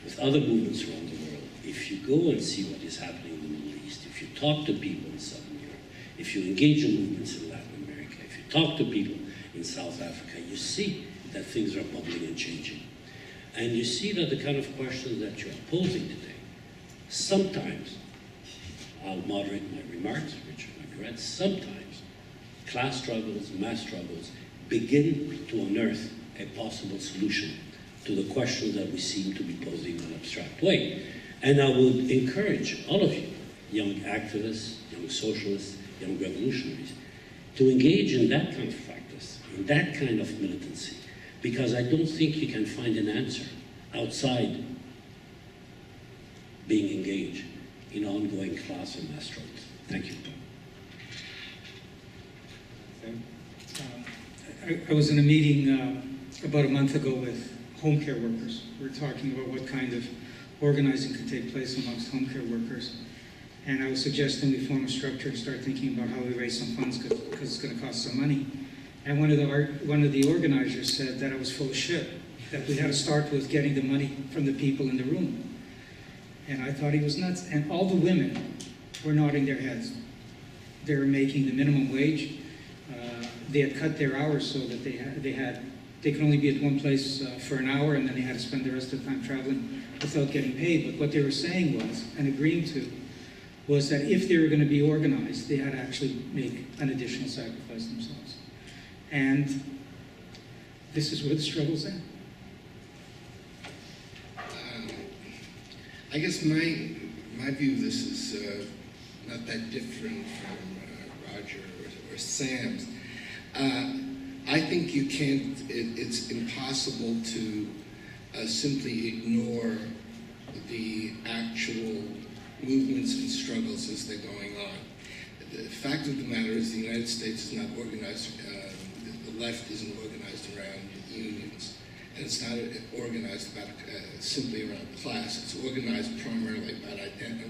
with other movements around the world, if you go and see what is happening in the Middle East, if you talk to people in Southern Europe, if you engage in movements in Latin America, if you talk to people in South Africa, you see that things are bubbling and changing. And you see that the kind of questions that you're posing today, sometimes, I'll moderate my remarks, Richard, my correct, sometimes class struggles, mass struggles begin to unearth a possible solution to the questions that we seem to be posing in an abstract way. And I would encourage all of you, young activists, young socialists, young revolutionaries, to engage in that kind of practice, in that kind of militancy, because I don't think you can find an answer outside being engaged in ongoing class and mass struggles. Thank you. I was in a meeting about a month ago with home care workers. We were talking about what kind of organizing could take place amongst home care workers. And I was suggesting we form a structure and start thinking about how we raise some funds because it's going to cost some money. And one of the organizers said that I was full of shit, that we had to start with getting the money from the people in the room. And I thought he was nuts. And all the women were nodding their heads. They were making the minimum wage. They had cut their hours so that they could only be at one place for an hour, and then they had to spend the rest of the time traveling without getting paid. But what they were saying was, and agreeing to, was that if they were going to be organized, they had to actually make an additional sacrifice themselves. And this is where the struggle's at. I guess my view of this is not that different from Roger or Sam's. I think you can't, it's impossible to simply ignore the actual movements and struggles as they're going on. The fact of the matter is the United States is not organized, the left isn't organized around unions. And it's not organized about, simply around class. It's organized primarily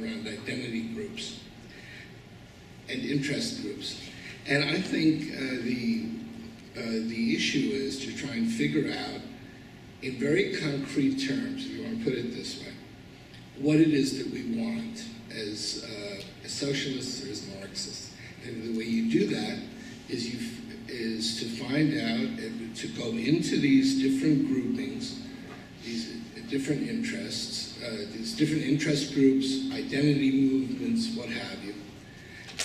around identity groups and interest groups. And I think the issue is to try and figure out, in very concrete terms, if you want to put it this way, what it is that we want as socialists or as Marxists. And the way you do that is to find out and to go into these different groupings, these different interests, these different interest groups, identity movements, what have you,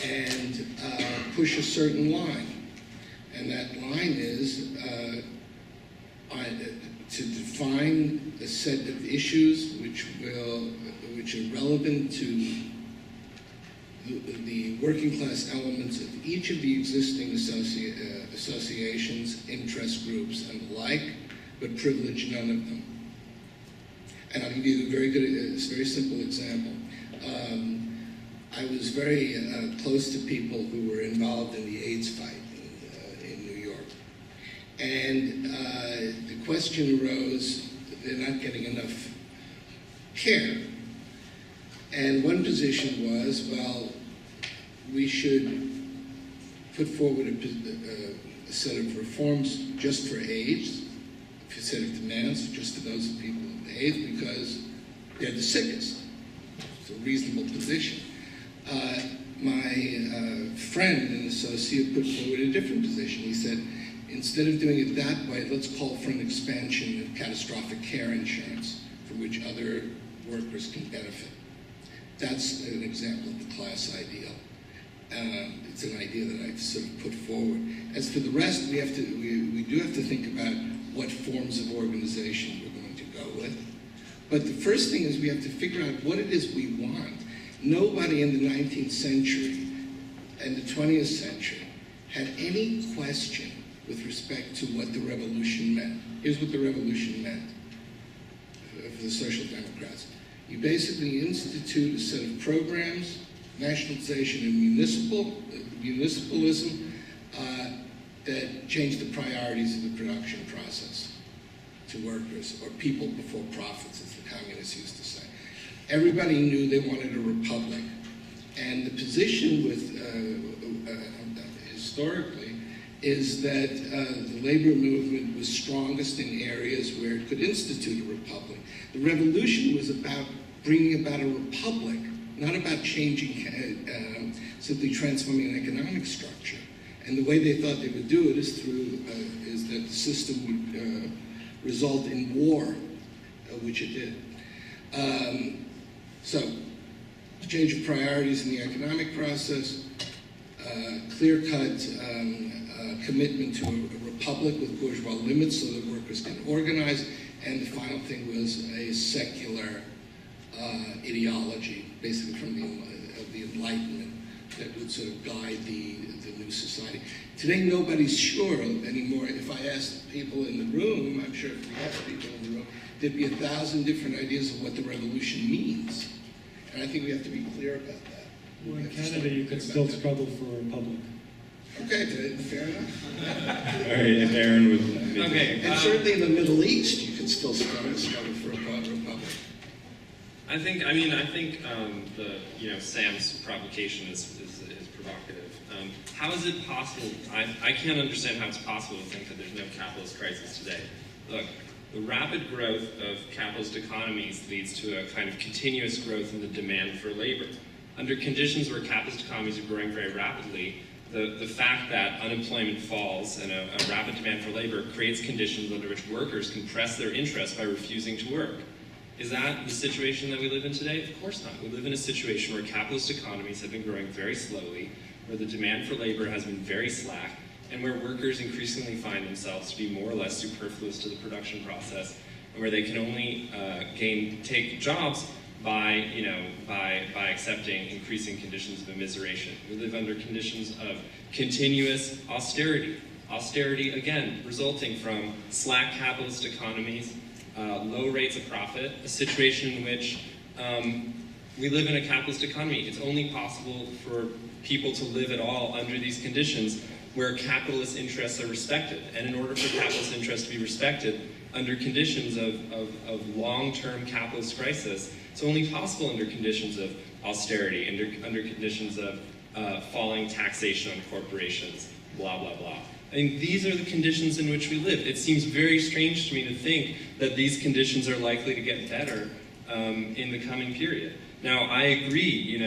and push a certain line. And that line is to define a set of issues which are relevant to the working class elements of each of the existing associations, interest groups, and the like, but privilege none of them. And I'll give you a very simple example. I was very close to people who were involved in the AIDS fight in New York. And the question arose, they're not getting enough care. And one position was, well, we should put forward a set of reforms just for AIDS, a set of demands just for those people with AIDS, because they're the sickest. It's a reasonable position. My friend and associate put forward a different position. He said, instead of doing it that way, let's call for an expansion of catastrophic care insurance for which other workers can benefit. That's an example of the class ideal. It's an idea that I've sort of put forward. As for the rest, we do have to think about what forms of organization we're going to go with. But the first thing is we have to figure out what it is we want. Nobody in the 19th century in the 20th century had any question with respect to what the revolution meant. Here's what the revolution meant for the Social Democrats. You basically institute a set of programs, nationalization and municipalism, that changed the priorities of the production process to workers, or people before profits, as the communists used to say. Everybody knew they wanted a republic. And the position with, historically, is that the labor movement was strongest in areas where it could institute a republic. The revolution was about bringing about a republic, not about changing, simply transforming an economic structure. And the way they thought they would do it is is that the system would result in war, which it did. So, change of priorities in the economic process, clear-cut commitment to a republic with bourgeois limits so that workers can organize, and the final thing was a secular ideology, basically from the Enlightenment, that would sort of guide the new society. Today, nobody's sure anymore. If I asked people in the room, I'm sure if we asked people in the room, there'd be 1,000 different ideas of what the revolution means. And I think we have to be clear about that. Well, in Canada, you could still struggle for a republic. Okay, fair enough. All right, if Aaron would... Okay. And certainly in the Middle East, you could still struggle for a republic. I think Sam's provocation is provocative. How is it possible? I can't understand how it's possible to think that there's no capitalist crisis today. Look, the rapid growth of capitalist economies leads to a kind of continuous growth in the demand for labor. Under conditions where capitalist economies are growing very rapidly, the fact that unemployment falls and a rapid demand for labor creates conditions under which workers can press their interest by refusing to work. Is that the situation that we live in today? Of course not. We live in a situation where capitalist economies have been growing very slowly, where the demand for labor has been very slack, and where workers increasingly find themselves to be more or less superfluous to the production process, and where they can only take jobs by accepting increasing conditions of immiseration. We live under conditions of continuous austerity. Austerity, again, resulting from slack capitalist economies, low rates of profit, a situation in which we live in a capitalist economy. It's only possible for people to live at all under these conditions where capitalist interests are respected. And in order for capitalist interests to be respected under conditions of long-term capitalist crisis, it's only possible under conditions of austerity, under conditions of falling taxation on corporations, blah, blah, blah. I mean, these are the conditions in which we live. It seems very strange to me to think that these conditions are likely to get better in the coming period. Now, I agree,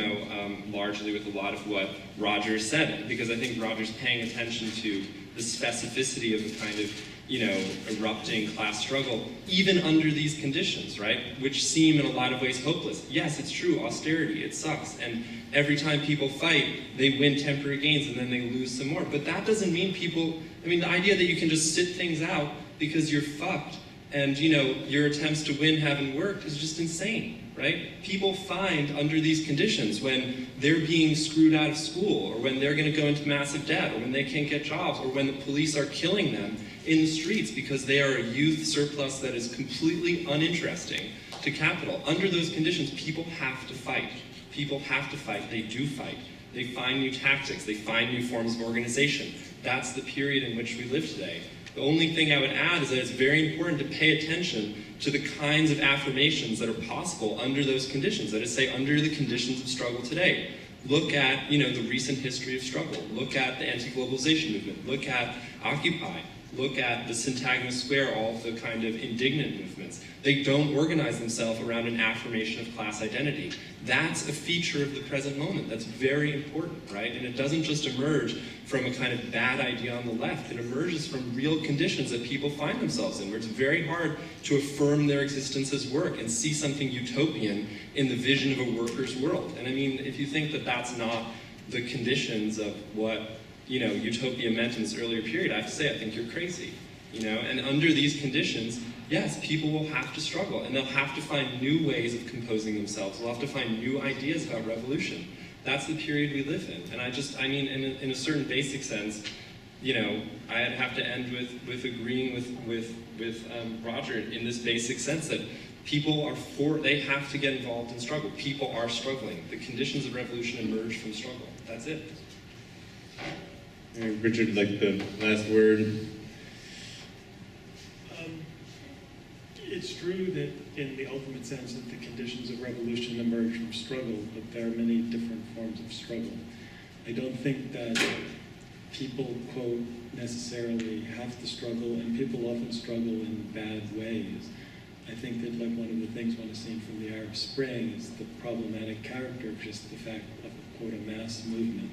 largely with a lot of what Roger said, because I think Roger's paying attention to the specificity of the kind of, erupting class struggle, even under these conditions, right? Which seem in a lot of ways hopeless. Yes, it's true, austerity, it sucks. And every time people fight, they win temporary gains and then they lose some more. But that doesn't mean the idea that you can just sit things out because you're fucked and, your attempts to win haven't worked is just insane, right? People find under these conditions when they're being screwed out of school, or when they're going to go into massive debt, or when they can't get jobs, or when the police are killing them in the streets because they are a youth surplus that is completely uninteresting to capital. Under those conditions, people have to fight. People have to fight. They do fight. They find new tactics. They find new forms of organization. That's the period in which we live today. The only thing I would add is that it's very important to pay attention to the kinds of affirmations that are possible under those conditions, that is, say, under the conditions of struggle today. Look at, the recent history of struggle. Look at the anti-globalization movement. Look at Occupy. Look at the Syntagma Square, all of the kind of indignant movements. They don't organize themselves around an affirmation of class identity. That's a feature of the present moment. That's very important, right? And it doesn't just emerge from a kind of bad idea on the left. It emerges from real conditions that people find themselves in, where it's very hard to affirm their existence as work and see something utopian in the vision of a worker's world. And I mean, if you think that that's not the conditions of what utopia meant in this earlier period, I have to say, I think you're crazy. And under these conditions, yes, people will have to struggle, and they'll have to find new ways of composing themselves. They'll have to find new ideas about revolution. That's the period we live in. And I mean, in a certain basic sense, you know, I'd have to end with agreeing with Roger in this basic sense that people they have to get involved in struggle. People are struggling. The conditions of revolution emerge from struggle. That's it. Richard, like the last word. It's true that in the ultimate sense that the conditions of revolution emerge from struggle, but there are many different forms of struggle. I don't think that people, quote, necessarily have to struggle, and people often struggle in bad ways. I think that like one of the things one has seen from the Arab Spring is the problematic character of just the fact of, quote, a mass movement.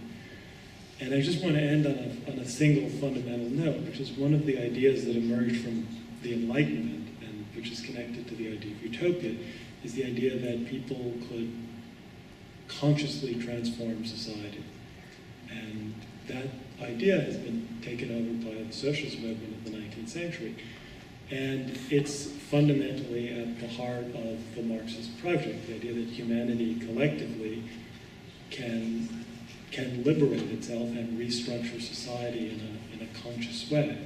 And I just want to end on a single fundamental note, which is one of the ideas that emerged from the Enlightenment, and which is connected to the idea of utopia, is the idea that people could consciously transform society. And that idea has been taken over by the socialist movement of the 19th century. And it's fundamentally at the heart of the Marxist project, the idea that humanity collectively can liberate itself and restructure society in a conscious way.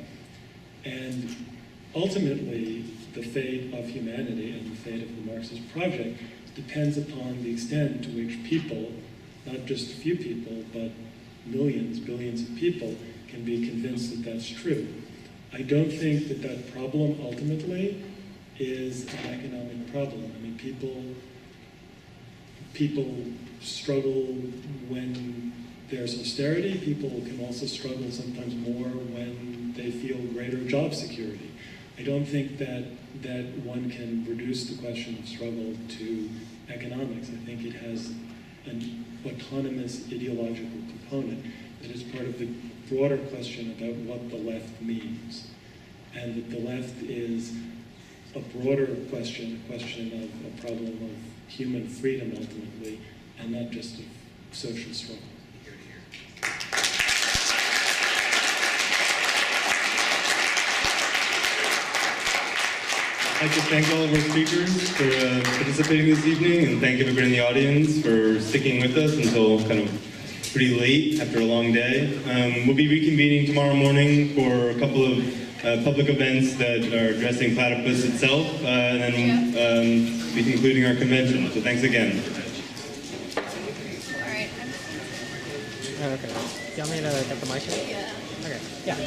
And ultimately, the fate of humanity and the fate of the Marxist project depends upon the extent to which people, not just a few people, but millions, billions of people, can be convinced that that's true. I don't think that that problem ultimately is an economic problem. I mean, people struggle when there's austerity. People can also struggle sometimes more when they feel greater job security. I don't think that one can reduce the question of struggle to economics. I think it has an autonomous ideological component that is part of the broader question about what the left means. And that the left is a broader question, a question of a problem of human freedom ultimately, and not just of social struggle. I'd like to thank all of our speakers for participating this evening, and thank everybody in the audience for sticking with us until kind of pretty late after a long day. We'll be reconvening tomorrow morning for a couple of public events that are addressing Platypus itself, and then be concluding our convention. So thanks again. All right. Okay. Do you want me to get the mic? Yeah. Okay. Yeah.